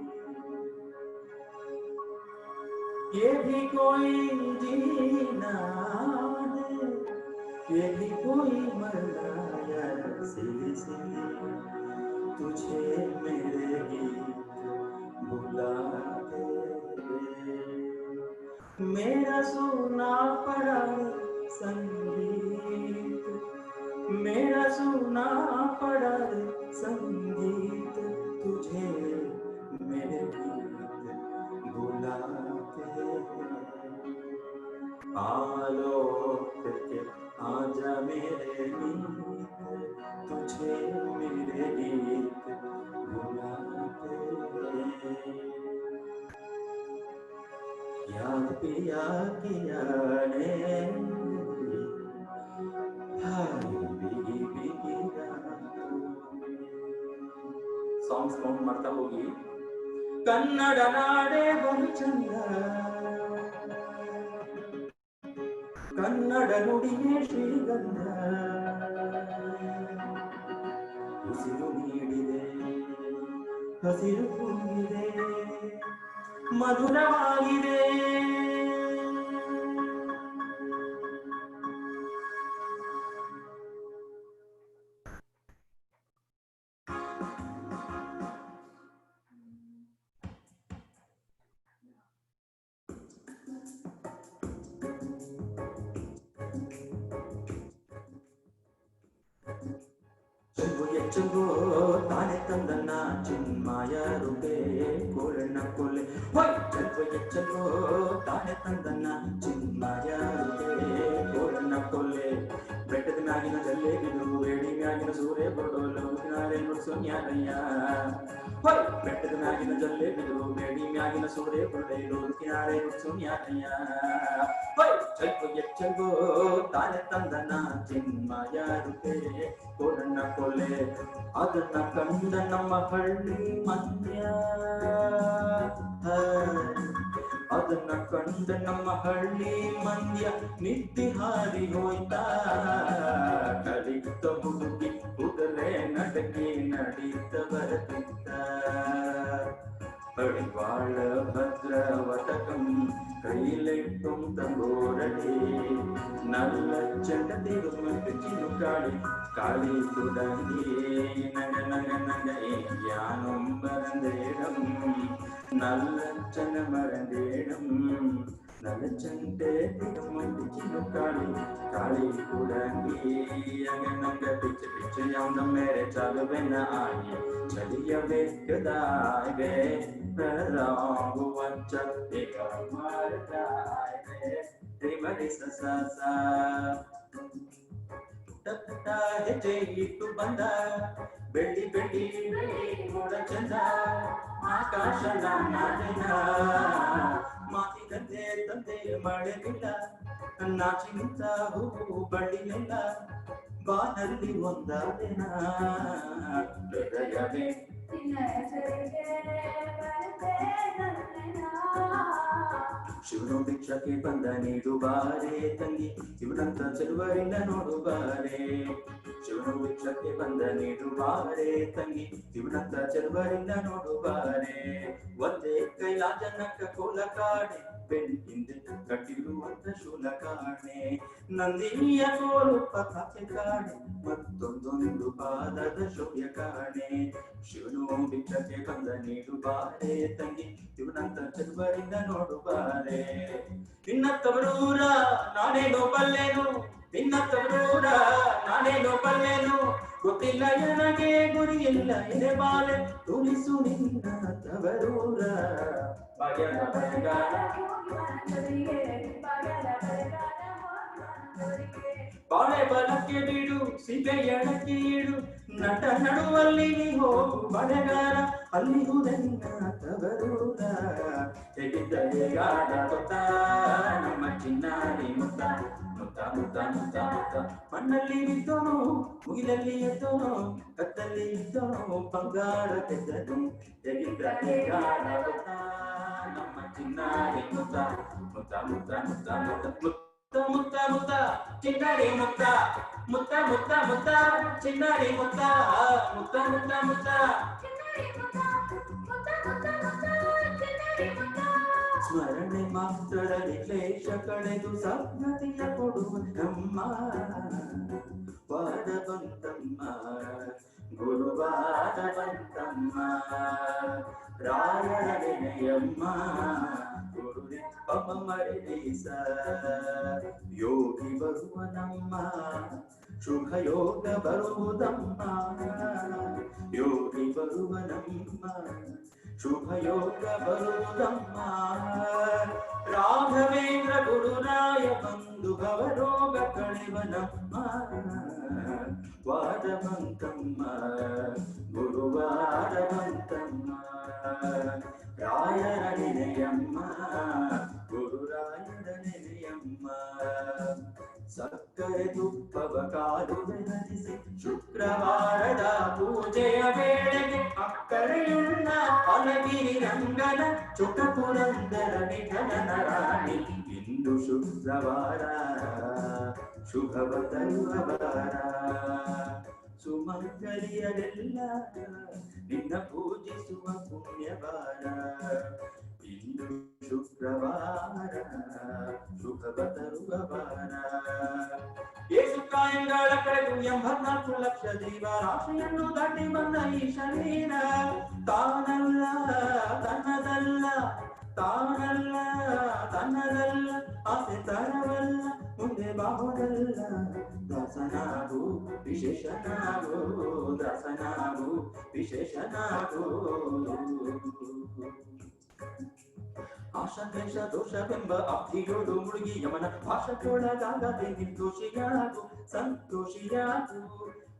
ये भी कोई जीना दे ये भी कोई मरना यारा सिले सिले तुझे मेरे गीत बुलाते मेरा सुना पड़ा संगीत मेरा सुना पड़ा संगीत तुझे मेरे गीत बुलाते आलोक के आजा मेरे गीत तुझे मेरे गीत बुलाते याद पिया किया ने ಸಾಂಗ್ಸ್ ಕೌಂಟ್ ಮಾಡ್ತಾ ಹೋಗಿ ಕನ್ನಡ ನಾಡೇ ಬಹು ಚಂದ ಕನ್ನಡ ನುಡಿಯೇ ಶ್ರೀಗಂಧ ಉಸಿರು ನೀಡಿದೆ ಹಸಿರು ತುಂಬಿದೆ ಮಧುರವಾಗಿದೆ ಎಚ್ಚಗೋ ತಾನೆ ತಂದನ್ನ ಚಿನ್ಮಾಯ ರೂಪೇ ಕೋರಣ್ಣ ಕೊಲೆ ಹೊಯ್ ಚೆಲ್ವ ಎಚ್ಚಗೋ ತಾನೆ ತಂದನ್ನ ಚಿನ್ಮಾಯ ರೂಪೇ ಕೋರಣ್ಣ ಕೊಲೆ ಬೆಟ್ಟದ ಮ್ಯಾಗಿನ ಜಲ್ಲೆ ಬಿಡು ಏಡಿ ಮ್ಯಾಗಿನ ಸೂರ್ಯ ಕೊಡೋಲು ನಾಳೆ ನುಡ್ಸೋನ್ಯಾರಯ್ಯ ಹೊಯ್ ಬೆಟ್ಟದ ಮ್ಯಾಗಿನ ಜಲ್ಲೆ ಬಿಡು ಏಡಿ ಮ್ಯಾಗಿನ ಸೂರ್ಯ ಕೊಡೋಲು ನಾಳೆ ನುಡ್ಸೋನ್ಯಾರಯ್ಯ ಹೊಯ್ ಚೆಲ್ವ ಎಚ್ಚಗೋ ತಾನೆ ತಂದನ್ನ ಚಿನ್ಮಾಯ ರೂಪೇ ಕೋರಣ್ಣ ಕೊಲೆ ಅದನ್ನ ಕಂಡ ನಮ್ಮ ಹಳ್ಳಿ ಮಂಡ್ಯ ಅದನ್ನ ಕಂಡ ನಮ್ಮ ಹಳ್ಳಿ ಮಂಡ್ಯ ನಿತ್ತಿ ಹಾರಿ ಹೋಯ್ತಾ ಕಲಿತ ಹುಡುಗಿ ಕುದುರೆ ನಡಗಿ ನಡೀತ ಬರತಿದ್ದ ಪಡಿವಾಳ ಭದ್ರವತಕಂ ಕೈಲೆಟ್ಟುಂ ತಂಗೋರಡಿ ನಲ್ಲ ಚೆಂಡ ತಿರುಮಟ್ಟು ಚಿನುಕಾಡಿ ಕಾಳಿ ತುಡಂಗಿ ನಗ ನಗ ನಗ ಯಾನೊಂ ಮರಂದೇಡಂ நல்ல சன மறந்தேடும் நல்ல சண்டே திகமட்டு சினுக்காளி காளி குடங்கி அங்கனங்க பிச்சை பிச்சையாவுந்த மேரே சாலுவென ஆகி ಚಲಿಯವೆ ಗದಾಯ್ವೆ ಪ್ರರಾಗು ವಂಚ ಏಕ ಮಾರ್ಗಾಯ್ವೆ ತ್ರಿಮರಿ ಸಸ ತತ್ತ ಹೆಜ್ಜೆ ಇಟ್ಟು ಬಂದ ಬೆಳ್ಳಿ ಬೆಳ್ಳಿ ಮೋಡ ಚಂದ ಆಕಾಶ ನಾಡಿನ ಮಾತಿನಂತೆ ತಂದೆ ಮಳೆಗಿಲ್ಲ ನಾಚಿ ನಿಂತ ಹೂವು ಬಳ್ಳಿಯಲ್ಲ ಬಾನಲ್ಲಿ ಒಂದಾದಿನ ಹೃದಯವೇ ಶಿವನು ಭಿಕ್ಷಕ್ಕೆ ಬಂದ ನೀಡು ಬಾರೆ ತಂಗಿ ಇವನಂತ ಚೆಲುವರಿಲ್ಲ ನೋಡು ಬಾರೆ ಶಿವನು ಭಿಕ್ಷಕ್ಕೆ ಬಂದ ನೀಡು ಬಾರೆ ತಂಗಿ ಇವನಂತ ಚೆಲುವರಿಲ್ಲ ನೋಡು ಬಾರೆ ಒಂದೇ ಕೈಲಾಜನಕ್ಕ ಕೋಲ ಕಾಣೆ ಬೆಂಕಿಂದೆ ಕಟ್ಟಿರುವಂತ ಶೂಲ ಕಾಣೆ ನಂದಿನಿಯ ಕೋಲು ಪತಾಕೆ ಕಾಣೆ ಮತ್ತೊಂದೊಂದು ಪಾದದ ಶೌರ್ಯ ಕಾಣೆ ಶಿವನು ಭಿಕ್ಷಕ್ಕೆ ಬಂದ ನೀಡು ಬಾರೆ ತಂಗಿ ಇವನಂತ ಚೆಲುವರಿಲ್ಲ ನೋಡು ಬಾರೆ ನಿನ್ನ ತವರೂರ ನಾನೇನೋ ಬಲ್ಲೇನು ನಿನ್ನ ತವರೂರ ನಾನೇನೋ ಬಲ್ಲೇನು ಗೊತ್ತಿಲ್ಲ ನನಗೆ ಗುರಿಯಿಲ್ಲ ಎದೆ ಬಾಳೆ ತುಳಿಸು ನಿನ್ನ ತವರೂರ ಭಾಗ್ಯದ ಬರಗಾಲ ಬಾಳೆ ಬಲಕ್ಕೆ ಬಿಡು ಸಿಗೆ ಎಡಕ್ಕೆ ಇಡು ನಟ ನಡುವಲ್ಲಿ ನೀ ಹೋಗು ಬಳೆಗಾರ ಅಲ್ಲಿಗೂ ನನ್ನ ತವರೂರ ಹೇಗಿದ್ದ ಹೇಗಾದ ಗೊತ್ತ ನಮ್ಮ ಚಿನ್ನಾರಿ ಮುತ್ತ ಮುತ್ತ ಮುತ್ತ ಮುತ್ತ ಮುತ್ತ ಮಣ್ಣಲ್ಲಿ ಇದ್ದೋನು ಮುಗಿಲಲ್ಲಿ ಎದ್ದೋನು ಕತ್ತಲ್ಲಿ ಇದ್ದೋನು ಬಂಗಾರ ತೆದ್ದನು ಹೇಗಿದ್ದ ಹೇಗಾದ ಗೊತ್ತ ನಮ್ಮ ಚಿನ್ನಾರಿ ಮುತ್ತ ಮುತ್ತ ಮುತ್ತ ಮುತ್ತ ಮುತ್ತ ಮುತ್ತ ಮುತ್ತ ಮುತ್ತ ಚಿನ್ನಾರಿ ಮುತ್ತ ಮುತ್ತ ಮುತ್ತ ಮುತ್ತ ಚಿನ್ನಾರಿ ಮುತ್ತ ಮುತ್ತ ಮುತ್ತ ಮುತ್ತ ಸ್ಮರಣೆ ಮಾತ್ರದಲ್ಲಿ ಕ್ಲೇಶ ಕಳೆದು ಸದ್ಗತಿಯ ಕೊಡುವ ನಮ್ಮ ವಾದ ಬಂತಮ್ಮ ಗುರುವಾದ ಬಂತಮ್ಮ ರಾಯರ ನೆನೆಯಮ್ಮ ಗುರುದಿಪ್ಪಮ್ಮ ಮರಿದೀಸ ಯೋಗಿ ಬರುವ ನಮ್ಮ ಶುಭ ಯೋಗ ಬರುವುದಮ್ಮ ಯೋಗಿ ಬರುವ ನಮ್ಮ ಶುಭ ಯೋಗ ಬರುವುದಮ್ಮ ರಾಘವೇಂದ್ರ ಗುರುರಾಯ ಬಂಧು ಭವರೋಗ ಕಳೆವನಮ್ಮ ವಾದವಂತಮ್ಮ ಗುರುವಾದವಂತಮ್ಮ ರಾಯರ ನೆನೆಯಮ್ಮ ಗುರುರಾಯರ ನೆನೆಯಮ್ಮ ಸಕ್ಕರೆ ತುಪ್ಪವ ಕಾಲು ಬೆನರಿಸಿ ಶುಕ್ರವಾರದ ಪೂಜೆಯ ವೇಳೆಗೆ ಅಕ್ಕರೆಯುಳ್ಳ ಅಲಗಿರಿ ರಂಗನ ಚುಟ ಪುರಂದರ ವಿಠಲನ ರಾಣಿ ಇಂದು ಶುಕ್ರವಾರ ಶುಭವ ತರುವ ವಾರ ಸುಮಂಗಲಿಯರೆಲ್ಲ ನಿನ್ನ ಪೂಜಿಸುವ ಪುಣ್ಯವಾರ ಇಂದು ಶುಕ್ರವಾರ ಶುಭವ ತರುವ ವಾರ ಏಸು ಕಾಯಂಗಳ ಕಳೆದು 84 ಲಕ್ಷ ಜೀವರಾಶಿಯನ್ನು ದಾಟಿ ಬಂದ ಈ ಶರೀರ ತಾನಲ್ಲ ತನ್ನದಲ್ಲ ತಾನಲ್ಲ ತನ್ನದಲ್ಲ ಆಸೆ ತರವಲ್ಲ ಮುಂದೆ ಬಾಹುದಲ್ಲ ದಾಸನಾಗು ವಿಶೇಷನಾಗು ದಾಸನಾಗು ವಿಶೇಷನಾಗು ಆಶಾದೇಶ ದೋಷವೆಂಬ ಅಬ್ಧಿಯೋಡು ಮುಳುಗಿ ಯಮನ ಭಾಷಕ್ಕೊಳಗಾಗದೆ ನಿರ್ದೋಷಿಯಾಗು ಸಂತೋಷಿಯಾಗು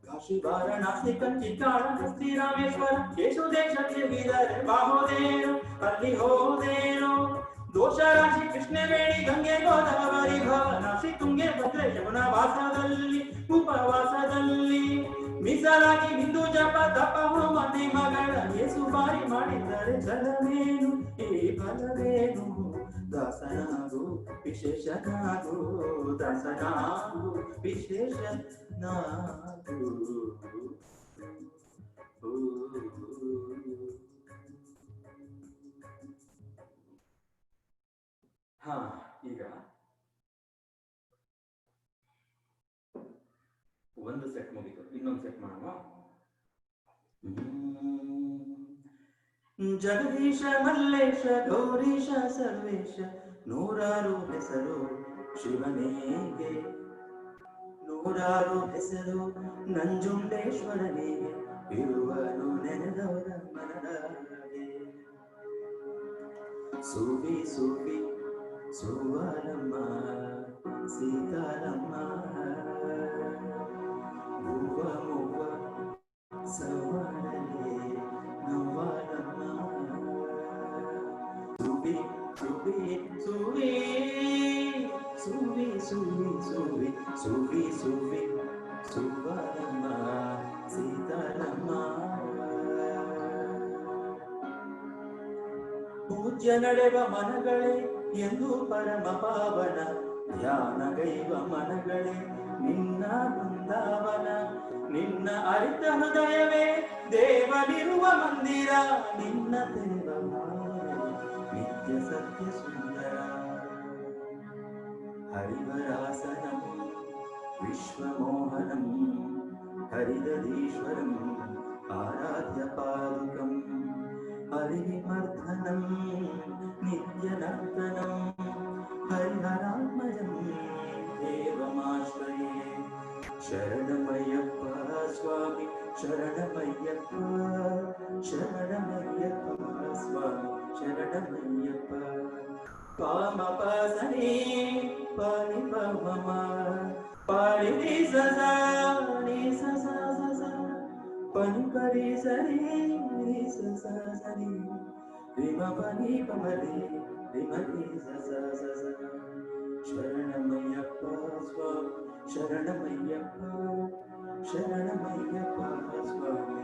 ಕಾಶಿ ವಾರಣಾಸಿ ಕಂಚಿ ಕಾಳಹಸ್ತಿ ರಾಮೇಶ್ವರ ಯೇಸು ದೇಶ ತಿರುಗಿದರೆ ಬಾಹೋದೇನು ಅಲ್ಲಿ ಹೋದೇನು ದೋಷ ರಾಶಿ ಕೃಷ್ಣವೇಣಿ ಗಂಗೆ ಗೋದಾವರಿ ಭವನಾಶಿ ತುಂಗೆ ಭದ್ರೆ ಯಮುನಾ ವಾಸದಲ್ಲಿ ಉಪವಾಸದಲ್ಲಿ ಮೀಸಲಾಗಿ ಬಿಂದು ಜಪ ತಪ ಹೋಮ ಮಗಳ ಯೇಸು ಬಾರಿ ಮಾಡಿದರೆ ಜಲವೇನು ಈ ಫಲವೇನು ದಾಸನಾಗು ವಿಶೇಷನಾಗು ದಾಸನಾಗು ವಿಶೇಷನಾಗು ಹಾ ಈಗ ಒಂದು ಸೆಟ್ ಮುಗಿತು, ಇನ್ನೊಂದು ಸೆಟ್ ಮಾಡೋಣ. ಜಗದೀಶ ಮಲ್ಲೇಶ ಗೌರೀಶ ಸರ್ವೇಶ ನೂರಾರು ಹೆಸರು ಶಿವನಿಗೆ, ನೂರಾರು ಹೆಸರು ನಂಜುಂಡೇಶ್ವರನಿಗೆ, ಇರುವನು ನೆನೆದವರ ಮನದಾಗೆ. ಸೂವಿ ಸೂವಿ ಸುವಾಲಮ್ಮ ಸೀತಾರಮ್ಮ, ಮೂವ ಮೂವ ಸವಾರಲೆ ನವ್ವಾಲಮ್ಮ. ಸೂವಿ ಸೂವಿ ಸೂವಿ ಸೂವಿ ಸೂವಿ ಸೂವಿ ಸೂವಿ ಸೂವಿ ಸುವಾಲಮ್ಮ ಸೀತಾರಮ್ಮ. ಪೂಜ್ಯ ನಡೆವ ಮನಗಳೇ ಎಂದು ಪರಮ ಪಾವನ, ಧ್ಯಾನಗೈವ ಮನಗಳೇ ನಿನ್ನ ಬೃಂದಾವನ. ನಿನ್ನ ಅರಿತ ಹೃದಯವೇ ದೇವನಿರುವ ಮಂದಿರ, ನಿನ್ನ ದೇವ ನಿತ್ಯ ಸತ್ಯ ಸುಂದರ. ಹರಿವರಾಸನಂ ವಿಶ್ವಮೋಹನಂ ಹರಿದಧೀಶ್ವರಂ ಆರಾಧ್ಯ ಪಾದುಕಂ, ಹರಿವಿಮರ್ಧನಂ ನಿತ್ಯ ನರ್ತನಂ ಹರಿಹರಾತ್ಮಜಂ ದೇವಮಾಶ್ರಯೇ. ಶರಣಮಯ್ಯಪ್ಪ ಸ್ವಾಮಿ ಶರಣಮಯ್ಯಪ್ಪ, ಶರಣಮಯ್ಯಪ್ಪ ಸ್ವಾಮಿ ಶರಣಮಯ್ಯಪ್ಪ. ಪಾಮಪ ಸನಿ ಪಾಣಿ ಪಮ ಪಾಣಿ ನಿ ಸಸ ನಿ ಸಸ ಸಸ ಪನಿ ಪರಿ ಸರಿ ನಿ ಸಸ ಸರಿ ರಿಮ ಪನಿ ಪಮರಿ ರಿಮರಿ ಸಸ ಸಸ. ಶರಣಮಯ್ಯಪ್ಪ ಸ್ವಾಮಿ ಶರಣಮಯ್ಯಪ್ಪ, ಶರಣಮಯ್ಯಪ್ಪ ಸ್ವಾಮಿ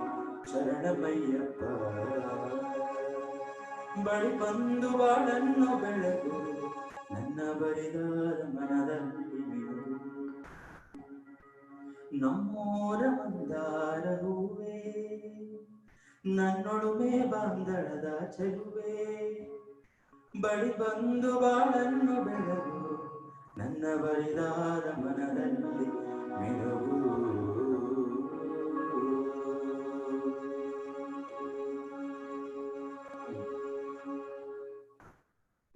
ಶರಣಮಯ್ಯಪ್ಪ. ಬಳಿ ಬಂದು ಬಾಳನ್ನು ಬೆಳಗು ನನ್ನ ಬರಿದಾದ ಮನದಲ್ಲಿ ಬಿಡು. ನಮ್ಮೋರ ಮಂದಾರ ಹೂವೇ ನನ್ನೊಳುಮೆ ಬಾಂಧಳದ ಚೆಲುವೆ. ಬಳಿ ಬಂದು ಬಾಳನ್ನು ಬೆಳಗು ನನ್ನ ಬರಿದಾದ ಮನದಲ್ಲಿ ಮಿರುಗು.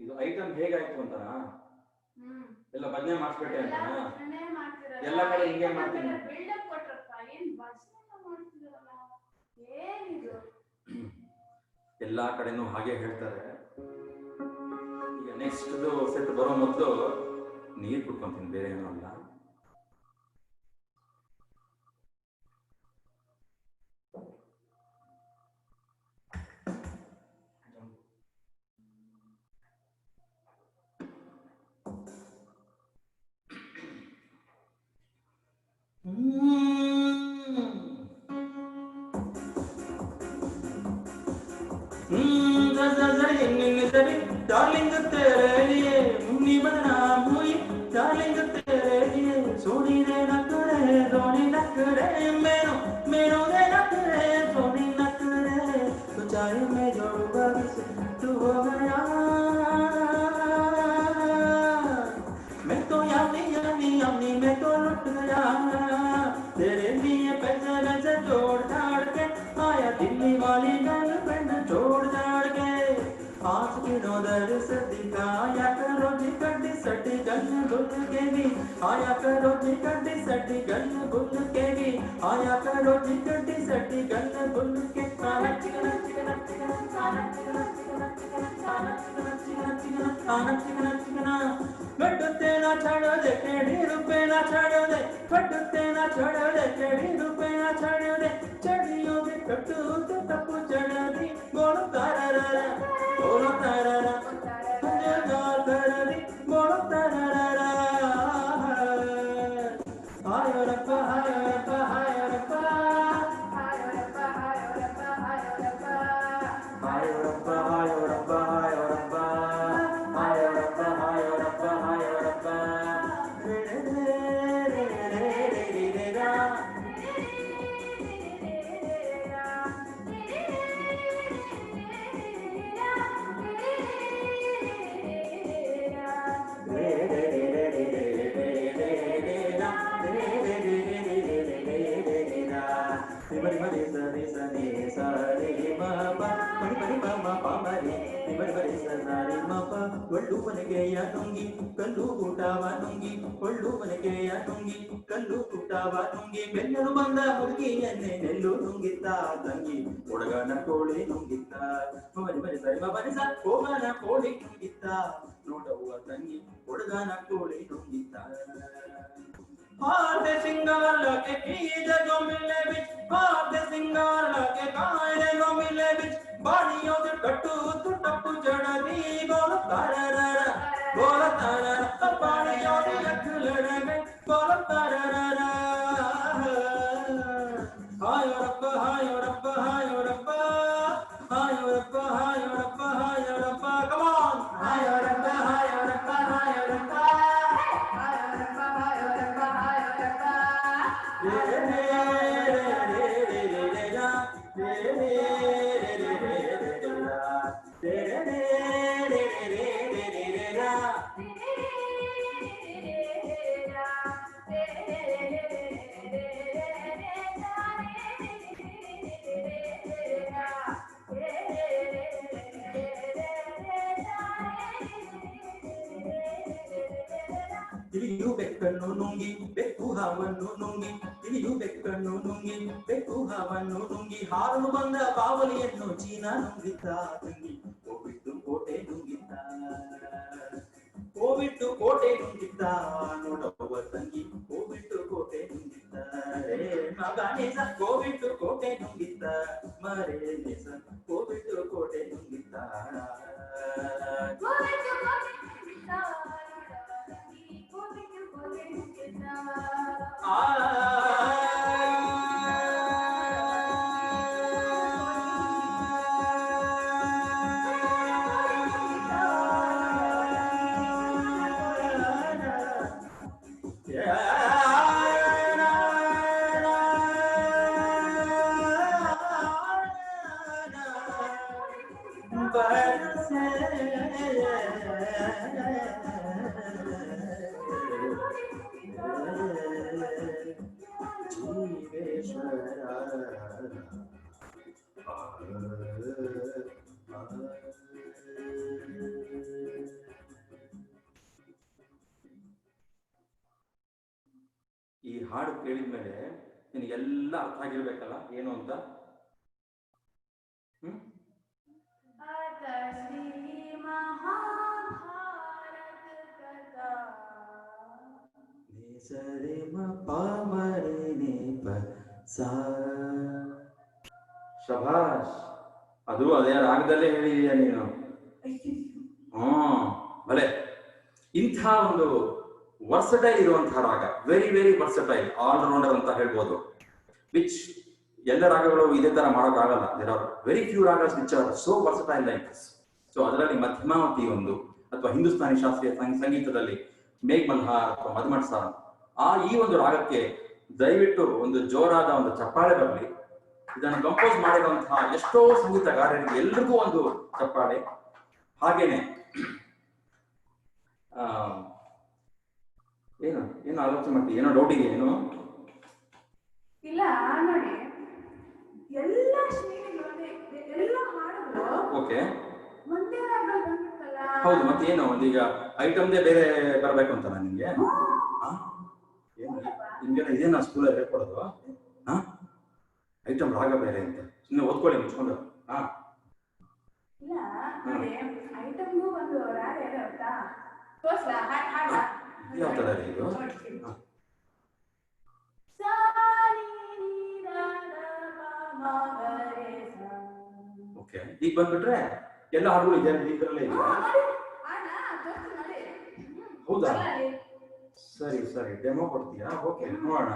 ಇದು ಐಟಮ್ ಹೇಗಾಯ್ತು ಅಂತನಾ? ಎಲ್ಲ ಬದನೆ ಮಾಡಿಸ್ಬಿಟ್ಟೆ ಅಂತನಾ? ಎಲ್ಲ ಕಡೆ ಹಿಂಗೆ ಮಾಡ್ತೀನಿ. ಎಲ್ಲಾ ಕಡೆನೂ ಹಾಗೆ ಹೇಳ್ತಾರೆ. ಈಗ ನೆಕ್ಸ್ಟ್ ಸೆಟ್ ಬರೋ ಮೊದಲು ನೀರು ಕುಡ್ಕೊಂತೀನಿ, ಬೇರೆ ಏನೂ ಅಲ್ಲ. डार्लिंग तेरे लिए मुन्नी बदना हुई, डार्लिंग तेरे लिए सोनी ने नखरे सोनी नखरे मेरो मेरो ने नखरे सोनी नखरे. तो चाहे मैं जोड़ूंगा किसे तू हो गया, मैं तो यानी यानी यानी मैं तो लुट गया. तेरे लिए पैसे वैसे जोड़ छाड़ के आया दिल्ली वाली गर्लफ्रेंड छोड़ छाड़ के. आज की नौदर सर्दी का आया करो जी कड्डी सटी गल गुल के भी आया करो जी कड्डी सटी गल गुल के भी आया करो जी कड्डी सटी गल गुल के खाना चिकना चिकना चिकना खाना चिकना चिकना चिकना खाना चिकना चिकना चिकना खाना चिकना चिकना गड्डते ना छाड़ो दे केड़ी रुपए ना छाड़ो दे गड्डते ना छाड़ो दे केड़ी रुपए ना छाड़ो दे चढ़ियों दे कट्टू तो टप्पू चढ़ा दी बोलो तारारा बोलो तारारा गाल करदी बोलो तारारा हायो रप्पा हायो रप्पा हायो रप्पा हायो रप्पा हायो रप्पा हायो रप्पा हायो रप्पा हायो रप्पा हायो रप्पा हायो रप्पा हायो रप्पा हायो रप्पा रे रे रे रे रे रे रा ಒಳ್ಳುವನಿಗೆಯ ನುಂಗಿ ಕಲ್ಲು ಊಟವ ನುಂಗಿ ಒಳ್ಳುವನಿಗೆಯ ನುಂಗಿ ಕಲ್ಲು ಊಟವ ನುಂಗಿ ಬೆನ್ನರು ಬಂದ ಹುಡುಗಿಯನ್ನೇ ನೆಲ್ಲು ನುಂಗಿತ್ತ ತಂಗಿ ಹುಡುಗನ ಕೋಳಿ ನುಂಗಿತ್ತ ಮರಿ ಮರಿ ಸರಿ ಮರಿ ಸ ಹೋಗನ ಕೋಳಿ ನುಂಗಿತ್ತ ನೋಡವ್ವ ತಂಗಿ ಹುಡುಗನ ಕೋಳಿ ನುಂಗಿತ್ತ हाथ सिंगार लगे कीज जो मिले बिच हाथ सिंगार लगे कायरे जो मिले बिच बाड़ियों से कट्टू तो टप्पू चढ़ी बोल तारारा बाड़ियों से लख लड़ गए बोल तारारा हायो रब्बा हायो रब्बा हायो रब्बा हायो रब्बा हायो रब्बा हायो रब्बा कम ऑन हायो रब्बा हायो रब्बा हायो रब्बा ಇಲಿಯು ಬೆಕ್ಕನ್ನು ನುಂಗಿ ಬೆಕ್ಕು ಹಾವನ್ನು ನುಂಗಿ ಇಲಿಯು ಬೆಕ್ಕನ್ನು ನುಂಗಿ ಬೆಕ್ಕು ಹಾವನ್ನು ನುಂಗಿ ಹಾರಲು ಬಂದ ಬಾವಲಿಯನ್ನು ಚೀನಾ ನುಂಗಿತ್ತ ತಂಗಿ ಹೋಬಿಟ್ಟು ಕೋಟೆ ನುಂಗಿತ್ತ ಹೋಬಿಟ್ಟು ಕೋಟೆ ನುಂಗಿತ್ತ ನೋಡವ್ವ ತಂಗಿ ಹೋಬಿಟ್ಟು ಕೋಟೆ ನುಂಗಿತ್ತ ರೇ ಮಗನೇಸ ಹೋಬಿಟ್ಟು ಕೋಟೆ ನುಂಗಿತ್ತ ಮರೇ ನೇಸ ಹೋಬಿಟ್ಟು ಕೋಟೆ ನುಂಗಿತ್ತ ಈ ಹಾಡು ಕೇಳಿದ್ಮೇಲೆ ನಿನಗೆಲ್ಲ ಅರ್ಥ ಆಗಿರ್ಬೇಕಲ್ಲ ಏನು ಅಂತ ಶಭಾಷ್ ಅದು ಅದೇ ರಾಗದಲ್ಲೇ ಹೇಳಿದೀಯ ನೀನು ಭಲೆ ಇಂಥ ಒಂದು ವರ್ಸಟೈಲ್ ಇರುವಂತಹ raga very very versatile all rounder ಅಂತ ಹೇಳ್ಬೋದು ವಿಚ್ ಎಲ್ಲ ರಾಗಗಳು ಇದೇ ತರ ಮಾಡೋಕ್ಕಾಗಲ್ಲ there are very few ragas which are so versatile like this so ಅದರಲ್ಲಿ ಮಧ್ಯಮಾವತಿ ಒಂದು ಅಥವಾ ಹಿಂದೂಸ್ತಾನಿ ಶಾಸ್ತ್ರೀಯ ಸಂಗೀತದಲ್ಲಿ ಮೇಘ್ ಮಲ್ಹಾರ್ ಅಥವಾ ಮಧುಮಠ್ ಸಾರಂ ಈ ಒಂದು ರಾಗಕ್ಕೆ ದಯವಿಟ್ಟು ಒಂದು ಜೋರಾದ ಒಂದು ಚಪ್ಪಾಳೆ ಬರಲಿ. ಇದನ್ನು ಕಂಪೋಸ್ ಮಾಡಿರುವಂತಹ ಎಷ್ಟೋ ಸಂಗೀತಗಾರರಿಗೆ ಎಲ್ರಿಗೂ ಒಂದು ಚಪ್ಪಾಳೆ. ಹಾಗೇನೆ ಏನು ಏನು ಆಲೋಚನೆ ಮಾಡ್ತೀವಿ? ಏನೋ ಡೌಟ್ ಇದೆಯಾ? ಏನು ಇಲ್ಲ ನೋಡಿ, ಎಲ್ಲ ಶ್ರೇಣಿಗಳು ಎಲ್ಲ ಹಾಡುಗಳು ಓಕೆ ಒಂದೇ ರಾಗದಲ್ಲಿ ಬಂದ್ಬಿಡ್ತಲ್ಲ. ಹೌದು, ಮತ್ತೆ ಏನು ಒಂದೀಗ ಐಟಮ್ದೇ ಬೇರೆ ಬರ್ಬೇಕು ಅಂತ ನಿಮ್ಗೆ ಏನು ನಿಮ್ಗೆಲ್ಲ ಇದೇನಾ ಸ್ಕೂಲಲ್ಲಿ ಹೇಳ್ಕೊಡೋದು? ಹಾ, ಐಟಮ್ ರಾಗ ಬೇರೆ ಅಂತ ಸುಮ್ಮನೆ ಓದ್ಕೊಳ್ಳಿ ಮುಚ್ಕೊಂಡು. ಹಾ ಇಲ್ಲ ನೋಡಿ, ಐಟಮ್ಗೂ ಒಂದು ರಾಗ ಇದೆ ಗೊತ್ತಾ? ತೋರ್ಸ್ಲಾ? ಹಾಡ ಯಾವ ತರ ಇದು? ಓಕೆ, ಈಗ ಬಂದ್ಬಿಟ್ರೆ ಎಲ್ಲ ಹಾಡುಗಳು ಇದೆ ಇದರಲ್ಲೇ ಇದೆ. ಹೌದಾ? ಸರಿ ಸರಿ, ಡೆಮೋ ಕೊಡ್ತೀಯಾ? ಓಕೆ, ನೋಡೋಣ.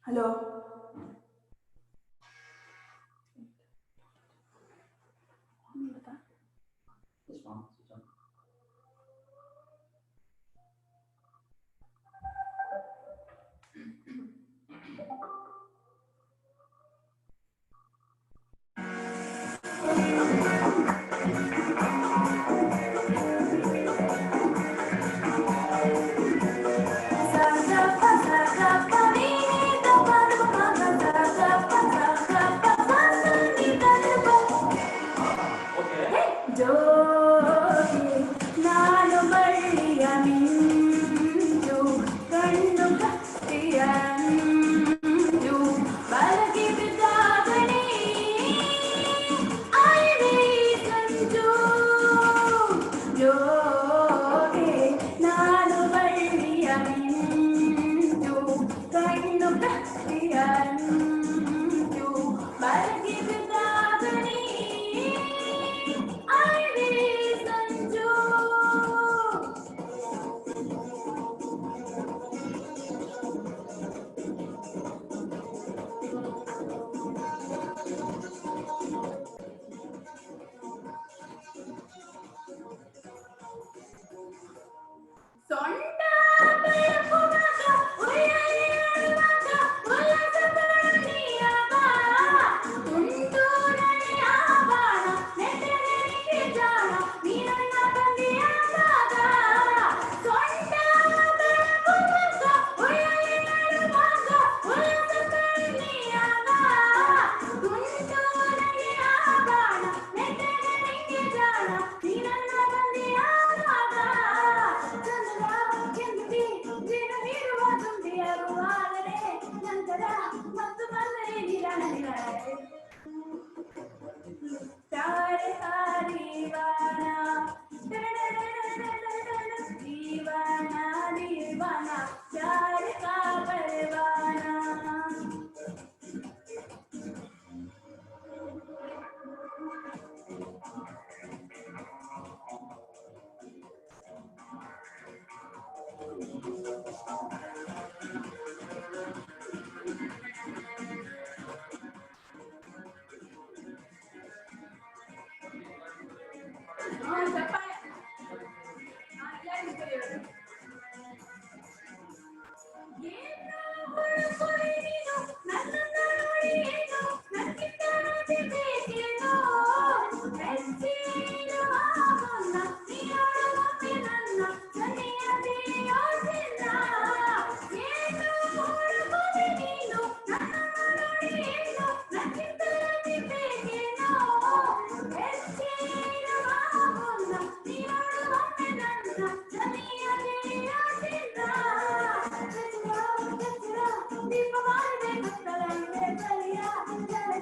ಹಲೋ, ನಾನು ಬಳ್ಳಿಯ ಮಿಂಚು ಕಣ್ಣು ಕತ್ತಿಯ ಅಂಚು ಬಲಗಿ ಬಿದ್ದಾಗಣಿ ಆಯ್ದೆ ಸಂಜು ಜೋಗೆ ನಾನು ಬಳ್ಳಿಯ ಮಿಂಚು ಕಣ್ಣು ಕತ್ತಿಯ ಅಂಚು ಬಲಗಿ ಬಿದ್ದಾಗಣಿ ಸೊಂಟ ಬೆಳಕುವಾಗ ಉಯ್ಯಾಲೆಯಾಡುವಾಗ ಉಲ್ಲಾಸ ಪ್ರಾಣಿಯಾಗ ತುಂತುರನೆಯ ಬಾಣ ನೆಟ್ಟಗೆನಿಗೆ ಜಾಣ ನೀರನ್ನ ಬಂದಿಯಾದಾಗ ಸೊಂಟ ಬೆಳಕುವಾಗ ಉಯ್ಯಾಲೆಯಾಡುವಾಗ ಉಲ್ಲಾಸ ಪ್ರಾಣಿಯಾಗ ತುಂತುರನೆಯ ಬಾಣ ನೆಟ್ಟಗೆನಿಗೆ ಜಾಣ ನೀರನ್ನ ಬಂದಿಯಾದಾಗ ನಂತರ ಮತ್ತು ಬಂದರೆ ತಾರೆ ಹರಿವಾಣ ದೀವಾನ ದೀವಾನ ತಾರೆ ಕಾಪರವಾಣ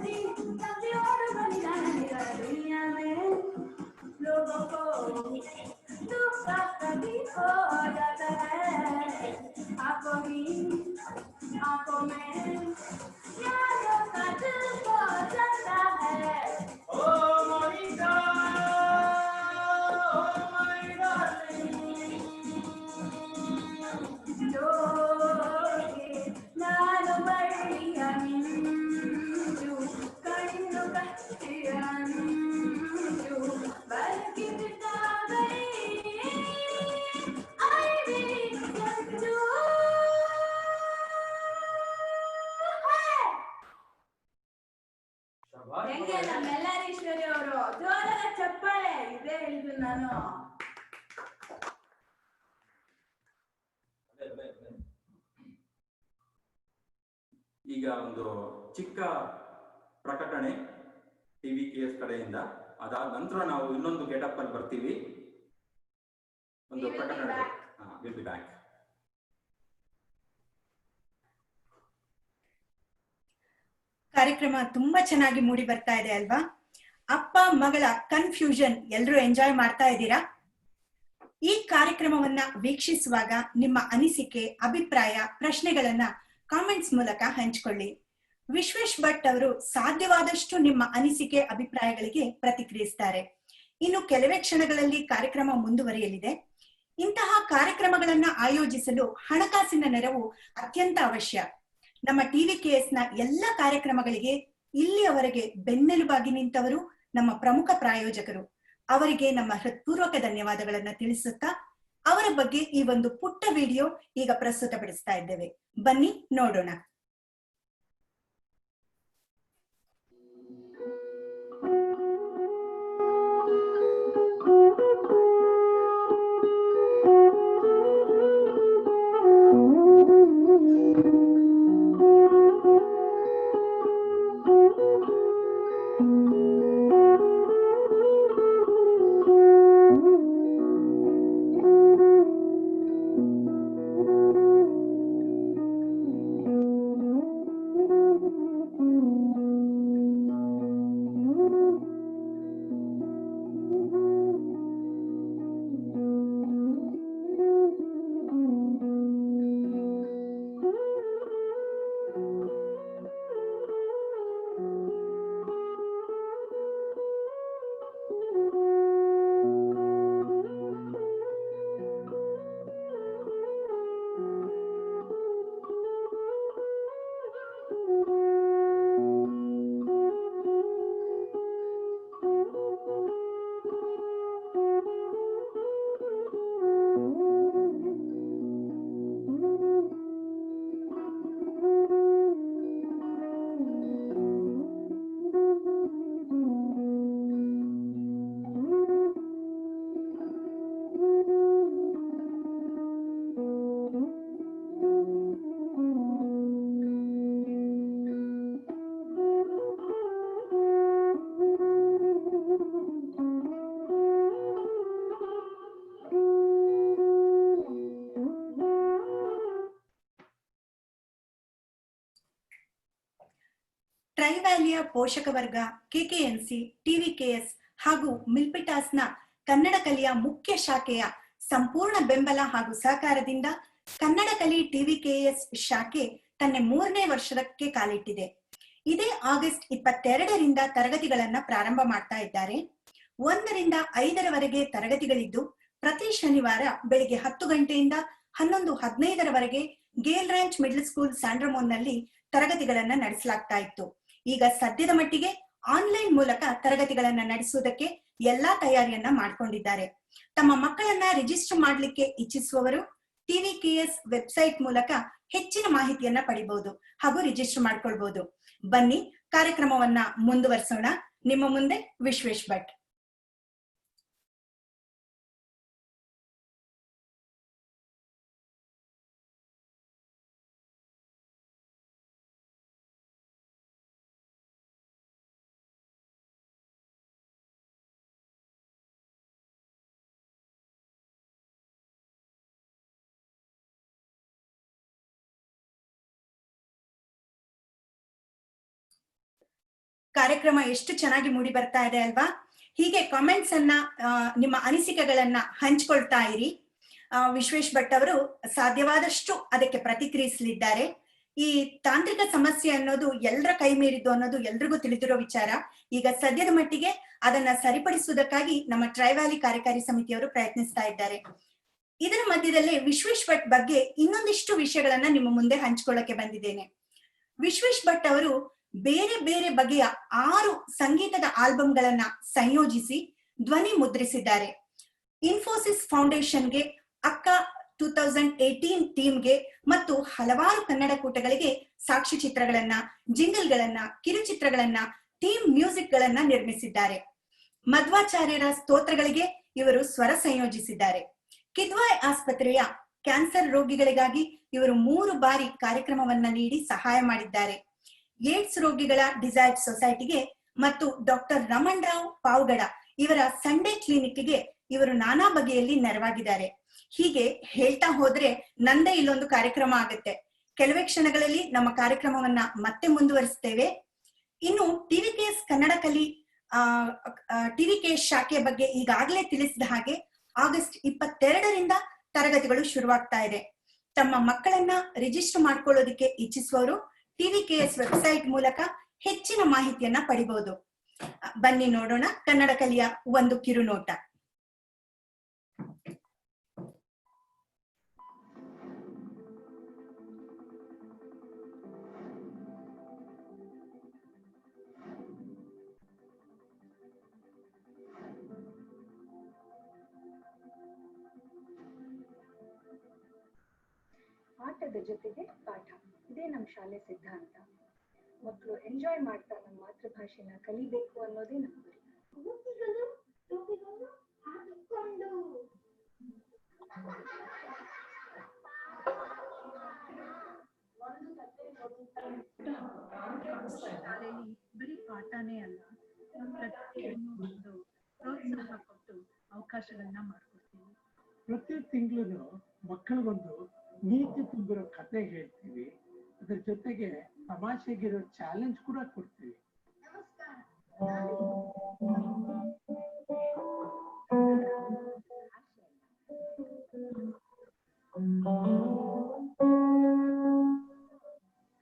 ದೀಪ ಹೆಂಗೆ ನಮ್ಮೆಲ್ಲರೀಶ್ವರಿ ಅವರು ಜೋರಾದ ಚಪ್ಪಾಳೆ ಇದೇ ಹೇಳಿದ್ದು ನಾನು. ಈಗ ಒಂದು ಚಿಕ್ಕ ಪ್ರಕಟಣೆ TVKS ಕಡೆಯಿಂದ. ಅದಾದ ನಂತರ ನಾವು ಇನ್ನೊಂದು ಗೆಟಪ್ ಅಲ್ಲಿ ಬರ್ತೀವಿ. ಒಂದು ಪ್ರಕಟಣೆ. Will be back. ಕಾರ್ಯಕ್ರಮ ತುಂಬಾ ಚೆನ್ನಾಗಿ ಮೂಡಿ ಬರ್ತಾ ಇದೆ ಅಲ್ವಾ? ಅಪ್ಪ ಮಗಳ ಕನ್ಫ್ಯೂಷನ್ ಎಲ್ರೂ ಎಂಜಾಯ್ ಮಾಡ್ತಾ ಇದ್ದೀರಾ? ಈ ಕಾರ್ಯಕ್ರಮವನ್ನ ವೀಕ್ಷಿಸುವಾಗ ನಿಮ್ಮ ಅನಿಸಿಕೆ, ಅಭಿಪ್ರಾಯ, ಪ್ರಶ್ನೆಗಳನ್ನ ಕಾಮೆಂಟ್ಸ್ ಮೂಲಕ ಹಂಚಿಕೊಳ್ಳಿ. ವಿಶ್ವೇಶ್ ಭಟ್ ಅವರು ಸಾಧ್ಯವಾದಷ್ಟು ನಿಮ್ಮ ಅನಿಸಿಕೆ, ಅಭಿಪ್ರಾಯಗಳಿಗೆ ಪ್ರತಿಕ್ರಿಯಿಸ್ತಾರೆ. ಇನ್ನು ಕೆಲವೇ ಕ್ಷಣಗಳಲ್ಲಿ ಕಾರ್ಯಕ್ರಮ ಮುಂದುವರಿಯಲಿದೆ. ಇಂತಹ ಕಾರ್ಯಕ್ರಮಗಳನ್ನ ಆಯೋಜಿಸಲು ಹಣಕಾಸಿನ ನೆರವು ಅತ್ಯಂತ ಅವಶ್ಯ. ನಮ್ಮ TVKS ನ ಎಲ್ಲ ಕಾರ್ಯಕ್ರಮಗಳಿಗೆ ಇಲ್ಲಿಯವರೆಗೆ ಬೆನ್ನೆಲುಬಾಗಿ ನಿಂತವರು ನಮ್ಮ ಪ್ರಮುಖ ಪ್ರಾಯೋಜಕರು. ಅವರಿಗೆ ನಮ್ಮ ಹೃತ್ಪೂರ್ವಕ ಧನ್ಯವಾದಗಳನ್ನ ತಿಳಿಸುತ್ತಾ ಅವರ ಬಗ್ಗೆ ಈ ಒಂದು ಪುಟ್ಟ ವಿಡಿಯೋ ಈಗ ಪ್ರಸ್ತುತಪಡಿಸ್ತಾ ಇದ್ದೇವೆ. ಬನ್ನಿ ನೋಡೋಣ. ಟ್ರೈವ್ಯಾಲಿಯ ಪೋಷಕ ವರ್ಗ, KKNC, TVKS ಹಾಗೂ ಮಿಲ್ಪಿಟಾಸ್ನ ಕನ್ನಡ ಕಲಿಯ ಮುಖ್ಯ ಶಾಖೆಯ ಸಂಪೂರ್ಣ ಬೆಂಬಲ ಹಾಗೂ ಸಹಕಾರದಿಂದ ಕನ್ನಡ ಕಲಿ TVKS ಶಾಖೆ ತನ್ನ 3ನೇ ವರ್ಷಕ್ಕೆ ಕಾಲಿಟ್ಟಿದೆ. ಇದೇ ಆಗಸ್ಟ್ 22ರಿಂದ ತರಗತಿಗಳನ್ನ ಪ್ರಾರಂಭ ಮಾಡ್ತಾ ಇದ್ದಾರೆ. 1ರಿಂದ 5ರವರೆಗೆ ತರಗತಿಗಳಿದ್ದು ಪ್ರತಿ ಶನಿವಾರ ಬೆಳಿಗ್ಗೆ 10 ಗಂಟೆಯಿಂದ 11:15ರವರೆಗೆ ಗೇಲ್ ರ್ಯಾಂಚ್ ಮಿಡ್ಲ್ ಸ್ಕೂಲ್ ಸ್ಯಾಂಡ್ರಮೋನ್ನಲ್ಲಿ ತರಗತಿಗಳನ್ನ ನಡೆಸಲಾಗ್ತಾ ಇತ್ತು. ಈಗ ಸದ್ಯದ ಮಟ್ಟಿಗೆ ಆನ್ಲೈನ್ ಮೂಲಕ ತರಗತಿಗಳನ್ನ ನಡೆಸುವುದಕ್ಕೆ ಎಲ್ಲಾ ತಯಾರಿಯನ್ನ ಮಾಡ್ಕೊಂಡಿದ್ದಾರೆ. ತಮ್ಮ ಮಕ್ಕಳನ್ನ ರಿಜಿಸ್ಟರ್ ಮಾಡ್ಲಿಕ್ಕೆ ಇಚ್ಛಿಸುವವರು TVKS ವೆಬ್ಸೈಟ್ ಮೂಲಕ ಹೆಚ್ಚಿನ ಮಾಹಿತಿಯನ್ನ ಪಡಿಬಹುದು ಹಾಗೂ ರಿಜಿಸ್ಟರ್ ಮಾಡ್ಕೊಳ್ಬಹುದು. ಬನ್ನಿ ಕಾರ್ಯಕ್ರಮವನ್ನ ಮುಂದುವರಿಸೋಣ. ನಿಮ್ಮ ಮುಂದೆ ವಿಶ್ವೇಶ್ ಭಟ್. ಕಾರ್ಯಕ್ರಮ ಎಷ್ಟು ಚೆನ್ನಾಗಿ ಮೂಡಿ ಬರ್ತಾ ಇದೆ ಅಲ್ವಾ? ಹೀಗೆ ಕಾಮೆಂಟ್ಸ್ ಅನ್ನ, ನಿಮ್ಮ ಅನಿಸಿಕೆಗಳನ್ನ ಹಂಚ್ಕೊಳ್ತಾ ಇರಿ. ವಿಶ್ವೇಶ್ ಭಟ್ ಅವರು ಸಾಧ್ಯವಾದಷ್ಟು ಅದಕ್ಕೆ ಪ್ರತಿಕ್ರಿಯಿಸಲಿದ್ದಾರೆ. ಈ ತಾಂತ್ರಿಕ ಸಮಸ್ಯೆ ಅನ್ನೋದು ಎಲ್ಲರ ಕೈ ಮೀರಿದ್ದು ಅನ್ನೋದು ಎಲ್ರಿಗೂ ತಿಳಿದಿರೋ ವಿಚಾರ. ಈಗ ಸದ್ಯದ ಮಟ್ಟಿಗೆ ಅದನ್ನ ಸರಿಪಡಿಸುವುದಕ್ಕಾಗಿ ನಮ್ಮ ಟ್ರೈವ್ಯಾಲಿ ಕಾರ್ಯಕಾರಿ ಸಮಿತಿಯವರು ಪ್ರಯತ್ನಿಸ್ತಾ ಇದ್ದಾರೆ. ಇದರ ಮಧ್ಯದಲ್ಲಿ ವಿಶ್ವೇಶ್ ಭಟ್ ಬಗ್ಗೆ ಇನ್ನೊಂದಿಷ್ಟು ವಿಷಯಗಳನ್ನ ನಿಮ್ಮ ಮುಂದೆ ಹಂಚ್ಕೊಳ್ಳಕ್ಕೆ ಬಂದಿದ್ದೇನೆ. ವಿಶ್ವೇಶ್ ಭಟ್ ಅವರು ಬೇರೆ ಬೇರೆ ಬಗೆಯ 6 ಸಂಗೀತದ ಆಲ್ಬಂಗಳನ್ನ ಸಂಯೋಜಿಸಿ ಧ್ವನಿ ಮುದ್ರಿಸಿದ್ದಾರೆ. ಇನ್ಫೋಸಿಸ್ ಫೌಂಡೇಶನ್ಗೆ, ಅಕ್ಕ 2018 ಟೀಮ್ಗೆ ಮತ್ತು ಹಲವಾರು ಕನ್ನಡ ಕೂಟಗಳಿಗೆ ಸಾಕ್ಷಿ ಚಿತ್ರಗಳನ್ನ, ಜಿಂಗಲ್ಗಳನ್ನ, ಕಿರುಚಿತ್ರಗಳನ್ನ, ಥೀಮ್ ಮ್ಯೂಸಿಕ್ ಗಳನ್ನ ನಿರ್ಮಿಸಿದ್ದಾರೆ. ಮಧ್ವಾಚಾರ್ಯರ ಸ್ತೋತ್ರಗಳಿಗೆ ಇವರು ಸ್ವರ ಸಂಯೋಜಿಸಿದ್ದಾರೆ. ಕಿದ್ವಾಯ್ ಆಸ್ಪತ್ರೆಯ ಕ್ಯಾನ್ಸರ್ ರೋಗಿಗಳಿಗಾಗಿ ಇವರು 3 ಬಾರಿ ಕಾರ್ಯಕ್ರಮವನ್ನ ನೀಡಿ ಸಹಾಯ ಮಾಡಿದ್ದಾರೆ. ಏಡ್ಸ್ ರೋಗಿಗಳ ಡಿಸೈರ್ ಸೊಸೈಟಿಗೆ ಮತ್ತು ಡಾಕ್ಟರ್ ರಮಣ್ ರಾವ್ ಪಾವಗಡ ಇವರ ಸಂಡೇ ಕ್ಲಿನಿಕ್ಗೆ ಇವರು ನಾನಾ ಬಗೆಯಲ್ಲಿ ನೆರವಾಗಿದ್ದಾರೆ. ಹೀಗೆ ಹೇಳ್ತಾ ಹೋದ್ರೆ ನಂದೇ ಇಲ್ಲೊಂದು ಕಾರ್ಯಕ್ರಮ ಆಗುತ್ತೆ. ಕೆಲವೇ ಕ್ಷಣಗಳಲ್ಲಿ ನಮ್ಮ ಕಾರ್ಯಕ್ರಮವನ್ನ ಮತ್ತೆ ಮುಂದುವರಿಸ್ತೇವೆ. ಇನ್ನು ಟಿವಿಕೆಎಸ್ ಕನ್ನಡ ಕಲಿ ಟಿವಿಕೆಎಸ್ ಶಾಖೆ ಬಗ್ಗೆ ಈಗಾಗಲೇ ತಿಳಿಸಿದ ಹಾಗೆ ಆಗಸ್ಟ್ 22ರಿಂದ ತರಗತಿಗಳು ಶುರುವಾಗ್ತಾ ಇದೆ. ತಮ್ಮ ಮಕ್ಕಳನ್ನ ರಿಜಿಸ್ಟರ್ ಮಾಡ್ಕೊಳ್ಳೋದಕ್ಕೆ ಇಚ್ಛಿಸುವವರು ಟಿವಿಕೆಎಸ್ ವೆಬ್ಸೈಟ್ ಮೂಲಕ ಹೆಚ್ಚಿನ ಮಾಹಿತಿಯನ್ನ ಪಡಿಬಹುದು. ಬನ್ನಿ ನೋಡೋಣ ಕನ್ನಡ ಕಲಿಯ ಒಂದು ಕಿರುನೋಟ. ಆಟದ ಜೊತೆಗೆ ಪಾಠ, ಇದೇ ನಮ್ಮ ಶಾಲೆ ಸಿದ್ಧಾಂತ. ಮಕ್ಕಳು ಎಂಜಾಯ್ ಮಾಡ್ತಾ ನಮ್ಮ ಮಾತೃಭಾಷೆನ ಕಲಿಬೇಕು ಅನ್ನೋದೇ ನಮ್ಮ ಗುರಿ. ಶಾಲೆಯಲ್ಲಿ ಬರೀ ಪಾಠನೇ ಅಲ್ಲ, ಪ್ರತಿಯೊಂದು ಒಂದು ಪ್ರೋತ್ಸಾಹ ಕೊಟ್ಟು ಅವಕಾಶಗಳನ್ನ ಮಾಡ್ಕೊಡ್ತೀವಿ. ಪ್ರತಿ ತಿಂಗಳು ಮಕ್ಕಳಿಗೊಂದು ನೀತಿ ತುಂಬಿರೋ ಕತೆ ಹೇಳ್ತೀವಿ. ಅದ್ರ ಜೊತೆಗೆ ತಮಾಷೆಗಿರೋ ಚಾಲೆಂಜ್ ಕೂಡ ಕೊಡ್ತೀವಿ.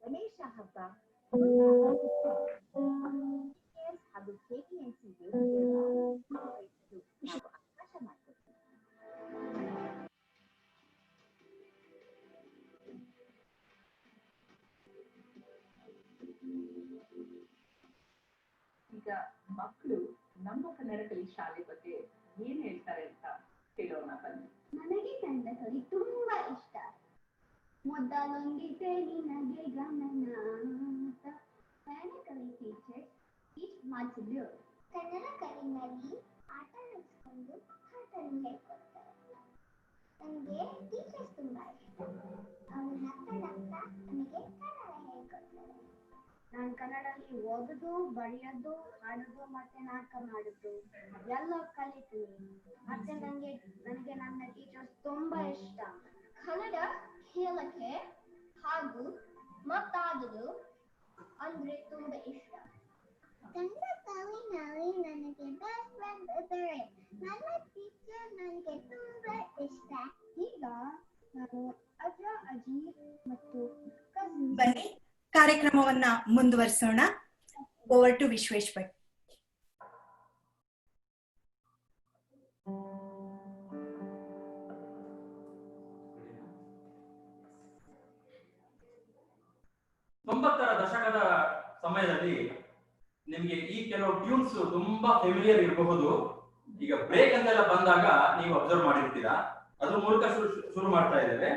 ಗಣೇಶ ಹಬ್ಬ ಹಾಗೂ KPMC ಅವಕಾಶ ಮಾಡ್ಕೊಡ್ತೀವಿ. ಈಗ ಮಕ್ಕಳು ನಮ್ಮ ಕನ್ನಡ ಕಲಿ ಶಾಲೆ ಬಗ್ಗೆ ಏನ್ ಹೇಳ್ತಾರೆ ಅಂತ ಕೇಳೋಣ ಬನ್ನಿ. ನನಗೆ ಕನ್ನಡ ಕಲಿ ತುಂಬಾ ಇಷ್ಟ. ಮೊದಲೊಂದಿದೆ ನಿನಗೆ ಗಮನ ಅಂತ ಕನ್ನಡ ಕಲಿ ಟೀಚರ್ ಟೀಚ್ ಮಾಡ್ತಿದ್ರು. ಕನ್ನಡ ಕಲಿನಲ್ಲಿ ಆಟ ನಡೆಸ್ಕೊಂಡು ಹಾಡನ್ನು ಹೇಳ್ಕೊಡ್ತಾರೆ. ನನಗೆ ಟೀಚರ್ಸ್ ತುಂಬಾ ಇಷ್ಟ. ಅವರು ನಗ್ತಾ ನಗ್ತಾ ನಮಗೆ ಕನ್ನಡ ಹೇಳ್ಕೊಡ್ತಾರೆ. ನಾನು ಕನ್ನಡದಲ್ಲಿ ಓದೋದು, ಬರೆಯೋದು, ಹಾಡೋದು ಮತ್ತೆ ನಾಟಕ ಮಾಡೋದು ಎಲ್ಲ ಕಲಿತೀನಿ. ಮತ್ತೆ ನನಗೆ ನನ್ನ ಟೀಚರ್ಸ್ ತುಂಬಾ ಇಷ್ಟ. ಕನ್ನಡ ಹೇಳಕ್ಕೆ ಹಾಗೂ ಮಾತಾಡೋದು ಅಂದ್ರೆ ತುಂಬಾ ಇಷ್ಟ. ಕನ್ನಡ ಕಲಿನಲ್ಲಿ ನನಗೆ ಬೆಸ್ಟ್ ಫ್ರೆಂಡ್ ಇದ್ದಾರೆ. ನನ್ನ ಟೀಚರ್ ನನಗೆ ತುಂಬಾ ಇಷ್ಟ. ಈಗ ನಾನು ಅಜ್ಜ, ಅಜ್ಜಿ ಮತ್ತು ಕಸಿನ್ ಬನ್ನಿ ಕಾರ್ಯಕ್ರಮವನ್ನ ಮುಂದುವರಿಸೋಣ. Over to Vishwesh Bhat. ತೊಂಬತ್ತರ ದಶಕದ ಸಮಯದಲ್ಲಿ ನಿಮ್ಗೆ ಈ ಕೆಲವು ಟ್ಯೂನ್ಸ್ ತುಂಬಾ ಫೆಮಿಲಿಯರ್ ಇರಬಹುದು. ಈಗ ಬ್ರೇಕ್ ಅಂತೆಲ್ಲ ಬಂದಾಗ ನೀವು ಅಬ್ಸರ್ವ್ ಮಾಡಿರ್ತೀರಾ. ಅದ್ರ ಮೂಲಕ ಶುರು ಮಾಡ್ತಾ ಇದ್ದೇವೆ.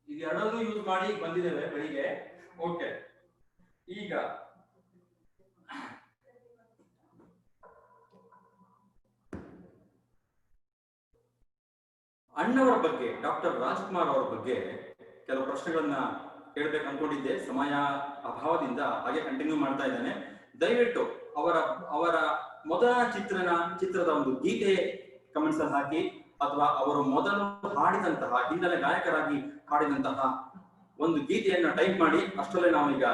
ಇದೆರಡನ್ನೂ ಯೂಸ್ ಮಾಡಿ ಬಂದಿದ್ದೇವೆ ಬೆಳಿಗ್ಗೆ. ಓಕೆ, ಈಗ ಅಣ್ಣವರ ಬಗ್ಗೆ, ಡಾಕ್ಟರ್ ರಾಜ್ಕುಮಾರ್ ಅವರ ಬಗ್ಗೆ ಕೆಲವು ಪ್ರಶ್ನೆಗಳನ್ನ ಕೇಳ್ಬೇಕು ಅನ್ಕೊಂಡಿದ್ದೆ. ಸಮಯ ಅಭಾವದಿಂದ ಹಾಗೆ ಕಂಟಿನ್ಯೂ ಮಾಡ್ತಾ ಇದ್ದೇನೆ. ದಯವಿಟ್ಟು ಅವರ ಮೊದಲ ಚಿತ್ರದ ಒಂದು ಗೀತೆ ಕಮೆಂಟ್ಸ್ ಅಲ್ಲಿ ಹಾಕಿ, ಅಥವಾ ಅವರು ಮೊದಲು ಹಾಡಿದಂತಹ ಹಿನ್ನೆಲೆ ಗಾಯಕರಾಗಿ ಹಾಡಿದಂತಹ ಒಂದು ಗೀತೆಯನ್ನ ಟೈಪ್ ಮಾಡಿ. ಅಷ್ಟರಲ್ಲೇ ನಾವು ಈಗ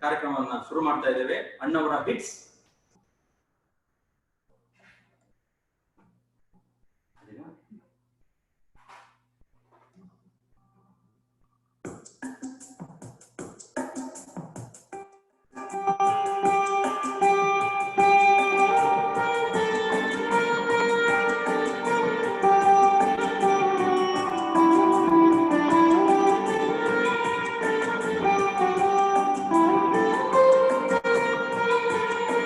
ಕಾರ್ಯಕ್ರಮವನ್ನ ಶುರು ಮಾಡ್ತಾ ಇದ್ದೇವೆ. ಅಣ್ಣವರ ಹಿಟ್ಸ್. ಿ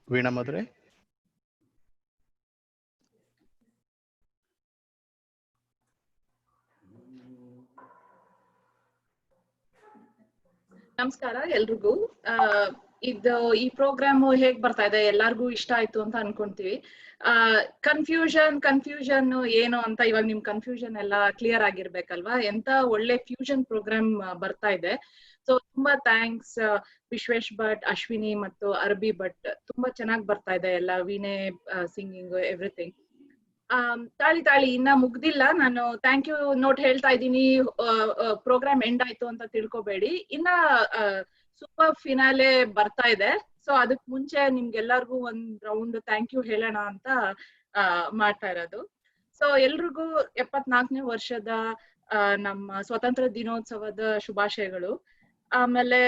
ವೀಣಾ ಮಧುರೆ. ನಮಸ್ಕಾರ ಎಲ್ರಿಗೂ. ಈ ಪ್ರೋಗ್ರಾಮ್ ಹೇಗ್ ಬರ್ತಾ ಇದೆ, ಎಲ್ಲಾರ್ಗೂ ಇಷ್ಟ ಆಯ್ತು ಅಂತ ಅನ್ಕೊಂತೀವಿ. ಕನ್ಫ್ಯೂಷನ್ ಏನು ಅಂತ ಇವಾಗ ನಿಮ್ ಕನ್ಫ್ಯೂಷನ್ ಎಲ್ಲ ಕ್ಲಿಯರ್ ಆಗಿರ್ಬೇಕಲ್ವಾ? ಎಂತ ಒಳ್ಳೆ ಫ್ಯೂಷನ್ ಪ್ರೋಗ್ರಾಮ್ ಬರ್ತಾ ಇದೆ. ಸೊ ತುಂಬಾ ಥ್ಯಾಂಕ್ಸ್ ವಿಶ್ವೇಶ್ ಭಟ್, ಅಶ್ವಿನಿ ಮತ್ತು ಅರ್ಬಿ ಭಟ್. ತುಂಬಾ ಚೆನ್ನಾಗಿ ಬರ್ತಾ ಇದೆ ಎಲ್ಲ, ವೀಣೆ, ಸಿಂಗಿಂಗ್, ಎವ್ರಿಥಿಂಗ್. ತಾಳಿ ಇನ್ನ ಮುಗ್ದಿಲ್ಲ. ನಾನು ಥ್ಯಾಂಕ್ ಯು ನೋಟ್ ಹೇಳ್ತಾ ಇದ್ದೀನಿ. ಪ್ರೋಗ್ರಾಮ್ ಎಂಡ್ ಆಯ್ತು ಅಂತ ತಿಳ್ಕೊಬೇಡಿ. ಇನ್ನ ಸೂಪರ್ ಫಿನಾಲೆ ಬರ್ತಾ ಇದೆ. ಸೊ ಅದಕ್ ಮುಂಚೆ ನಿಮ್ಗೆಲ್ಲರಿಗೂ ಒಂದ್ ರೌಂಡ್ ಥ್ಯಾಂಕ್ ಯು ಹೇಳೋಣ ಅಂತ ಮಾಡ್ತಾ ಇರೋದು. ಸೊ ಎಲ್ರಿಗೂ 74ನೇ ವರ್ಷದ ನಮ್ಮ ಸ್ವತಂತ್ರ ದಿನೋತ್ಸವದ ಶುಭಾಶಯಗಳು. ಆಮೇಲೆ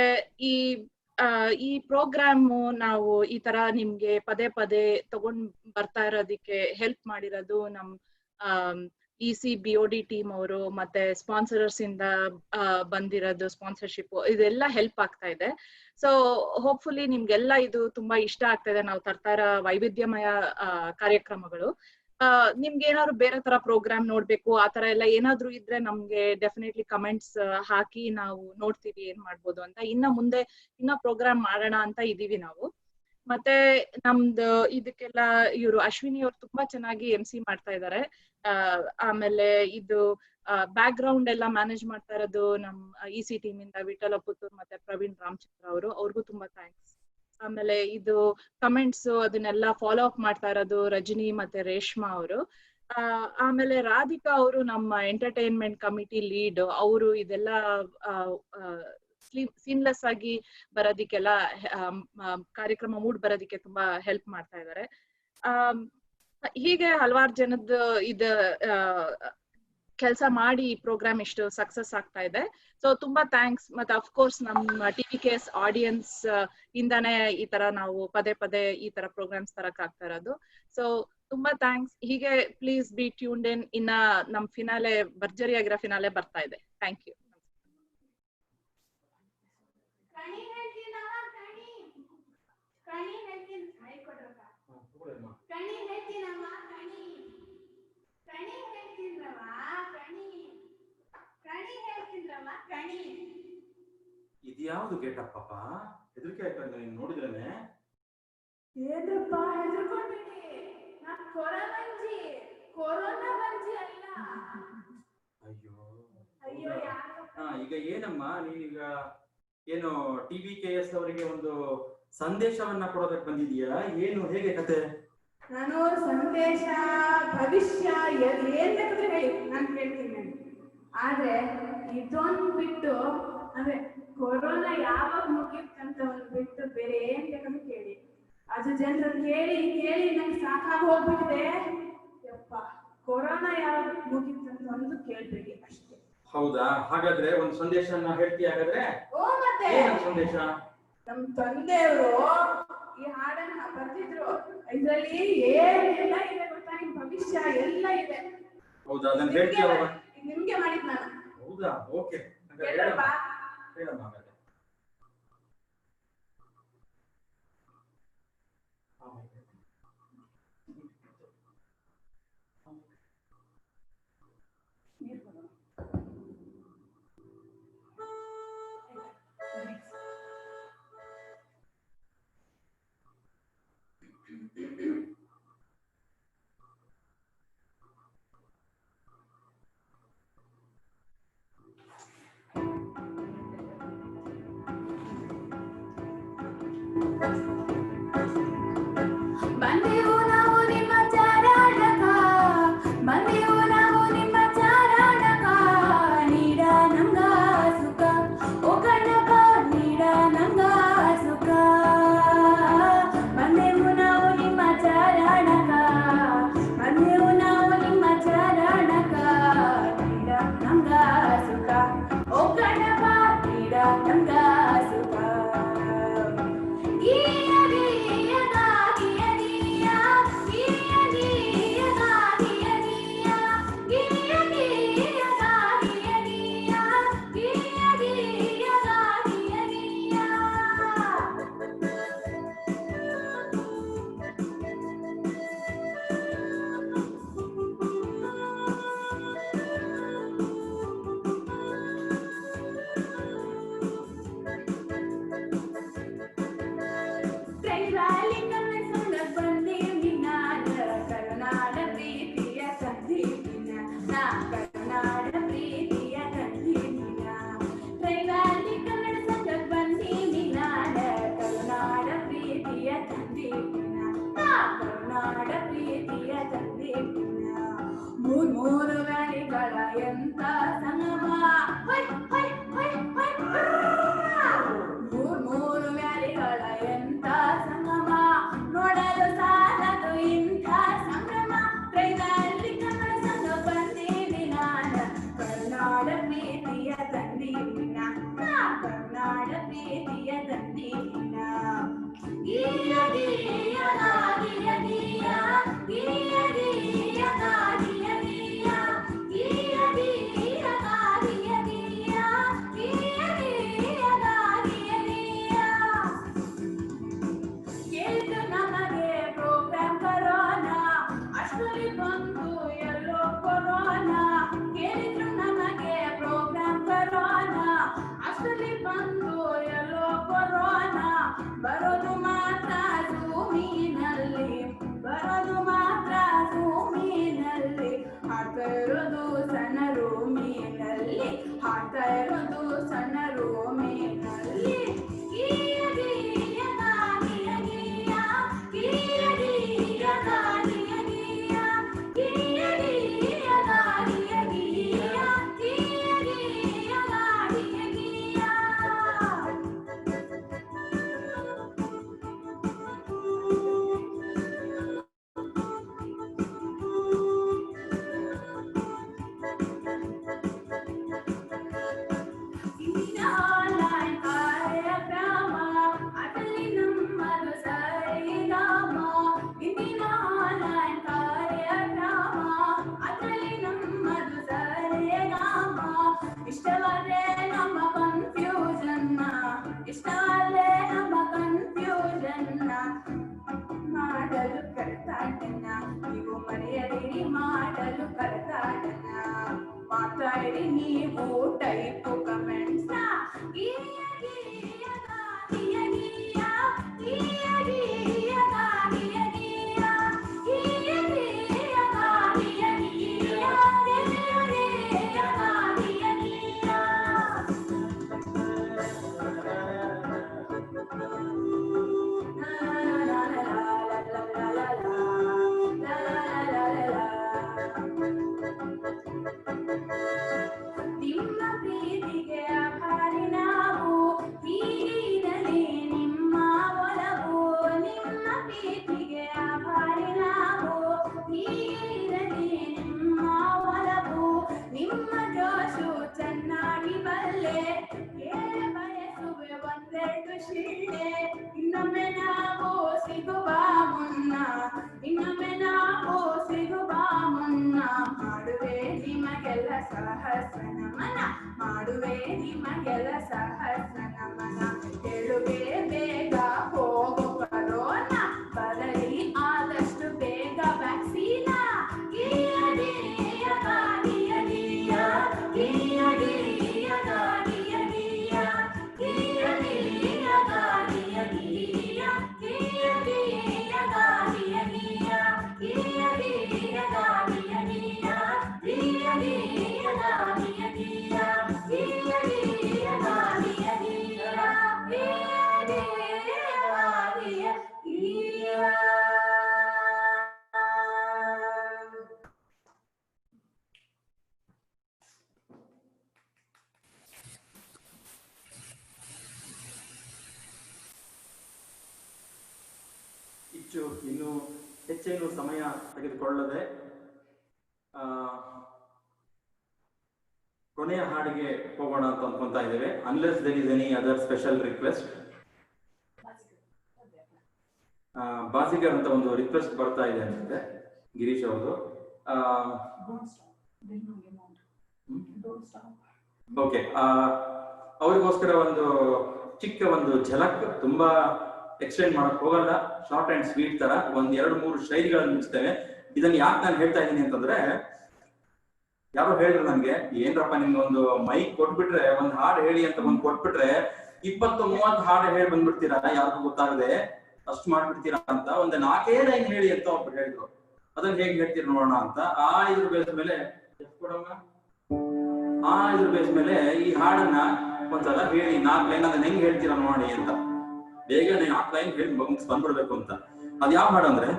ಈ ಪ್ರೋಗ್ರಾಮ್ ನಾವು ಈ ತರ ನಿಮ್ಗೆ ಪದೇ ಪದೇ ತಗೊಂಡ್ ಬರ್ತಾ ಇರೋದಿಕ್ಕೆ ಹೆಲ್ಪ್ ಮಾಡಿರೋದು ನಮ್ ECBOD ಟೀಮ್ ಅವರು, ಮತ್ತೆ ಸ್ಪಾನ್ಸರರ್ಸ್ ಇಂದ ಬಂದಿರೋದು ಸ್ಪಾನ್ಸರ್ಶಿಪ್, ಇದೆಲ್ಲ ಹೆಲ್ಪ್ ಆಗ್ತಾ ಇದೆ. ಸೊ ಹೋಪ್ಫುಲಿ ನಿಮ್ಗೆಲ್ಲ ಇದು ತುಂಬಾ ಇಷ್ಟ ಆಗ್ತಾ ಇದೆ. ನಾವು ತರ್ತಾ ಇರೋ ವೈವಿಧ್ಯಮಯ ಕಾರ್ಯಕ್ರಮಗಳು. ನಿಮ್ಗೆ ಏನಾದ್ರು ಬೇರೆ ತರ ಪ್ರೋಗ್ರಾಮ್ ನೋಡ್ಬೇಕು ಆತರ ಎಲ್ಲ ಏನಾದ್ರು ಇದ್ರೆ ನಮ್ಗೆ ಡೆಫಿನೆಟ್ಲಿ ಕಮೆಂಟ್ಸ್ ಹಾಕಿ, ನಾವು ನೋಡ್ತೀವಿ ಏನ್ ಮಾಡ್ಬೋದು ಅಂತ. ಇನ್ನ ಮುಂದೆ ಪ್ರೋಗ್ರಾಮ್ ಮಾಡೋಣ ಅಂತ ಇದೀವಿ ನಾವು. ಮತ್ತೆ ನಮ್ದು ಇದಕ್ಕೆಲ್ಲ ಇವರು ಅಶ್ವಿನಿ ಅವ್ರು ತುಂಬಾ ಚೆನ್ನಾಗಿ MC ಮಾಡ್ತಾ ಇದ್ದಾರೆ. ಆಮೇಲೆ ಇದು ಬ್ಯಾಕ್ ಗ್ರೌಂಡ್ ಎಲ್ಲ ಮ್ಯಾನೇಜ್ ಮಾಡ್ತಾ ಇರೋದು ನಮ್ EC ಟೀಮ್ ಇಂದ ವಿಠಲ ಪುತ್ತೂರ್ ಮತ್ತೆ ಪ್ರವೀಣ್ ರಾಮಚಂದ್ರ ಅವರು, ಅವ್ರಿಗೂ ತುಂಬಾ ಥ್ಯಾಂಕ್ಸ್. ಆಮೇಲೆ ಇದು ಕಮೆಂಟ್ಸ್ ಅದನ್ನೆಲ್ಲ ಫಾಲೋ ಅಪ್ ಮಾಡ್ತಾ ಇರೋದು ರಜನಿ ಮತ್ತೆ ರೇಷ್ಮಾ ಅವರು. ಆಮೇಲೆ ರಾಧಿಕಾ ಅವರು ನಮ್ಮ ಎಂಟರ್ಟೈನ್ಮೆಂಟ್ ಕಮಿಟಿ ಲೀಡ್. ಅವರು ಇದೆಲ್ಲ ಸೀಮ್ಲೆಸ್ ಆಗಿ ಬರೋದಿಕ್ಕೆಲ್ಲ ಕಾರ್ಯಕ್ರಮ ಮೂಡ್ ಬರೋದಿಕ್ಕೆ ತುಂಬಾ ಹೆಲ್ಪ್ ಮಾಡ್ತಾ ಇದ್ದಾರೆ. ಹೀಗೆ ಹಲವಾರು ಜನದ ಕೆಲಸ ಮಾಡಿ ಈ ಪ್ರೋಗ್ರಾಮ್ ಇಷ್ಟು ಸಕ್ಸಸ್ ಆಗ್ತಾ ಇದೆ. ಸೊ ತುಂಬಾ ಥ್ಯಾಂಕ್ಸ್. ಮತ್ತೆ ಅಫ್ಕೋರ್ಸ್ ನಮ್ಮ TVKS ಆಡಿಯನ್ಸ್ ಇಂದಾನೆ ಈ ತರ ನಾವು ಪದೇ ಪದೇ ಈ ತರ ಪ್ರೋಗ್ರಾಮ್ಸ್ ತರಕ್ ಆಗ್ತಾ ಇರೋದು. ಸೊ ತುಂಬಾ ಥ್ಯಾಂಕ್ಸ್. ಹೀಗೆ ಪ್ಲೀಸ್ ಬಿ ಟ್ಯೂನ್ಡ್ ಇನ್. ಇನ್ನ ನಮ್ ಫಿನಾಲೆ, ಭರ್ಜರಿಯಾಗಿರೋ ಫಿನಾಲೆ ಬರ್ತಾ ಇದೆ. Thank you. ಇದ್ಯಾವ್ದು ಗೇಟಪ್ ಪಾಪ? ಹೆದರಿಕೆ ಆಯ್ತು ನೀನ್ ನೋಡಿದ್ರೇನೆ. ಏನ್ರಪ್ಪ ಹೆದರ್ಕೊಂಡ್ಬಿಡಿ? ನಾನ್ ಕೊರೋನಾ ಬಂಜಿ ಅಲ್ಲ. ಅಯ್ಯೋ ಈಗ ಏನಮ್ಮ ನೀನೀಗ ಏನು TVKS ಅವರಿಗೆ ಒಂದು ಸಂದೇಶವನ್ನ ಕೊಡೋದಕ್ಕೆ ಬಂದಿದೀಯಾ? ಏನು, ಹೇಗೆ ಕತೆ? ನಾನು ಸಂದೇಶ, ಭವಿಷ್ಯ ಏನ್ ಬೇಕಾದ್ರೆ ಹೇಳಿ, ನಾನು ಕೇಳ್ತೀನಿ. ಆದ್ರೆ ಇದೊಂದು ಬಿಟ್ಟು, ಅಂದ್ರೆ ಕೊರೋನಾ ಯಾವಾಗ ಮುಗಿಯುತ್ತಂತ ಒಂದು ಬಿಟ್ಟು ಬೇರೆ ಏನ್ ಬೇಕಾದ್ರೂ ಕೇಳಿ. ಅದು ಜನರು ಕೇಳಿ ನಂಗೆ ಸಾಕಾಗಿ ಹೋಗ್ಬಿಟ್ಟಿದೆ. ಯಪ್ಪ, ಕೊರೋನಾ ಯಾವಾಗ ಮುಗಿಯುತ್ತಂತ ಒಂದು ಕೇಳ್ಬೇಡಿ ಅಷ್ಟೇ. ಹೌದಾ? ಹಾಗಾದ್ರೆ ಒಂದು ಸಂದೇಶನ ಹೇಳ್ತೀಯ ಹಾಗಾದ್ರೆ? ಓ, ಮತ್ತೆ ಏನು ಸಂದೇಶ? ನಮ್ ತಂದೆಯವರು ಈ ಹಾಡನ್ನ ಬರ್ತಿದ್ರು. ಇದ್ರಲ್ಲಿ ಏನೆಲ್ಲ ಇದೆ ಗೊತ್ತಾ? ನಿಮ್ ಭವಿಷ್ಯ ಎಲ್ಲ ಇದೆ. ಹೌದಾ? ಅದನ್ನ ಹೇಳ್ತೀಯ? ನಿಮ್ಗೆ ಮಾಡಿದ್ ನಾನು. ಹೌದಾ? ಓಕೆ, ಹೇಳಪ್ಪ. ಹೇಳಮ್ಮ ಹಾಗಾದ್ರೆ. ತಂದೀಪಿನ ಮೂರು ವ್ಯಾಲಿಗಳ ಎಂತ ಸಂಗಮ ಮೂರು ವ್ಯಾಲಿಗಳ ಎಂತ ಸಂಗಮ ನೋಡಲು ಸಾಲದು ಇಂಥ ಸಂಭ್ರಮ ಕೈದಲ್ಲಿ ಕನ್ನಡ ಸಂಘ ಬಂದೀವಿ ನಾನ ಕರ್ನಾಡ ಪ್ರೀತಿಯ ತಂದೀಪಿನ ಕರ್ನಾಡ ಪ್ರೀತಿಯ ತಂದೀಪಿನ ಗೀಯ ಗೀಯ ಗಾಗಿಯ ಗೀಯ ಗೀಯ ಗೀಯ ಗಾಗಿಯ ಗೀಯ ಗೀಯ ಗೀಯ ಗಾಗಿಯ ಗೀಯ ಗೀಯ ಗೀಯ ಗಾಗಿಯ ಗೀಯ ಕೇಳಿತು ನಮಗೆ ಪ್ರೋಗ್ರಾಮ್ ಕರೋನಾ ಅಷ್ಟರಲ್ಲಿ ಬಂದು ಎಲ್ಲೋ ಕೊರೋನಾ ಕೇಳಿದ್ರು ನಮಗೆ ಪ್ರೋಗ್ರಾಮ್ ಕರೋನಾ ಅಷ್ಟರಲ್ಲಿ ಬಂದು ಎಲ್ಲೋ ಕೊರೋನಾ ಬರೋದು ಮಾತ್ರ ಜೂಮಿನಲ್ಲಿ ಬರೋದು ಮಾತ್ರ ಜೂಮಿನಲ್ಲಿ ಹಾಡ್ತಾ ಇರೋದು ಸಣ್ಣ ರೂಮಿನಲ್ಲಿ ಹಾಡ್ತಾ ಇರೋದು ಸಣ್ಣ ರೂಮಿನಲ್ಲಿ ಗೀಯ ಗೀಯ ಗಾಗಿಯ ಗೀಯ ಗೀಯ ಗೀಯ ಗಾಗಿಯ ಗೀಯ ಗೀಯ ಗೀಯ ಗಾಗಿಯ ಗೀಯ ಗೀಯ ಗೀಯ ಗಾಗಿಯ ಗೀಯ ಇಂದಿನ ಆನ್ಲೈನ್ ಕಾರ್ಯಕ್ರಮ ಅಟಲಿ ನಮ್ಮದು ಸರಿಗಮ ಇಂದಿನ ಆನ್ಲೈನ್ ಕಾರ್ಯಕ್ರಮ ಅಟಲಿ ನಮ್ಮದು ಸರಿಗಮ ಇಷ್ಟವಲ್ಲೇ ನಮ್ಮ ಕನ್ಫ್ಯೂಷನ್ನ ಇಷ್ಟವಲ್ಲೇ ನಮ್ಮ ಕನ್ಫ್ಯೂಷನ್ನ ಮಾಡಲು ಕರ್ತಾಟನ ನೀವು ಮರೆಯದಿರಿ ಮಾಡಲು ಕರ್ತಾಟನ ಮಾತಾಡಿ ನೀವು ಟೈಪು ಕಮೆಂಟ್ಸ್ ಗೀಯ ಗೀಯ ಗಾಗಿಯ ಗೀಯ ಗೀಯ ಗೀಯ ಗಾಗಿಯ ಗೀಯ ಗೀಯ ಗೀಯ ಗಾಗಿಯ ಗೀಯ ಗೀಯ ಗೀಯ ಗಾಗಿಯ ಗೀಯ ನಿಮ್ಮ ಪ್ರೀತಿಗೆ ಆಭಾರಿ ನಾವು ಹೀಗಿರಲಿ ನಿಮ್ಮ ಒಲವು ನಿಮ್ಮ ಪ್ರೀತಿಗೆ ಆಭಾರಿ ನಾವು ಹೀಗಿರಲಿ ನಿಮ್ಮ ಒಲವು ನಿಮ್ಮ ಜೋಶು ಚೆನ್ನಾಗಿ ಬಲ್ಲೆ ಏಳೆ ಬಯಸುವೆ ಒಂದೆರಡು ಶಿಳ್ಳೆ ಇನ್ನೊಮ್ಮೆ ನಾವು ಸಿಗುವ ಮುನ್ನ ಇನ್ನೊಮ್ಮೆ ನಾವು ಸಿಗುವ ಮುನ್ನ ಮಾಡುವೆ ನಿಮಗೆಲ್ಲ ಸಹಸ್ರ ನಮನ ಮಾಡುವೆ ನಿಮಗೆಲ್ಲ ಸಹಸ್ರ ನಮನ ಹೇಳುವೆ ಬೇಗ ಹೋಗು ಕರೋನಾ ಬರಲಿ ಆದಷ್ಟು ಬೇಗ ವ್ಯಾಕ್ಸಿನ ಗೀಯ ಗೀಯ ಗಾಗಿಯ ಗೀಯ ಗೀಯ ಗೀಯ ಗಾಗಿಯ ಗೀಯ ಗೀಯ ಗೀಯ ಗಾಗಿಯ ಗೀಯ ಗೀಯ ಗೀಯ ಗಾಗಿಯ ಗೀಯ ಗೀಯ ಗೀಯ ಗಾಗಿಯ ಗೀಯ ಗೀಯ ಗೀಯ ಗಾಗಿಯ ಗೀಯ ಗೀಯ ಗೀಯ ಗಾಗಿಯ ಗೀಯ ಗೀಯ ಗೀಯ ಗಾಗಿಯ ಗೀಯ ಇನ್ನು ಹೆಚ್ಚೇನು ಸಮಯ ತೆಗೆದುಕೊಳ್ಳದೆ ಕೊನೆಯ ಹಾಡಿಗೆ ಹೋಗೋಣ ಅಂತ ಅನ್ಕೊಂತಾ ಇದ್ದೇವೆ. Unless there is any other special request. Baazigar ಅಂತ ಒಂದು ರಿಕ್ವೆಸ್ಟ್ ಬರ್ತಾ ಇದೆ ಅನ್ಸುತ್ತೆ ಗಿರೀಶ್ ಅವ್ರದ್ದು. ಓಕೆ, ಅವ್ರಿಗೋಸ್ಕರ ಒಂದು ಚಿಕ್ಕ ಒಂದು ಝಲಕ್, ತುಂಬಾ ಎಕ್ಸ್ಟೆಂಡ್ ಮಾಡಕ್ ಹೋಗಲ್ಲ, ಶಾರ್ಟ್ ಅಂಡ್ ಸ್ವೀಟ್ ತರ ಒಂದ್ 2-3 ಶೈಲಿಗಳನ್ನು ಮುಗಿಸ್ತೇವೆ. ಇದನ್ನ ಯಾಕೆ ನಾನು ಹೇಳ್ತಾ ಇದ್ದೀನಿ ಅಂತಂದ್ರೆ, ಯಾರೋ ಹೇಳಿದ್ರು ನನ್ಗೆ, ಏನ್ರಪ್ಪ ನಿಮ್ಗೆ ಒಂದು ಮೈಕ್ ಕೊಟ್ಬಿಟ್ರೆ ಒಂದ್ ಹಾಡು ಹೇಳಿ ಅಂತ ಒಂದ್ ಕೊಟ್ಬಿಟ್ರೆ 20-30 ಹಾಡು ಹೇಳಿ ಬಂದ್ಬಿಡ್ತೀರಾ, ಯಾರಿಗೂ ಗೊತ್ತಾಗದೆ ಅಷ್ಟು ಮಾಡ್ಬಿಡ್ತೀರಾ ಅಂತ. ಒಂದ್ 4 ಲೈನ್ ಹೇಳಿ ಅಂತ ಒಬ್ರು ಹೇಳಿದ್ರು. ಅದನ್ನ ಹೇಗ್ ಹೇಳ್ತೀರಿ ನೋಡೋಣ ಅಂತ. ಇದ್ರ ಬೇಸ್ ಮೇಲೆ ಇದ್ರ ಬೇಸ್ ಮೇಲೆ ಈ ಹಾಡನ್ನ ಒಂದ್ಸಲ ಹೇಳಿ 4 ಲೈನ್ ಅದನ್ನ ಹೆಂಗ್ ಹೇಳ್ತೀರಾ ನೋಡಿ ಅಂತ. ಬೇಗ 4 ಲೈನ್ ಹೇಳಿ ಮುಗಿಸ್ ಬಂದ್ಬಿಡ್ಬೇಕು ಅಂತ. ಅದ್ ಯಾವ ಹಾಡು ಅಂದ್ರೆ,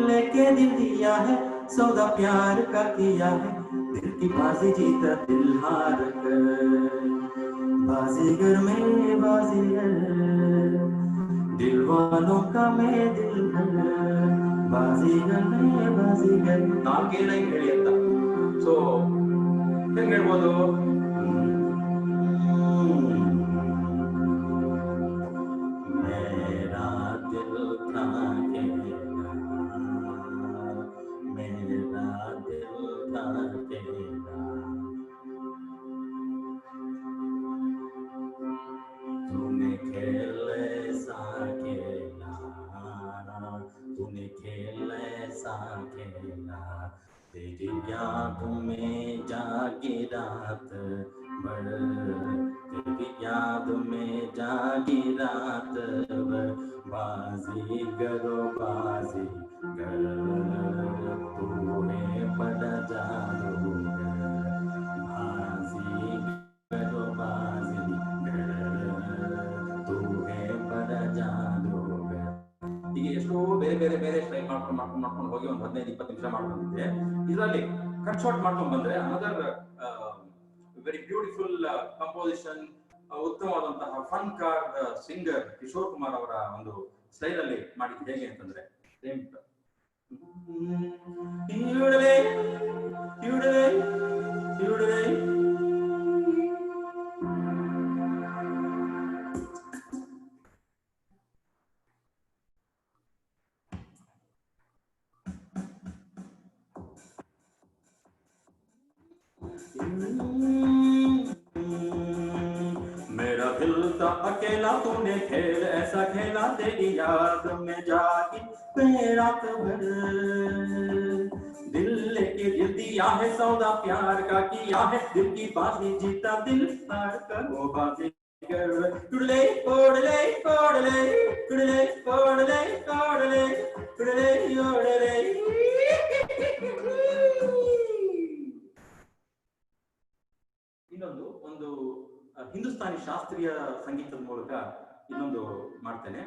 लेके दिल दिया है सौदा प्यार का किया है दिल की बाजी जीता दिल हार कर बाजीगर में बाजीगर दिल वालों का मैं दिल भर बाजीगर में बाजीगर ನಾಲ್ಕು ಏನಾಗಿ ಹೇಳಿ ಅಂತ ಸೊ ಹೆಂಗ್ ಹೇಳ್ಬೋದು मेरा दिल था तूने खेल ऐसा खेला तेरी याद में जागी रात भर तेरी याद में जागी रात भर बाजीगरो बाजीगर तूने बड़ा जादूगर बाजीगरो बाजीगर तूने बड़ा जादूगर ಹೀಗೆ ಎಷ್ಟೋ ಬೇರೆ ಬೇರೆ ಸ್ಟೈಲ್ ಮಾಡ್ಕೊಂಡು ಹೋಗಿ ಒಂದು 15-20 ನಿಮಿಷ ಮಾಡ್ಕೊಂಡಿದ್ದೆ. ಇದರಲ್ಲಿ ಕಟ್ ಶಾರ್ಟ್ ಮಾಡ್ಕೊಂಡು ಬಂದ್ರೆ ಅನದರ್ ವೆರಿ ಬ್ಯೂಟಿಫುಲ್ ಕಂಪೋಸಿಷನ್, ಉತ್ತಮವಾದಂತಹ fun car singer Kishore Kumar ಅವರ ಒಂದು ಸ್ಟೈಲ್ ಅಲ್ಲಿ ಮಾಡಿದ್ದು ಹೇಗೆ ಅಂತಂದ್ರೆ मेरा दिल था अकेला तूने खेल ऐसा खेला तेरी याद में जागी रात भर दिल लेके दिल दिया है सौदा प्यार का किया है दिल की बाजी जीता दिल हार कर वो बाजी टुडले ओडले ओडले टुडले ओडले ओडले टुडले ओडले ಇನ್ನೊಂದು ಒಂದು ಹಿಂದೂಸ್ತಾನಿ ಶಾಸ್ತ್ರೀಯ ಸಂಗೀತದ ಮೂಲಕ ಇನ್ನೊಂದು ಮಾಡ್ತೇನೆ.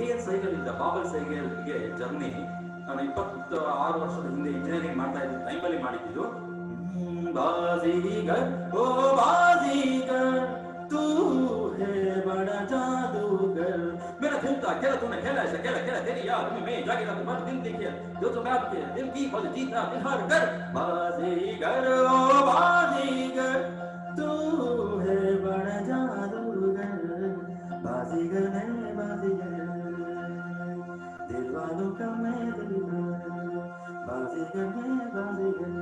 KN ಸೈಗಲ್ ಇದ್ದ ಬಾಬಲ್ ಸೈಗಲ್ಗೆ ಜರ್ನಿ ನಾನು 26 ವರ್ಷದ ಹಿಂದೆ ಇಂಜಿನಿಯರಿಂಗ್ ಮಾಡ್ತಾ ಇದ್ದ ಟೈಮಲ್ಲಿ ಮಾಡಿದ್ದು. ಬಾಜಿಗರ್ ಓ ಬಾಜಿಗರ್ तू है बड़ा जादूगर मेरा दिल था खेला तूने खेला ऐसा खेला खेला तेरी याद में जागेगा तो मर दिल देखिए जो तो मैं आपके दिल की बल जीता दिल हार कर बाजीगर ओ बाजीगर तू है बड़ा जादूगर बाजीगर है बाजीगर दिल वालों का मैं दिलबर बाजीगर है बाजीगर.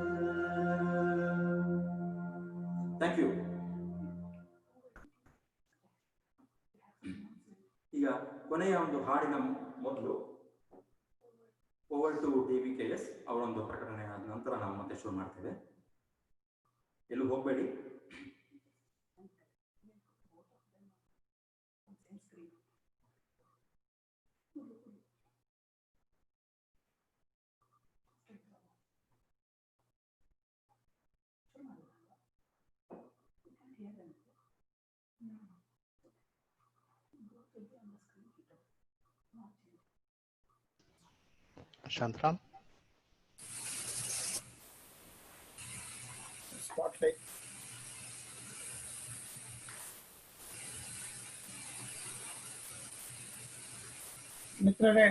Thank you. ಈಗ ಕೊನೆಯ ಒಂದು ಹಾಡಿನ ಮೊದಲು ಓವರ್ ಟು TVKS ಅವರೊಂದು ಪ್ರಕಟಣೆ ಆದ ನಂತರ ನಾವು ಮತ್ತೆ ಶುರು ಮಾಡ್ತೇವೆ. ಎಲ್ಲೂ ಹೋಗಬೇಡಿ. Shantram. Spotlight. ಮಿತ್ರರೇ,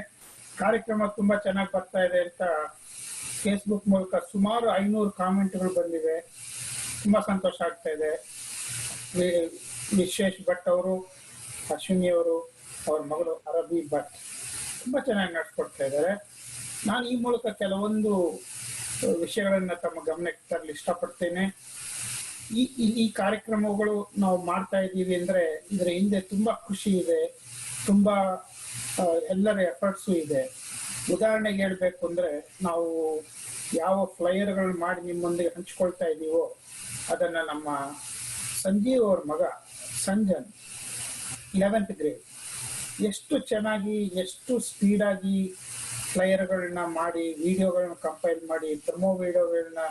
ಕಾರ್ಯಕ್ರಮ ತುಂಬಾ ಚೆನ್ನಾಗಿ ಬರ್ತಾ ಇದೆ ಅಂತ ಫೇಸ್ಬುಕ್ ಮೂಲಕ ಸುಮಾರು 500 ಕಾಮೆಂಟ್ಗಳು ಬಂದಿವೆ. ತುಂಬಾ ಸಂತೋಷ ಆಗ್ತಾ ಇದೆ. ವಿಶೇಷ್ ಭಟ್ ಅವರು, ಅಶ್ವಿನಿ ಅವರು, ಅವ್ರ ಮಗಳು ಅರಬಿ ಭಟ್ ತುಂಬಾ ಚೆನ್ನಾಗಿ ನಡ್ಸ್ಕೊಡ್ತಾ ಇದ್ದಾರೆ. ನಾನು ಈ ಮೂಲಕ ಕೆಲವೊಂದು ವಿಷಯಗಳನ್ನ ತಮ್ಮ ಗಮನಕ್ಕೆ ತರಲು ಇಷ್ಟಪಡ್ತೇನೆ. ಈ ಕಾರ್ಯಕ್ರಮಗಳು ನಾವು ಮಾಡ್ತಾ ಇದ್ದೀವಿ ಅಂದ್ರೆ ಇದರ ಹಿಂದೆ ತುಂಬಾ ಖುಷಿ ಇದೆ, ತುಂಬಾ ಎಲ್ಲರ ಎಫರ್ಟ್ಸು ಇದೆ. ಉದಾಹರಣೆಗೆ ಹೇಳ್ಬೇಕು ಅಂದ್ರೆ, ನಾವು ಯಾವ ಫ್ಲೈಯರ್ಗಳು ಮಾಡಿ ನಿಮ್ಮೊಂದಿಗೆ ಹಂಚ್ಕೊಳ್ತಾ ಇದ್ದೀವೋ ಅದನ್ನ ನಮ್ಮ ಸಂಜೀವ್ ಅವ್ರ ಮಗ ಸಂಜನ್ 11th grade ಎಷ್ಟು ಚೆನ್ನಾಗಿ, ಎಷ್ಟು ಸ್ಪೀಡಾಗಿ ಫ್ಲೈಯರ್ಗಳನ್ನ ಮಾಡಿ, ವಿಡಿಯೋಗಳನ್ನ ಕಂಪೈಲ್ ಮಾಡಿ, ಪ್ರಮೋ ವಿಡಿಯೋಗಳನ್ನ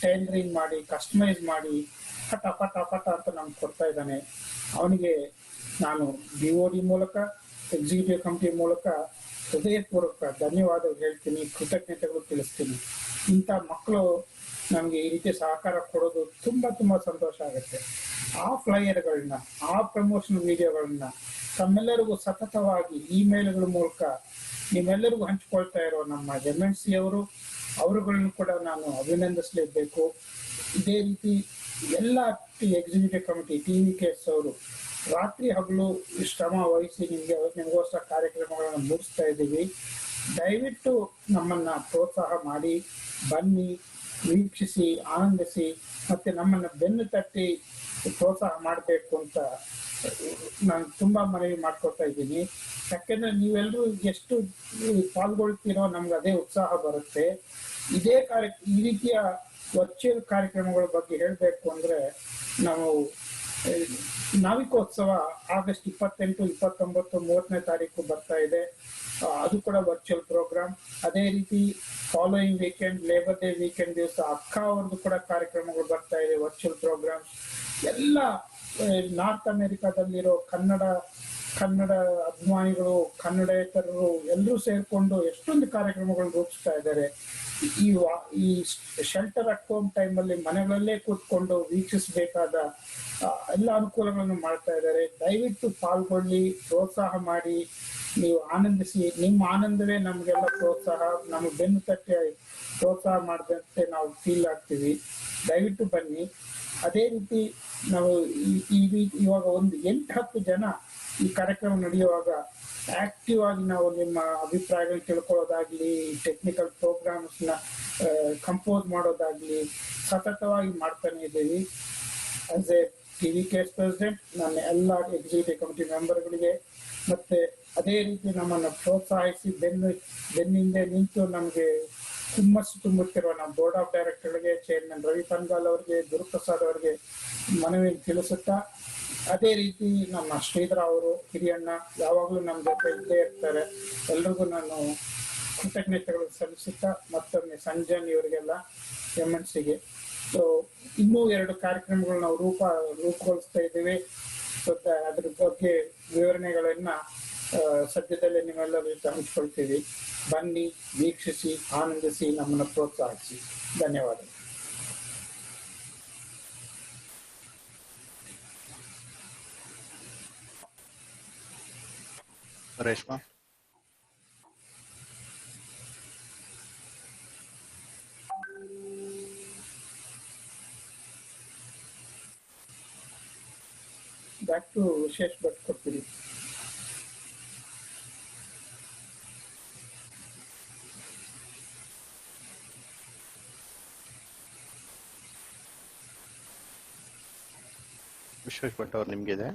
ಟೈಲರಿಂಗ್ ಮಾಡಿ, ಕಸ್ಟಮೈಸ್ ಮಾಡಿ ಪಟ ಪಟ ಪಟ ಅಂತ ನಮ್ಗೆ ಕೊಡ್ತಾ ಇದ್ದಾನೆ. ಅವನಿಗೆ ನಾನು BOD ಮೂಲಕ, ಎಕ್ಸಿಕ್ಯೂಟಿವ್ ಕಮಿಟಿ ಮೂಲಕ ಹೃದಯಪೂರ್ವಕ ಧನ್ಯವಾದ ಹೇಳ್ತೀನಿ, ಕೃತಜ್ಞತೆಗಳು ತಿಳಿಸ್ತೀನಿ. ಇಂಥ ಮಕ್ಕಳು ನಮಗೆ ಈ ರೀತಿ ಸಹಕಾರ ಕೊಡೋದು ತುಂಬಾ ತುಂಬಾ ಸಂತೋಷ ಆಗುತ್ತೆ. ಆ ಫ್ಲೈಯರ್ಗಳನ್ನ, ಆ ಪ್ರಮೋಷನ್ ವಿಡಿಯೋಗಳನ್ನ ತಮ್ಮೆಲ್ಲರಿಗೂ ಸತತವಾಗಿ ಇಮೇಲ್ಗಳ ಮೂಲಕ ನಿಮ್ಮೆಲ್ಲರಿಗೂ ಹಂಚಿಕೊಳ್ತಾ ಇರೋ ನಮ್ಮ MNC ಅವರುಗಳನ್ನು ಕೂಡ ನಾನು ಅಭಿನಂದಿಸಲೇಬೇಕು. ಇದೇ ರೀತಿ ಎಲ್ಲ ಎಕ್ಸಿಕ್ಯೂಟಿವ್ ಕಮಿಟಿ TVKS ಅವರು ರಾತ್ರಿ ಹಗಲು ಶ್ರಮ ವಹಿಸಿ ನಿಮಗೋಸ್ಕರ ಕಾರ್ಯಕ್ರಮಗಳನ್ನು ಮುಗಿಸ್ತಾ ಇದ್ದೀವಿ. ದಯವಿಟ್ಟು ನಮ್ಮನ್ನ ಪ್ರೋತ್ಸಾಹ ಮಾಡಿ, ಬನ್ನಿ, ವೀಕ್ಷಿಸಿ, ಆನಂದಿಸಿ, ಮತ್ತೆ ನಮ್ಮನ್ನ ಬೆನ್ನು ತಟ್ಟಿ ಪ್ರೋತ್ಸಾಹ ಮಾಡಬೇಕು ಅಂತ ನಾನು ತುಂಬಾ ಮನವಿ ಮಾಡ್ಕೊಳ್ತಾ ಇದ್ದೀನಿ. ಯಾಕೆಂದ್ರೆ ನೀವೆಲ್ಲರೂ ಎಷ್ಟು ಪಾಲ್ಗೊಳ್ತೀರೋ ನಮ್ಗೆ ಅದೇ ಉತ್ಸಾಹ ಬರುತ್ತೆ. ಈ ರೀತಿಯ ವರ್ಚುವಲ್ ಕಾರ್ಯಕ್ರಮಗಳ ಬಗ್ಗೆ ಹೇಳಬೇಕು ಅಂದ್ರೆ, ನಾವು ನಾವಿಕೋತ್ಸವ ಆಗಸ್ಟ್ 28, 29, 30ನೇ ತಾರೀಕು ಬರ್ತಾ ಇದೆ. ಅದು ಕೂಡ ವರ್ಚುವಲ್ ಪ್ರೋಗ್ರಾಮ್. ಅದೇ ರೀತಿ following weekend, labour day weekend ದಿವಸ ಅಕ್ಕ ಅವ್ರದ್ದು ಕೂಡ ಕಾರ್ಯಕ್ರಮಗಳು ಬರ್ತಾ ಇದೆ, ವರ್ಚುವಲ್ ಪ್ರೋಗ್ರಾಮ್. ಎಲ್ಲ ನಾರ್ತ್ ಅಮೆರಿಕಾದಲ್ಲಿರೋ ಕನ್ನಡ ಅಭಿಮಾನಿಗಳು, ಕನ್ನಡೇತರರು ಎಲ್ಲರೂ ಸೇರ್ಕೊಂಡು ಎಷ್ಟೊಂದು ಕಾರ್ಯಕ್ರಮಗಳನ್ನು ರೂಪಿಸ್ತಾ ಇದ್ದಾರೆ. ಈ ಶೆಲ್ಟರ್ ಅಟ್ ಹೋಮ್ ಟೈಮಲ್ಲಿ ಮನೆಗಳಲ್ಲೇ ಕೂತ್ಕೊಂಡು ವೀಕ್ಷಿಸಬೇಕಾದ ಎಲ್ಲ ಅನುಕೂಲಗಳನ್ನು ಮಾಡ್ತಾ ಇದ್ದಾರೆ. ದಯವಿಟ್ಟು ಪಾಲ್ಗೊಳ್ಳಿ, ಪ್ರೋತ್ಸಾಹ ಮಾಡಿ, ನೀವು ಆನಂದಿಸಿ. ನಿಮ್ಮ ಆನಂದವೇ ನಮಗೆಲ್ಲ ಪ್ರೋತ್ಸಾಹ, ನಮಗೆ ಬೆನ್ನು ತಟ್ಟೆ ಪ್ರೋತ್ಸಾಹ ಮಾಡಿದಂತೆ ನಾವು ಫೀಲ್ ಆಗ್ತೀವಿ. ದಯವಿಟ್ಟು ಬನ್ನಿ. ಅದೇ ರೀತಿ ನಾವು ಇವಾಗ ಒಂದು 8-10 ಜನ ಈ ಕಾರ್ಯಕ್ರಮ ನಡೆಯುವಾಗ ಆಕ್ಟಿವ್ ಆಗಿ ನಾವು ನಿಮ್ಮ ಅಭಿಪ್ರಾಯಗಳನ್ನ ತಿಳ್ಕೊಳ್ಳೋದಾಗ್ಲಿ, ಟೆಕ್ನಿಕಲ್ ಪ್ರೋಗ್ರಾಮ್ಸ್ನ ಕಂಪೋಸ್ ಮಾಡೋದಾಗ್ಲಿ ಸತತವಾಗಿ ಮಾಡ್ತಾನೆ ಇದ್ದೀವಿ. ಆಸ್ ಎ TVKS ಪ್ರೆಸಿಡೆಂಟ್ ನನ್ನ ಎಲ್ಲ ಎಕ್ಸಿಕ್ಯೂಟಿವ್ ಕಮಿಟಿ ಮೆಂಬರ್ಗಳಿಗೆ, ಮತ್ತೆ ಅದೇ ರೀತಿ ನಮ್ಮನ್ನು ಪ್ರೋತ್ಸಾಹಿಸಿ ಬೆನ್ನಿಂದೆ ನಿಂತು ನಮಗೆ ಹುಮ್ಮಸ್ಸು ತುಂಬುತ್ತಿರುವ ನಮ್ಮ ಬೋರ್ಡ್ ಆಫ್ ಡೈರೆಕ್ಟರ್ಗೆ, ಚೇರ್ಮನ್ ರವಿ ಪನ್ಗಾಲ್ ಅವರಿಗೆ, ಗುರುಪ್ರಸಾದ್ ಅವರಿಗೆ ಮನವಿ ತಿಳಿಸುತ್ತಾ, ಅದೇ ರೀತಿ ನಮ್ಮ ಶ್ರೀಧರ ಅವರು ಹಿರಿಯಣ್ಣ ಯಾವಾಗಲೂ ನಮ್ಮ ಜೊತೆ ಇದ್ದೇ ಇರ್ತಾರೆ. ಎಲ್ರಿಗೂ ನಾನು ಕೃತಜ್ಞತೆಗಳು ಸಲ್ಲಿಸುತ್ತಾ ಮತ್ತೊಮ್ಮೆ ಸಂಜನ್ ಇವರಿಗೆಲ್ಲ MNCಗೆ. ಸೊ ಇನ್ನೂ 2 ಕಾರ್ಯಕ್ರಮಗಳು ನಾವು ರೂಪುಗೊಳಿಸ್ತಾ ಇದ್ದೇವೆ. ಅದ್ರ ಬಗ್ಗೆ ವಿವರಣೆಗಳನ್ನ ಸದ್ಯದಲ್ಲೇ ನಿಮ್ಮೆಲ್ಲರ ಜೊತೆ ಹಂಚ್ಕೊಳ್ತೀವಿ. ಬನ್ನಿ, ವೀಕ್ಷಿಸಿ, ಆನಂದಿಸಿ, ನಮ್ಮನ್ನು ಪ್ರೋತ್ಸಾಹಿಸಿ. ಧನ್ಯವಾದಗಳು. ರೇಷ್ಮಾ, ಬ್ಯಾಕ್ ಟು ವಿಶೇಷ್ ಭಟ್ ಕೊಡ್ತೀರಿ. ವಿಶ್ವೇಶ್ ಭಟ್ ಅವ್ರು ನಿಮ್ಗಿದೆ.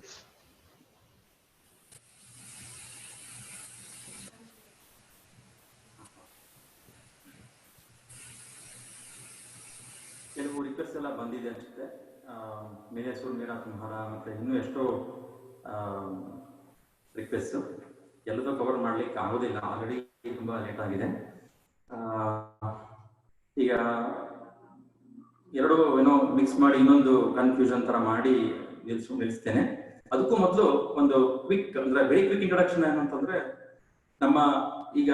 ಕೆಲವು ರಿಕ್ವೆಸ್ಟ್ ಎಲ್ಲ ಬಂದಿದೆ ಅಷ್ಟೇ. ಮೇರೆ ಸುರ್ ಮೇರಾ ತುಮ್ಹಾರ ಮತ್ತೆ ಇನ್ನೂ ಎಷ್ಟೋ ರಿಕ್ವೆಸ್ಟ್ ಎಲ್ಲದೂ ಕವರ್ ಮಾಡ್ಲಿಕ್ಕೆ ಆಗೋದಿಲ್ಲ, ಆಲ್ರೆಡಿ ತುಂಬಾ ಲೇಟ್ ಆಗಿದೆ. ಈಗ ಎರಡು ಏನೋ ಮಿಕ್ಸ್ ಮಾಡಿ ಇನ್ನೊಂದು ಕನ್ಫ್ಯೂಷನ್ ತರ ಮಾಡಿ ನಿಲ್ಲಿಸ್ತೇನೆ. ಅದಕ್ಕೂ ಮೊದಲು ಒಂದು ಕ್ವಿಕ್ ಅಂದ್ರೆ ವೆರಿ ಕ್ವಿಕ್ ಇಂಟ್ರೊಡಕ್ಷನ್ ಏನಂತಂದ್ರೆ, ನಮ್ಮ ಈಗ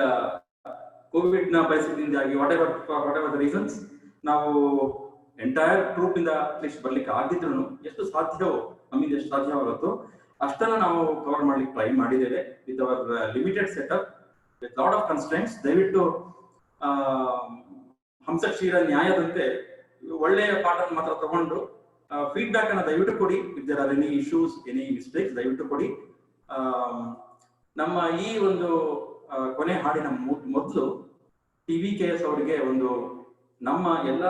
ಕೋವಿಡ್ ನ ಪರಿಸ್ಥಿತಿಯಿಂದಾಗಿ ವಾಟ್ ಎವರ್ ದ ರೀಸನ್ಸ್ ನಾವು ಎಂಟೈರ್ ಟ್ರೂಪ್ ಇಂದ ಅಟ್ಲೀಸ್ಟ್ ಬರ್ಲಿಕ್ಕೆ ಆಗಿದ್ರು ಎಷ್ಟು ಸಾಧ್ಯವೋ ನಮ್ಮಿಂದ ಎಷ್ಟು ಸಾಧ್ಯವಾಗುತ್ತೋ ಅಷ್ಟನ್ನ ನಾವು ಕವರ್ ಮಾಡ್ಲಿಕ್ಕೆ ಟ್ರೈ ಮಾಡಿದ್ದೇವೆ with our limited setup with lot of constraints. ದಯವಿಟ್ಟು ಹಂಸಕ್ಷೀರ ನ್ಯಾಯದಂತೆ ಒಳ್ಳೆಯ ಪಾಠ ಮಾತ್ರ ತಗೊಂಡು ಫೀಡ್ಬ್ಯಾಕ್ ಅನ್ನ ದಯವಿಟ್ಟು ಕೊಡಿ. If there are any issues, any mistakes ದಯವಿಟ್ಟು ಕೊಡಿ. ನಮ್ಮ ಈ ಒಂದು ಕೊನೆ ಹಾಡಿನ ಮೊದಲು TVKS ಅವರಿಗೆ ಒಂದು ನಮ್ಮ ಎಲ್ಲ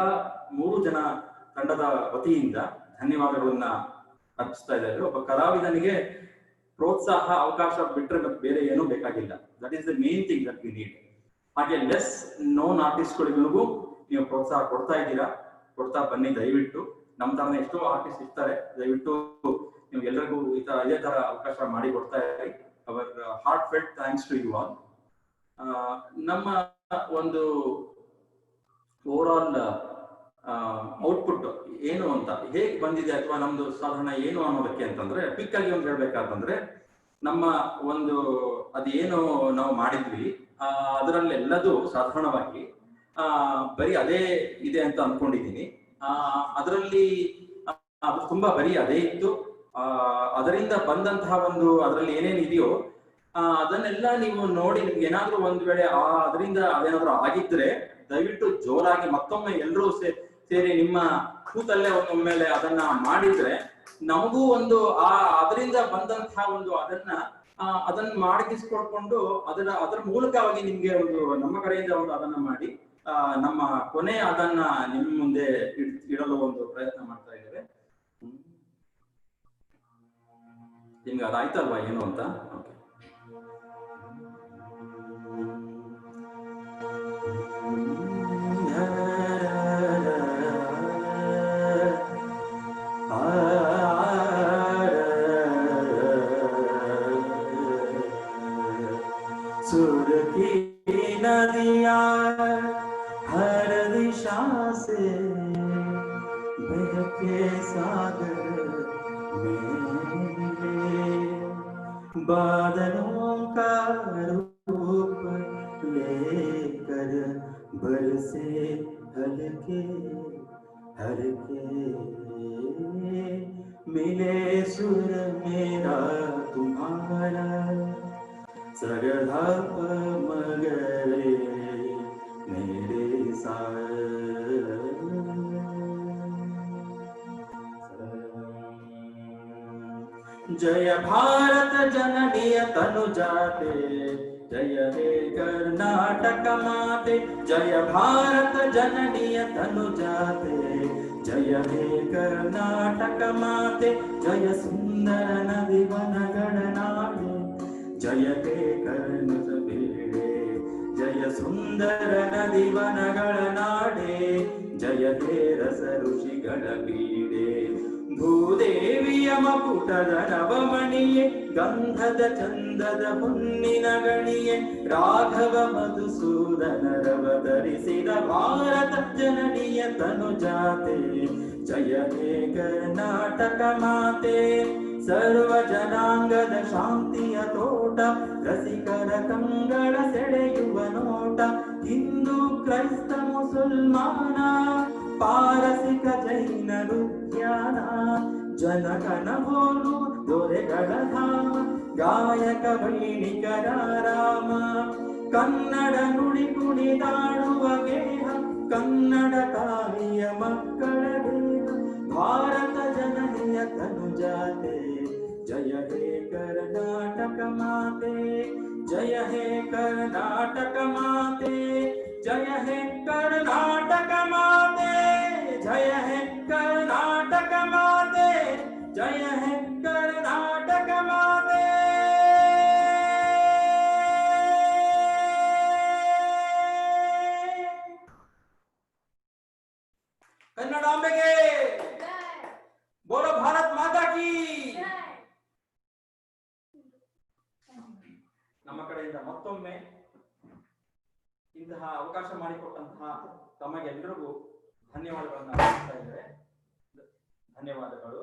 3 ಜನ ತಂಡದ ವತಿಯಿಂದ ಧನ್ಯವಾದಗಳನ್ನ ಅರ್ಪಿಸ್ತಾ ಇದ್ದಾರೆ. ಒಬ್ಬ ಕಲಾವಿದನಿಗೆ ಪ್ರೋತ್ಸಾಹ, ಅವಕಾಶ ಬಿಟ್ಟರೆ ಮತ್ತೆ ಬೇರೆ ಏನೂ ಬೇಕಾಗಿಲ್ಲ. That is the main thing that we need. ಹಾಗೆ ಲೆಸ್ ನೋನ್ ಆರ್ಟಿಸ್ಟ್ಗಳಿಗೂ ನೀವು ಪ್ರೋತ್ಸಾಹ ಕೊಡ್ತಾ ಇದ್ದೀರಾ, ಕೊಡ್ತಾ ಬನ್ನಿ ದಯವಿಟ್ಟು. ನಮ್ಮ ತರನೇ ಎಷ್ಟೋ ಆರ್ಟಿಸ್ಟ್ ಇರ್ತಾರೆ, ದಯವಿಟ್ಟು ನೀವು ಎಲ್ಲರಿಗೂ ಇದೇ ತರ ಅವಕಾಶ ಮಾಡಿ ಕೊಡ್ತಾ ಇರಿ. Our heartfelt thanks to you all. ನಮ್ಮ ಒಂದು ಓವರ್ ಆಲ್ ಔಟ್ಪುಟ್ ಏನು ಅಂತ ಹೇಗೆ ಬಂದಿದೆ ಅಥವಾ ನಮ್ದು ಸಾಧಾರಣ ಏನು ಅನ್ನೋದಕ್ಕೆ ಅಂತಂದ್ರೆ ಕ್ವಿಕ್ ಆಗಿ ಒಂದು ಹೇಳ್ಬೇಕಂತಂದ್ರೆ, ನಮ್ಮ ಒಂದು ಅದೇನು ನಾವು ಮಾಡಿದ್ವಿ ಅದರಲ್ಲೆಲ್ಲದು ಸಾಧಾರಣವಾಗಿ ಬರೀ ಅದೇ ಇದೆ ಅಂತ ಅನ್ಕೊಂಡಿದ್ದೀನಿ. ಅದರಲ್ಲಿ ಅದು ತುಂಬಾ ಬರೀ ಅದೇ ಇತ್ತು. ಅದರಿಂದ ಬಂದಂತಹ ಒಂದು ಅದರಲ್ಲಿ ಏನೇನಿದೆಯೋ ಅದನ್ನೆಲ್ಲ ನೀವು ನೋಡಿ ನಿಮ್ಗೆ ಏನಾದ್ರೂ ಒಂದ್ ವೇಳೆ ಅದರಿಂದ ಅದೇನಾದ್ರೂ ಆಗಿದ್ರೆ ದಯವಿಟ್ಟು ಜೋರಾಗಿ ಮತ್ತೊಮ್ಮೆ ಎಲ್ಲರೂ ಸೇರಿ ನಿಮ್ಮ ಕೂತಲ್ಲೇ ಒಮ್ಮೆಲೆ ಅದನ್ನ ಮಾಡಿದ್ರೆ ನಮಗೂ ಒಂದು ಅದರಿಂದ ಬಂದಂತಹ ಒಂದು ಅದನ್ನ ಮಾಡಿಸ್ಕೊಳ್ಕೊಂಡು ಅದರ ಮೂಲಕವಾಗಿ ನಿಮ್ಗೆ ಒಂದು ನಮ್ಮ ಕಡೆಯಿಂದ ಒಂದು ಅದನ್ನ ಮಾಡಿ ನಮ್ಮ ಕೊನೆ ಅದನ್ನ ನಿಮ್ ಮುಂದೆ ಇಡಲು ಒಂದು ಪ್ರಯತ್ನ ಮಾಡ್ತಾ ಇದ್ದೇವೆ. ನಿಮ್ಗೆ ಅದಾಯ್ತಲ್ವಾ ಏನು ಅಂತ? सुर की नदियां हर दिशा से बहके सागर में बादलों का रूप लेकर बरसे हल्के हल्के मिले सुर मेरा तुम्हारा सरधा मगरे मेरे जय भारत जननीय तनु जाते जय हे कर्नाटक माते जय भारत जननीय तनु जाते जय हे कर्नाटक माते जय सुंदर नदी वनगण नाडे जय हे कर्णज ಬೇಡೆ जय सुंदर नदी वनಗಳ ನಾಡೆ जय हे ರಸ ಋಷಿಗಳ ಬೀಡೆ ಭೂದೇವಿಯ ಮಕುಟದ ನವಮಣಿಯೇ ಗಂಧದ ಚಂದದ ಹುಣ್ಣಿನ ಗಣಿಯೇ ರಾಘವ ಮಧುಸೂದನರವತರಿಸಿದ ಭಾರತ ಜನನಿಯ ತನುಜಾತೆ ಜಯ ಹೇ ಕರ್ನಾಟಕ ಮಾತೆ ಸರ್ವ ಜನಾಂಗದ ಶಾಂತಿಯ ತೋಟ ರಸಿಕರ ಕಂಗಳ ಸೆಳೆಯುವ ನೋಟ ಹಿಂದೂ ಕ್ರೈಸ್ತ ಮುಸಲ್ಮಾನ ಪಾರಸಿಕ ಜೈನರು ಧ್ಯಾನ ಜನಗಣ ಹೋಲು ದೊರೆಗಳ ಧಾಮ ಗಾಯಕ ವೈಣಿಕರ ರಾಮ ಕನ್ನಡ ನುಡಿ ಕುಣಿದಾಡುವ ಗೇಹ ಕನ್ನಡ ತಾಯಿಯ ಮಕ್ಕಳ ದೇಹ ಭಾರತ ಜನನಿಯ ತನುಜಾತೆ ಜಯ ಹೇ ಕರ್ನಾಟಕ ಮಾತೆ ಜಯ ಹೇ ಕರ್ನಾಟಕ ಮಾತೆ ಜಯ ಹೇ ಕರ್ನಾಟಕ ಮಾತೆ ಜಯ ಹೇ ಕರ್ನಾಟಕ ಮಾತೆ ಜಯ ಹೇ ಕರ್ನಾಟಕ ಮಾತೆ ಕನ್ನಡಾಂಬೆಗೆ ಬೋಲೋ ಭಾರತ್ ಮಾತಾ ಕಿ ನಮ್ಮ ಕಡೆಯಿಂದ ಮತ್ತೊಮ್ಮೆ ಇಂತಹ ಅವಕಾಶ ಮಾಡಿಕೊಟ್ಟಂತಹ ತಮಗೆಲ್ಲರಿಗೂ ಧನ್ಯವಾದಗಳನ್ನು ಅರ್ಪಿಸ್ತಾ ಇದ್ದಾರೆ. ಧನ್ಯವಾದಗಳು.